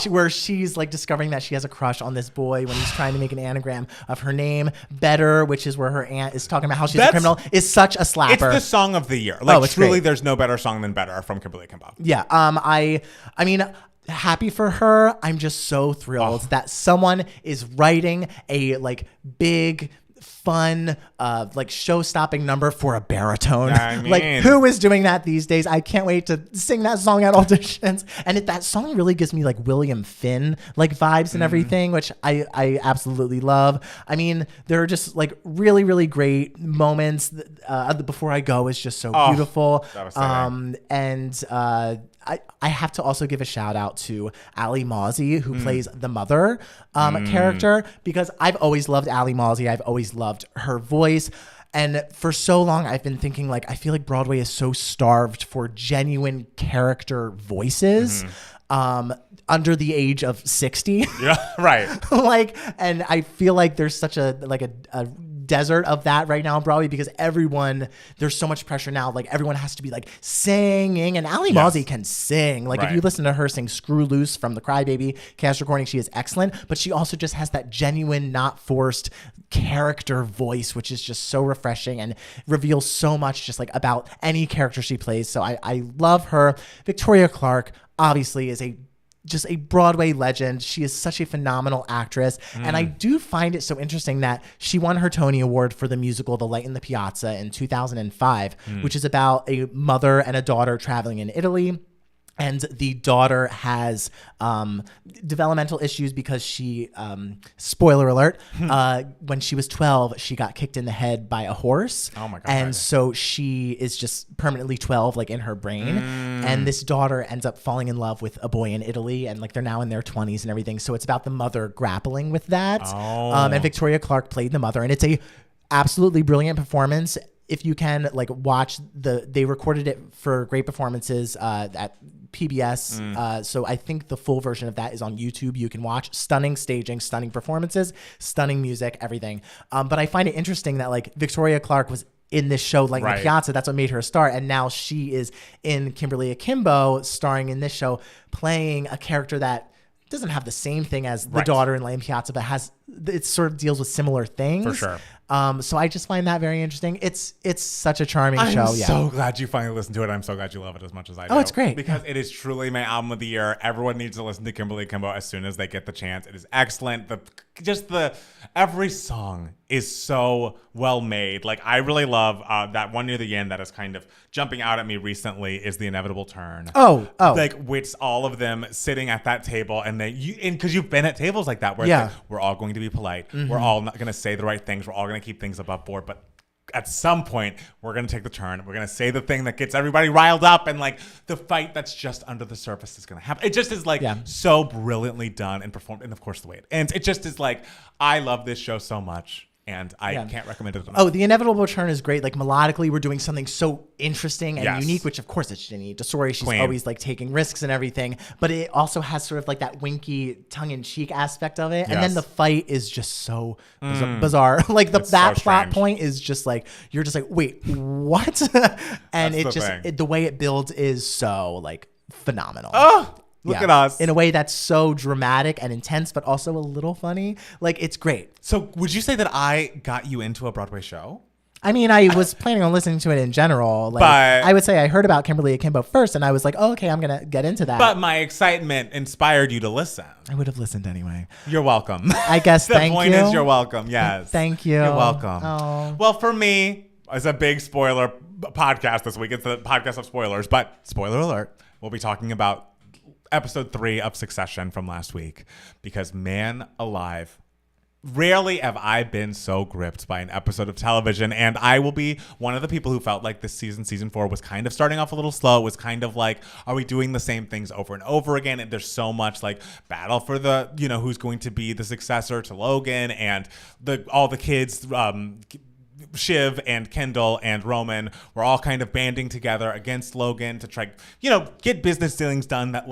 B: where she's like discovering that she has a crush on this boy when he's trying to make an anagram of her name. Better, which is where her aunt is talking about how she's a criminal, is such a slapper.
A: It's the song of the year. Like,
B: it's
A: truly,
B: great.
A: there's no better song than Better from Kimberly Akimbo.
B: Yeah. I mean, happy for her. I'm just so thrilled that someone is writing a like big, fun, like show-stopping number for a baritone.
A: I mean,
B: like, who is doing that these days? I can't wait to sing that song at auditions. And that song really gives me like William Finn like vibes and everything, which I absolutely love. I mean, there are just like really, really great moments. Before I Go is just so beautiful. And I have to also give a shout out to Ali Mawzy, who plays the mother character, because I've always loved Ali Mawzy. I've always loved her voice. And for so long, I've been thinking, like, I feel like Broadway is so starved for genuine character voices under the age of 60.
A: Yeah, right.
B: Like, and I feel like there's such a desert of that right now in Broadway because there's so much pressure now. Like, everyone has to be like singing, and Ali Mawzy can sing. Like, if you listen to her sing Screw Loose from the Crybaby cast recording, she is excellent, but she also just has that genuine, not forced character voice, which is just so refreshing and reveals so much just like about any character she plays. So I love her. Victoria Clark obviously is just a Broadway legend. She is such a phenomenal actress. And I do find it so interesting that she won her Tony Award for the musical The Light in the Piazza in 2005, which is about a mother and a daughter traveling in Italy. And the daughter has developmental issues because she, spoiler alert, when she was 12, she got kicked in the head by a horse.
A: Oh my God.
B: And so she is just permanently 12, like in her brain. And this daughter ends up falling in love with a boy in Italy, and like they're now in their 20s and everything. So it's about the mother grappling with that. And Victoria Clark played the mother, and it's a absolutely brilliant performance. If you can like watch they recorded it for great performances at PBS. So I think the full version of that is on YouTube. You can watch stunning staging, stunning performances, stunning music, everything. But I find it interesting that like Victoria Clark was in this show, like the Piazza, that's what made her a star. And now she is in Kimberly Akimbo starring in this show, playing a character that doesn't have the same thing as the daughter in La Piazza, but it sort of deals with similar things.
A: For sure.
B: So I just find that very interesting. It's such a charming show.
A: I'm so glad you finally listened to it. I'm so glad you love it as much as I do.
B: Oh, it's great.
A: Because it is truly my album of the year. Everyone needs to listen to Kimberly Akimbo as soon as they get the chance. It is excellent. Every song is so well made. Like I really love that one near the end that is kind of jumping out at me recently is The Inevitable Turn.
B: Oh.
A: Like with all of them sitting at that table and because you've been at tables like that where it's like, we're all going to be polite. We're all not going to say the right things. We're all going to keep things above board. But at some point, we're going to take the turn. We're going to say the thing that gets everybody riled up, and like the fight that's just under the surface is going to happen. It just is like so brilliantly done and performed. And of course, the way it ends. It just is like, I love this show so much. And I can't recommend it enough.
B: Oh, The Inevitable Turn is great. Like melodically, we're doing something so interesting and unique, which of course it's Ginny DeSori. She's always like taking risks and everything. But it also has sort of like that winky tongue-in-cheek aspect of it. And then the fight is just so bizarre. Like that plot point is just like, you're just like, wait, what? And the way it builds is so like phenomenal.
A: Oh, Look at us.
B: In a way that's so dramatic and intense, but also a little funny. Like, it's great.
A: So would you say that I got you into a Broadway show?
B: I mean, I was planning on listening to it in general. Like, but I would say I heard about Kimberly Akimbo first, and I was like, oh, okay, I'm going to get into that.
A: But my excitement inspired you to listen.
B: I would have listened anyway.
A: You're welcome.
B: I guess, thank you.
A: The point is you're welcome, yes.
B: Thank you.
A: You're welcome.
B: Oh.
A: Well, for me, it's a big spoiler podcast this week. It's the podcast of spoilers, but spoiler alert, we'll be talking about episode 3 of Succession from last week, because man alive, rarely have I been so gripped by an episode of television. And I will be one of the people who felt like this season 4 was kind of starting off a little slow. It was kind of like, are we doing the same things over and over again? And there's so much like battle for the, who's going to be the successor to Logan, and all the kids, Shiv and Kendall and Roman were all kind of banding together against Logan to try, get business dealings done that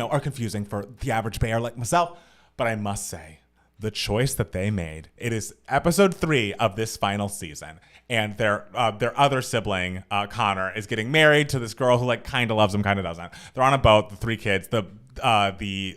A: are confusing for the average bear like myself. But I must say, the choice that they made, it is episode 3 of this final season, and their other sibling, Connor, is getting married to this girl who like kind of loves him, kind of doesn't. They're on a boat, the 3 kids, the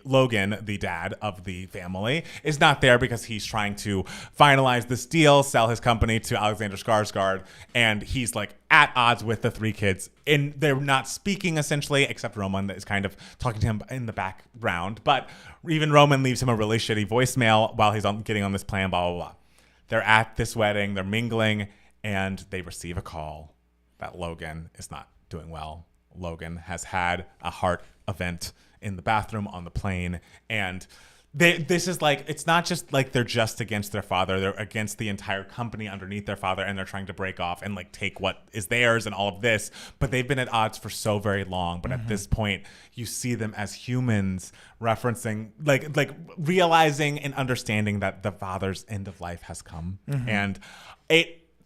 A: Logan, the dad of the family, is not there because he's trying to finalize this deal, sell his company to Alexander Skarsgård, and he's like at odds with the 3 kids, and they're not speaking essentially, except Roman that is kind of talking to him in the background. But even Roman leaves him a really shitty voicemail while he's getting on this plan, blah, blah, blah. They're at this wedding, they're mingling, and they receive a call that Logan is not doing well. Logan has had a heart event in the bathroom on the plane, and this is like, it's not just like they're just against their father, they're against the entire company underneath their father, and they're trying to break off and like take what is theirs and all of this, but they've been at odds for so very long. But at this point you see them as humans, referencing like realizing and understanding that the father's end of life has come. And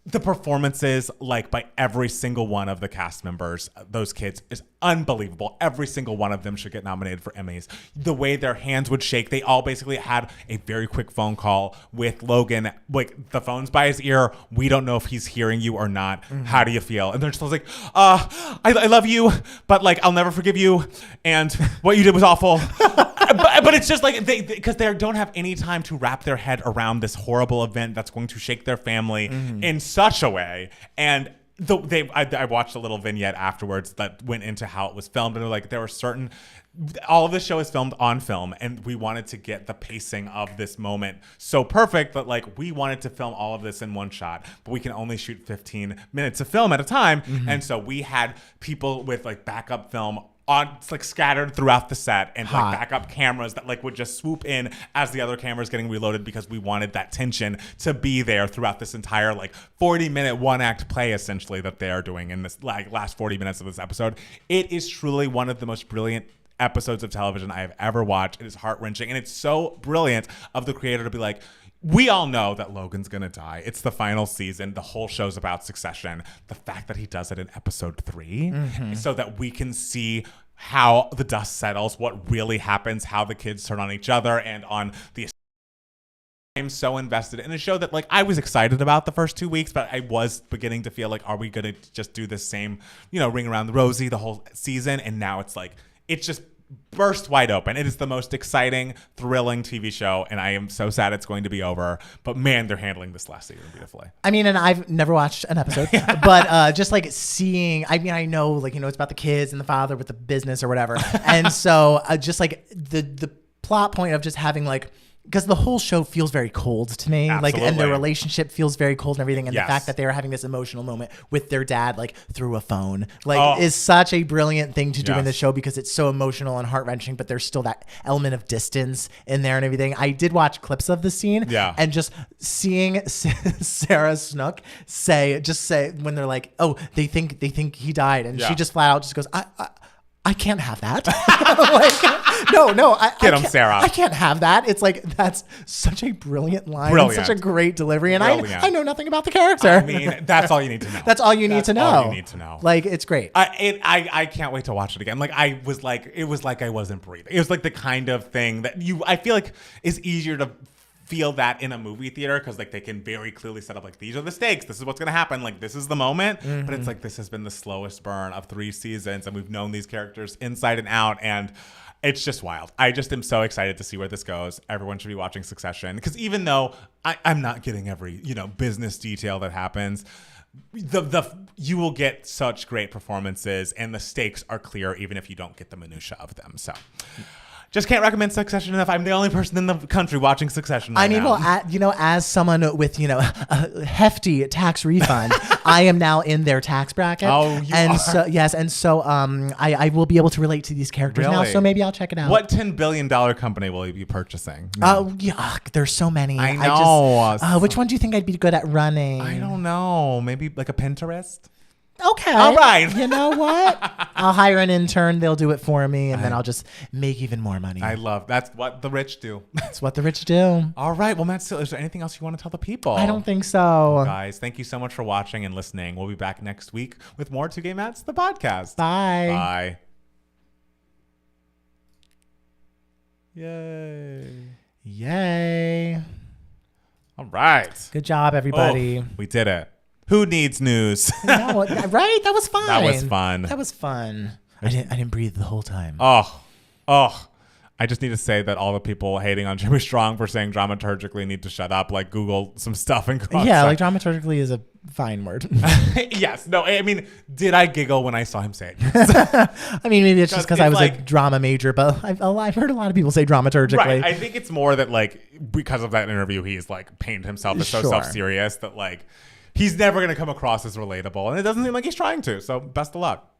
A: the performances, like by every single one of the cast members, those kids, is unbelievable. Every single one of them should get nominated for Emmys. The way their hands would shake, they all basically had a very quick phone call with Logan. Like, the phone's by his ear. We don't know if he's hearing you or not. How do you feel? And they're just like, I love you, but like, I'll never forgive you. And what you did was awful. But it's just like, because they don't have any time to wrap their head around this horrible event that's going to shake their family in such a way. And I watched a little vignette afterwards that went into how it was filmed, and they're like, there were certain, all of this show is filmed on film, and we wanted to get the pacing of this moment so perfect that like we wanted to film all of this in one shot, but we can only shoot 15 minutes of film at a time. And so we had people with like backup film on like scattered throughout the set, and
B: Hot.
A: like backup cameras that like would just swoop in as the other camera's getting reloaded, because we wanted that tension to be there throughout this entire like 40-minute one-act play essentially that they are doing in this like last 40 minutes of this episode. It is truly one of the most brilliant episodes of television I have ever watched. It is heart-wrenching, and it's so brilliant of the creator to be like, we all know that Logan's gonna die. It's the final season. The whole show's about succession. The fact that he does it in episode 3 so that we can see how the dust settles, what really happens, how the kids turn on each other and on the... I'm so invested in a show that like I was excited about the first 2 weeks, but I was beginning to feel like, are we gonna just do the same, ring around the rosy the whole season? And now it's like, it's just burst wide open. It is the most exciting, thrilling TV show, and I am so sad it's going to be over. But man, they're handling this last season beautifully.
B: I mean, and I've never watched an episode, but just like seeing, I mean, I know like, it's about the kids and the father with the business or whatever. And so just like the plot point of just having like, because the whole show feels very cold to me.
A: Absolutely.
B: Like, and their relationship feels very cold and everything. And
A: Yes.
B: the fact that they are having this emotional moment with their dad, like through a phone, like is such a brilliant thing to do in the show, because it's so emotional and heart wrenching, but there's still that element of distance in there and everything. I did watch clips of the scene, and just seeing Sarah Snook say when they're like, oh, they think he died. And she just flat out just goes, I can't have that. Like, no,
A: Get him, Sarah.
B: I can't have that. It's like, that's such a brilliant line. And such a great delivery. And I know nothing about the character.
A: I mean, that's all you need to know.
B: That's all you need to know.
A: All you need to know.
B: Like, it's great.
A: I can't wait to watch it again. Like, it was like I wasn't breathing. It was like the kind of thing that I feel like is easier to feel that in a movie theater, because like they can very clearly set up like, these are the stakes, this is what's gonna happen, like this is the moment. But it's like, this has been the slowest burn of 3 seasons, and we've known these characters inside and out, and it's just wild. I just am so excited to see where this goes. Everyone should be watching Succession, because even though I'm not getting every business detail that happens, you will get such great performances, and the stakes are clear even if you don't get the minutia of them. So just can't recommend Succession enough. I'm the only person in the country watching Succession right now.
B: Well, as someone with, a hefty tax refund, I am now in their tax bracket.
A: Oh, you are?
B: So, yes. And so I will be able to relate to these characters now. So maybe I'll check it out.
A: What $10 billion company will you be purchasing?
B: There's so many.
A: I know.
B: Which one do you think I'd be good at running?
A: I don't know. Maybe like a Pinterest?
B: Okay.
A: All right.
B: You know what? I'll hire an intern. They'll do it for me, and then I'll just make even more money.
A: That's what the rich do.
B: That's what the rich do.
A: All right. Well, Matt, is there anything else you want to tell the people?
B: I don't think so.
A: Guys, thank you so much for watching and listening. We'll be back next week with more 2 Gay Mats, the podcast.
B: Bye.
A: Bye. Yay.
B: Yay.
A: All right.
B: Good job, everybody.
A: We did it. Who needs news?
B: No, right? That was fun.
A: That was fun.
B: That was fun. I didn't breathe the whole time.
A: Oh. I just need to say that all the people hating on Jimmy Strong for saying dramaturgically need to shut up. Like, Google some stuff and go.
B: Yeah, like dramaturgically is a fine word.
A: Yes. No, I mean, did I giggle when I saw him say it?
B: I mean, maybe it's just because I was a drama major, but I've heard a lot of people say dramaturgically.
A: Right. I think it's more that, like, because of that interview, he's like painted himself as so self-serious that, like, he's never going to come across as relatable. And it doesn't seem like he's trying to. So best of luck,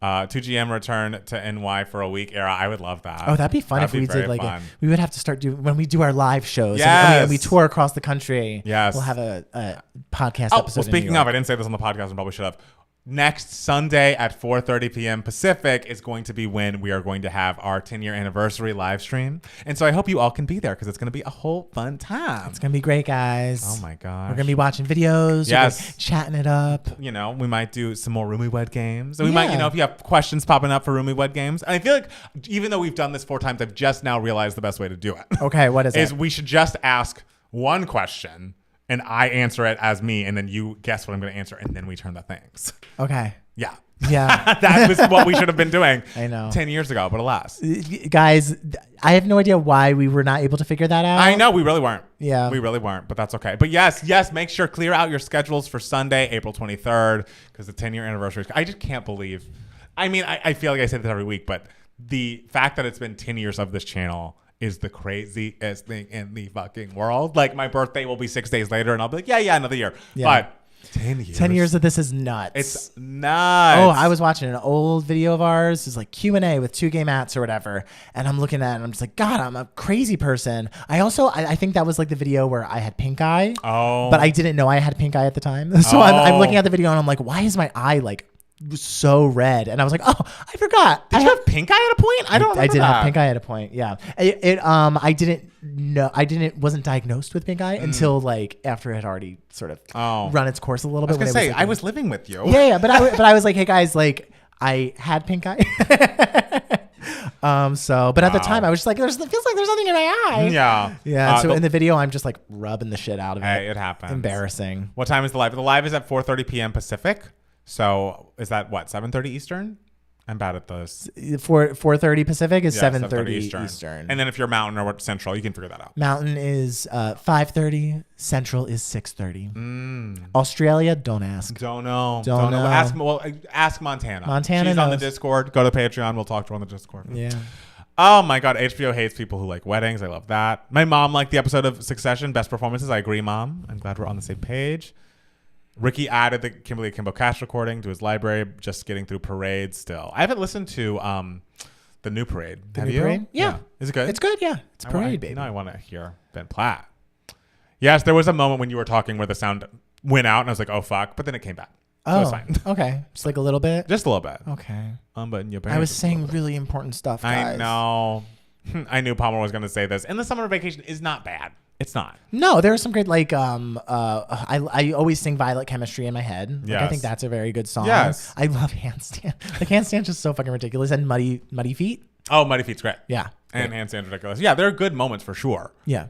A: 2GM return to NY for a week era. I would love that.
B: Oh, that'd be fun if we did like we would have to start doing when we do our live shows.
A: Yes.
B: And we tour across the country.
A: Yes.
B: We'll have a podcast episode.
A: Well, speaking of, I didn't say this on the podcast and probably should have. Next Sunday at 4:30 p.m. Pacific is going to be when we are going to have our 10-year anniversary live stream. And so I hope you all can be there, because it's going to be a whole fun time.
B: It's going to be great, guys.
A: Oh, my gosh.
B: We're going to be watching videos.
A: Yes.
B: Chatting it up.
A: We might do some more Room We Wed games. And we might, if you have questions popping up for Room We Wed games. And I feel like even though we've done this 4 times, I've just now realized the best way to do it.
B: Okay, what is it?
A: Is we should just ask one question, and I answer it as me, and then you guess what I'm going to answer, and then we turn the things.
B: Okay.
A: Yeah.
B: Yeah.
A: That was what we should have been doing.
B: I know.
A: 10 years ago, but alas.
B: Guys, I have no idea why we were not able to figure that out.
A: I know. We really weren't.
B: Yeah.
A: We really weren't, but that's okay. But yes, make sure clear out your schedules for Sunday, April 23rd, because the 10-year anniversary. I just can't believe. I mean, I feel like I say this every week, but the fact that it's been 10 years of this channel is the craziest thing in the fucking world. Like, my birthday will be 6 days later, and I'll be like, yeah, another year. Yeah. But 10 years.
B: 10 years of this is nuts.
A: It's nuts.
B: Oh, I was watching an old video of ours. It's like Q&A with two gay mats or whatever. And I'm looking at it and I'm just like, God, I'm a crazy person. I think that was like the video where I had pink eye.
A: Oh.
B: But I didn't know I had pink eye at the time. So I'm looking at the video and I'm like, why is my eye like so red? And I was like, oh, I forgot.
A: Did you have pink eye at a point? I don't remember
B: I did
A: that.
B: have pink eye at a point. Yeah. Wasn't diagnosed with pink eye until like after it had already sort of run its course a little bit.
A: I was living with you.
B: Yeah. But I was like, hey guys, like I had pink eye. But at the time I was just like, feels like there's something in my eye.
A: Yeah.
B: Yeah. So in the video, I'm just like rubbing the shit out of it.
A: Hey, it happens.
B: Embarrassing.
A: What time is the live? The live is at 4:30 p.m. Pacific. So is that what, 7:30 Eastern? I'm bad at those.
B: 4:30 Pacific is 7:30 Eastern.
A: And then if you're Mountain or Central, you can figure that out.
B: Mountain is 5:30. Central is 6:30. Australia, don't ask.
A: Don't know.
B: Ask
A: Montana.
B: Montana
A: She's
B: knows.
A: on the Discord. Go to Patreon. We'll talk to her on the Discord.
B: Yeah.
A: Oh my God. HBO hates people who like weddings. I love that. My mom liked the episode of Succession, Best Performances. I agree, Mom. I'm glad we're on the same page. Ricky added the Kimberly Akimbo cast recording to his library, just getting through Parade still. I haven't listened to the new Parade. Have you?
B: Parade? Yeah.
A: Is it good?
B: It's good, yeah. It's Parade, baby.
A: I want to hear Ben Platt. Yes, there was a moment when you were talking where the sound went out, and I was like, oh, fuck. But then it came back. So it was fine.
B: Okay. Just like a little bit?
A: Just a little bit.
B: Okay.
A: But your
B: I was saying really important stuff, guys.
A: I know. I knew Palmer was going to say this. And the summer vacation is not bad. It's not.
B: No, there are some great I always sing Violet Chemistry in my head. Like, I think that's a very good song.
A: Yes.
B: I love Handstand. Like Handstand's just so fucking ridiculous. And Muddy Feet.
A: Oh, Muddy Feet's great.
B: Yeah.
A: And Handstand's ridiculous. Yeah, there are good moments for sure.
B: Yeah.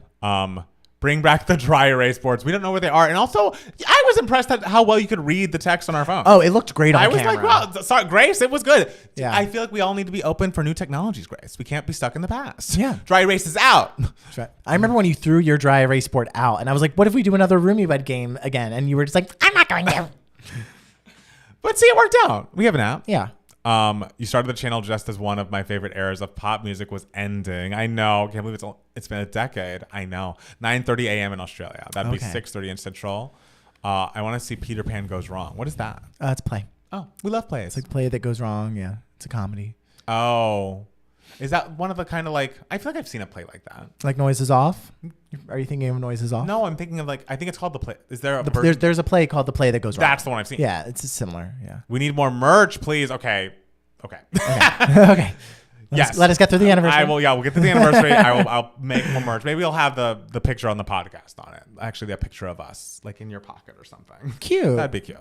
A: Bring back the dry erase boards. We don't know where they are. And also, I was impressed at how well you could read the text on our phone.
B: Oh, it looked great on camera.
A: I was like, wow, sorry, Grace, it was good.
B: Yeah.
A: I feel like we all need to be open for new technologies, Grace. We can't be stuck in the past.
B: Yeah.
A: Dry erase is out.
B: That's right. I remember when you threw your dry erase board out, and I was like, what if we do another Roomie Bed game again? And you were just like, I'm not going to.
A: But see, it worked out. We have an app.
B: Yeah.
A: You started the channel just as one of my favorite eras of pop music was ending. I know. Can't believe it's been a decade. I know. 9:30 a.m. in Australia. That'd be 6:30 in Central. I want to see Peter Pan Goes Wrong. What is that?
B: It's Play.
A: Oh, we love plays.
B: It's like Play that goes wrong. Yeah. It's a comedy.
A: Oh. Is that one of the kind of like, I feel like I've seen a play like that.
B: Like Noises Off? Are you thinking of Noises Off?
A: No, I'm thinking of like, I think it's called The Play. Is there a version?
B: There's a play called The Play That Goes Wrong.
A: That's the one I've seen.
B: Yeah, it's similar. Yeah.
A: We need more merch, please. Okay.
B: Okay. Let us get through the anniversary.
A: We'll get to the anniversary. I'll make more merch. Maybe I'll have the picture on the podcast on it. Actually, a picture of us, like in your pocket or something.
B: Cute.
A: That'd be cute.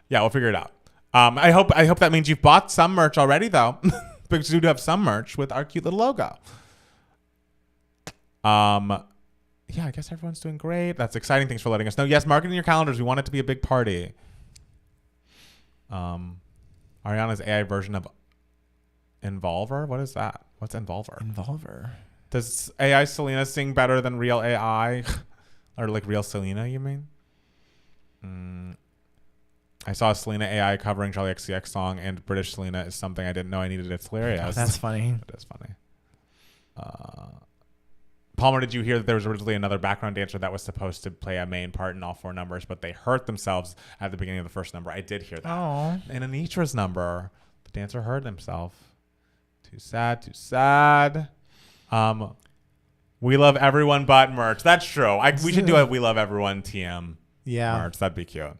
A: Yeah, we'll figure it out. I hope that means you've bought some merch already, though, because we do have some merch with our cute little logo. Yeah, I guess everyone's doing great. That's exciting. Thanks for letting us know. Yes, mark it in your calendars. We want it to be a big party. Ariana's AI version of Involver? What is that? What's Involver?
B: Involver.
A: Does AI Selena sing better than real AI? Or like real Selena, you mean? I saw Selena AI covering Charlie XCX song, and British Selena is something I didn't know I needed. It's hilarious.
B: Oh, that's funny.
A: It is funny. Palmer, did you hear that there was originally another background dancer that was supposed to play a main part in all four numbers, but they hurt themselves at the beginning of the first number? I did hear that.
B: Oh.
A: In Anitra's number, the dancer hurt himself. Too sad, too sad. We love everyone but merch. That's true. We should do a We Love Everyone TM merch. That'd be cute.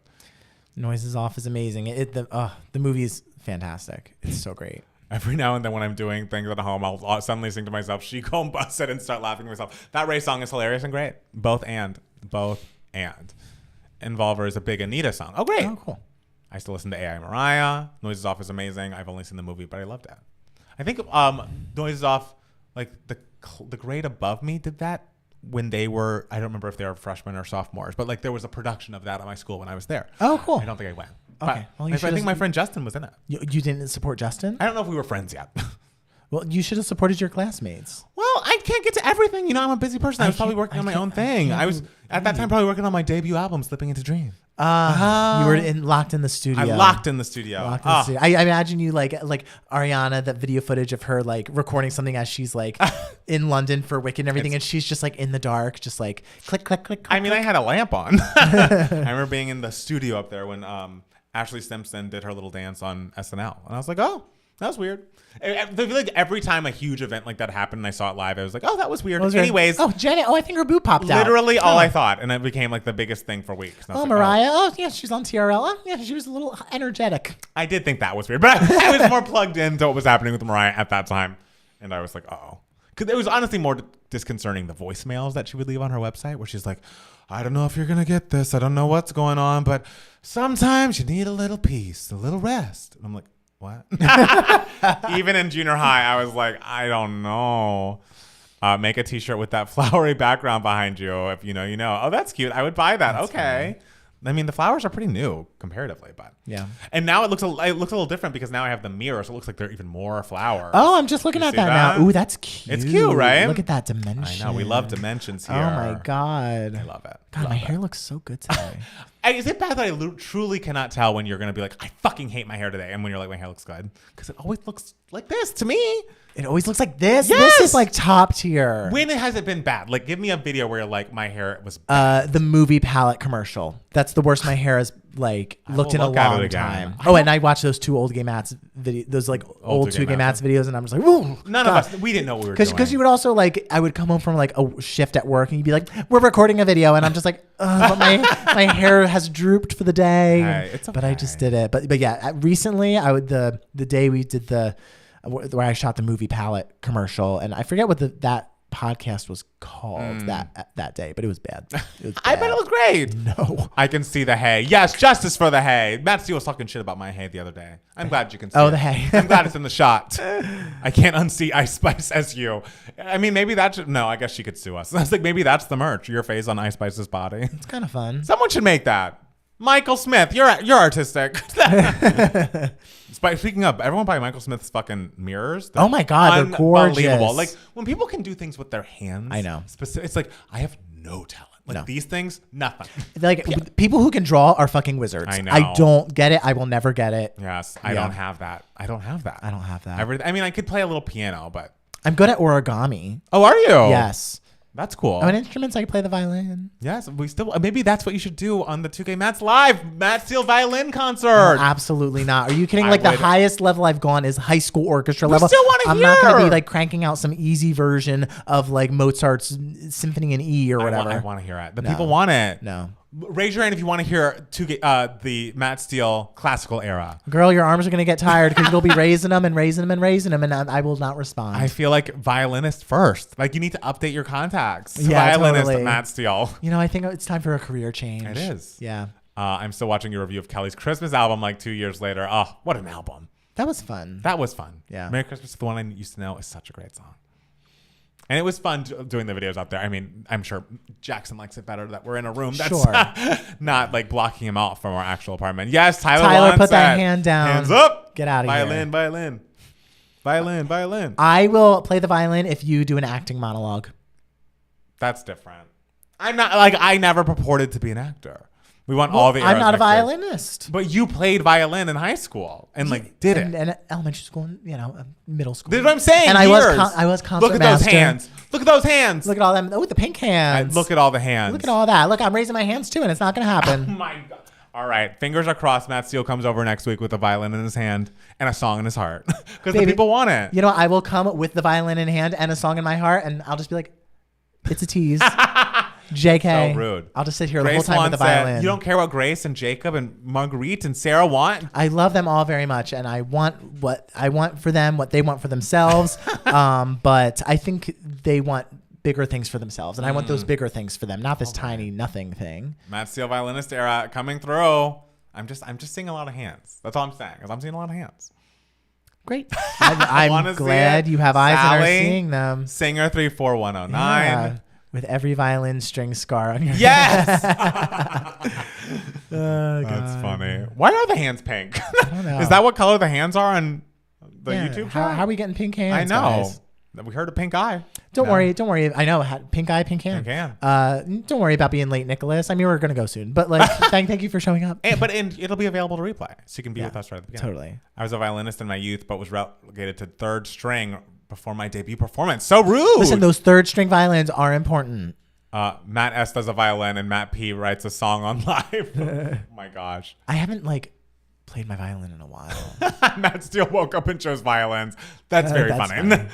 B: Noises Off is amazing. The movie is fantastic. It's so great.
A: Every now and then when I'm doing things at home, I'll suddenly sing to myself, "She gon' bust it," and start laughing to myself. That Ray song is hilarious and great. Both and. Involver is a big Anita song. Oh, great.
B: Oh, cool.
A: I still listen to AI Mariah. Noises Off is amazing. I've only seen the movie, but I loved it. I think Noises Off, like the grade above me did that when they were, I don't remember if they were freshmen or sophomores, but like there was a production of that at my school when I was there.
B: Oh, cool.
A: I don't think I went.
B: Okay.
A: Well, I think my friend Justin was in it.
B: You didn't support Justin?
A: I don't know if we were friends yet.
B: Well, you should have supported your classmates.
A: Well, I can't get to everything. You know, I'm a busy person. I was probably working on my own thing. I was at that time probably working on my debut album, Slipping Into Dream.
B: You were locked in the studio.
A: I locked in the studio.
B: I imagine you like Ariana, that video footage of her like recording something as she's like in London for Wicked and everything, and she's just like in the dark, just like click, click, click.
A: I mean, I had a lamp on. I remember being in the studio up there when Ashley Simpson did her little dance on SNL, and I was like, oh, that was weird. I feel like every time a huge event like that happened and I saw it live, I was like, oh, that was weird. Anyways.
B: Oh, Jenny. Oh, I think her boob popped out.
A: Literally all I thought. And it became like the biggest thing for weeks.
B: Oh, like, Mariah. Oh, yeah, she's on TRL. Oh, yeah, she was a little energetic.
A: I did think that was weird. But I was more plugged into what was happening with Mariah at that time. And I was like, oh. Because it was honestly more disconcerting, the voicemails that she would leave on her website where she's like, I don't know if you're going to get this. I don't know what's going on. But sometimes you need a little peace, a little rest. And I'm like, what? Even in junior high, I was like, I don't know. Make a t-shirt with that flowery background behind you. If you know, you know. Oh, that's cute. I would buy that. That's okay. Funny. I mean, the flowers are pretty new comparatively, but
B: yeah.
A: And now it looks a little different because now I have the mirror, so it looks like there are even more flowers.
B: Oh, I'm just looking at that now. Ooh, that's cute.
A: It's cute, right?
B: Look at that dimension.
A: I know. We love dimensions here.
B: Oh my god,
A: I love it.
B: God, my hair looks so good today.
A: Is it bad that I truly cannot tell when you're gonna be like, I fucking hate my hair today, and when you're like, my hair looks good? Because it always looks like this to me.
B: It always looks like this.
A: Yes!
B: This is like top tier.
A: When has it been bad? Like, give me a video where like my hair was bad.
B: The movie palette commercial. That's the worst my hair has like looked in a long time. Oh, and I watched those two old Gay Mats those like old two Gay Mats videos, and I'm just like, whoa.
A: None of us, we didn't know what we were doing.
B: Because you would also like, I would come home from like a shift at work, and you'd be like, we're recording a video, and I'm just like, but my hair has drooped for the day.
A: Hey, it's okay.
B: But I just did it. But yeah, recently I would the day we did where I shot the movie palette commercial, and I forget what that podcast was called that day, but it was bad.
A: I bet it was great.
B: No.
A: I can see the hay. Yes, justice for the hay. Matt Steele was talking shit about my hay the other day. I'm glad you can see it.
B: The hay.
A: I'm glad it's in the shot. I can't unsee Ice Spice as you. I mean, maybe that should, no, I guess she could sue us. I was like, maybe that's the merch. Your face on Ice Spice's body.
B: It's kind of fun.
A: Someone should make that. Michael Smith, you're artistic. Speaking of, everyone buy Michael Smith's fucking mirrors.
B: Oh my god, they're gorgeous.
A: Unbelievable. Like when people can do things with their hands.
B: I know.
A: It's like I have no talent. Like these things, nothing.
B: Like people who can draw are fucking wizards.
A: I know.
B: I don't get it. I will never get it.
A: Yes, I don't have that. I don't have that. I mean, I could play a little piano, but
B: I'm good at origami.
A: Oh, are you?
B: Yes.
A: That's cool.
B: I'm an instrument, so I can play the violin.
A: Yes, we still. Maybe that's what you should do on the 2K Mats Live Matt Steele violin concert.
B: No, absolutely not. Are you kidding? Like the highest level I've gone is high school orchestra level.
A: Still want to hear.
B: I'm not going to be like cranking out some easy version of like Mozart's Symphony in E or whatever.
A: I want to hear it. The people want it.
B: No.
A: Raise your hand if you want to hear the Matt Steele classical era.
B: Girl, your arms are going to get tired because you'll be raising them, and I will not respond.
A: I feel like violinist first. Like you need to update your contacts.
B: Yeah,
A: violinist
B: totally.
A: Matt Steele.
B: You know, I think it's time for a career change.
A: It is.
B: Yeah.
A: I'm still watching your review of Kelly's Christmas album like 2 years later. Oh, what an album.
B: That was fun.
A: Yeah. Merry Christmas to the One I Used to Know is such a great song. And it was fun doing the videos out there. I mean, I'm sure Jackson likes it better that we're in a room that's not like blocking him out from our actual apartment. Yes, Tyler
B: put that hand down.
A: Hands up.
B: Get out of here.
A: Violin.
B: I will play the violin if you do an acting monologue.
A: That's different. I'm not like I never purported to be an actor. We want all the.
B: I'm not a violinist.
A: But you played violin in high school and did it.
B: And elementary school, and middle school.
A: That's what I'm saying.
B: And I was concert
A: Look at
B: master.
A: those hands. Look at those hands.
B: Look at all them. Oh, the pink hands.
A: Look at all the hands.
B: Look at all that. Look, I'm raising my hands too, and it's not going to happen.
A: Oh my god. All right, fingers are crossed. Matt Steele comes over next week with a violin in his hand and a song in his heart because the people want it.
B: You know, I will come with the violin in hand and a song in my heart, and I'll just be like, it's a tease. JK.
A: So rude.
B: I'll just sit here the whole time with the violin.
A: You don't care what Grace and Jacob and Marguerite and Sarah want?
B: I love them all very much, and I want what I want for them, what they want for themselves. But I think they want bigger things for themselves, and I want those bigger things for them, not this tiny nothing thing.
A: Matt Steele violinist era coming through. I'm just seeing a lot of hands. That's all I'm saying, because I'm seeing a lot of hands.
B: Great. I'm glad you have eyes that are seeing them.
A: Singer 34109.
B: Yeah. With every violin string scar on your
A: Yes.
B: Oh,
A: that's funny. Why are the hands pink?
B: I don't know.
A: Is that what color the hands are on the YouTube
B: How
A: chat.
B: are we getting pink hands?
A: I know.
B: Guys?
A: We heard a pink eye.
B: Don't worry. I know. Pink eye, pink hand.
A: Pink hand.
B: Don't worry about being late, Nicholas. I mean, we're gonna go soon, but like, thank you for showing up.
A: And it'll be available to replay, so you can be with us right at the beginning.
B: Totally.
A: I was a violinist in my youth, but was relegated to third string before my debut performance. So rude.
B: Listen, those third string violins are important.
A: Matt S does a violin, and Matt P writes a song on live. Oh my gosh.
B: I haven't played my violin in a while.
A: Matt Steele woke up and chose violins. That's very funny.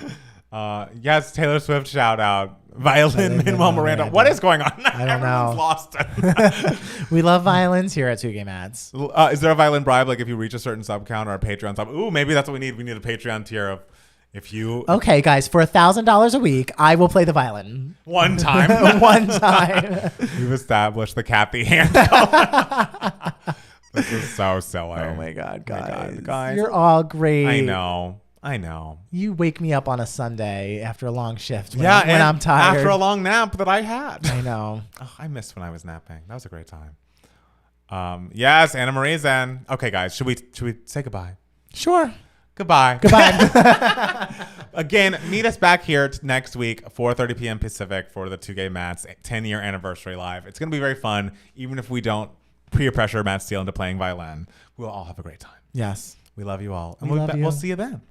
A: Yes, Taylor Swift shout out. Violin Manuel Miranda. What is going on?
B: I don't know.
A: Lost it.
B: We love violins here at 2 Gay Mats.
A: Is there a violin bribe? Like if you reach a certain sub count or a Patreon sub? Ooh, maybe that's what we need. We need a Patreon tier of if you.
B: Okay, guys, for $1,000 a week, I will play the violin.
A: One time.
B: One time.
A: We've established the Kathy hand. This is so silly.
B: Oh my God, guys. You're all great.
A: I know.
B: You wake me up on a Sunday after a long shift when
A: when
B: I'm tired.
A: After a long nap that I had.
B: I know.
A: Oh, I missed when I was napping. That was a great time. Yes, Anna Marie's in. Okay, guys, should we say goodbye?
B: Sure.
A: Goodbye. Again, meet us back here next week, 4:30 p.m. Pacific for the 2 Gay Mats 10-year anniversary live. It's going to be very fun, even if we don't peer pressure Matt Steele into playing violin. We'll all have a great time.
B: Yes.
A: We love you all.
B: And
A: we'll see you then.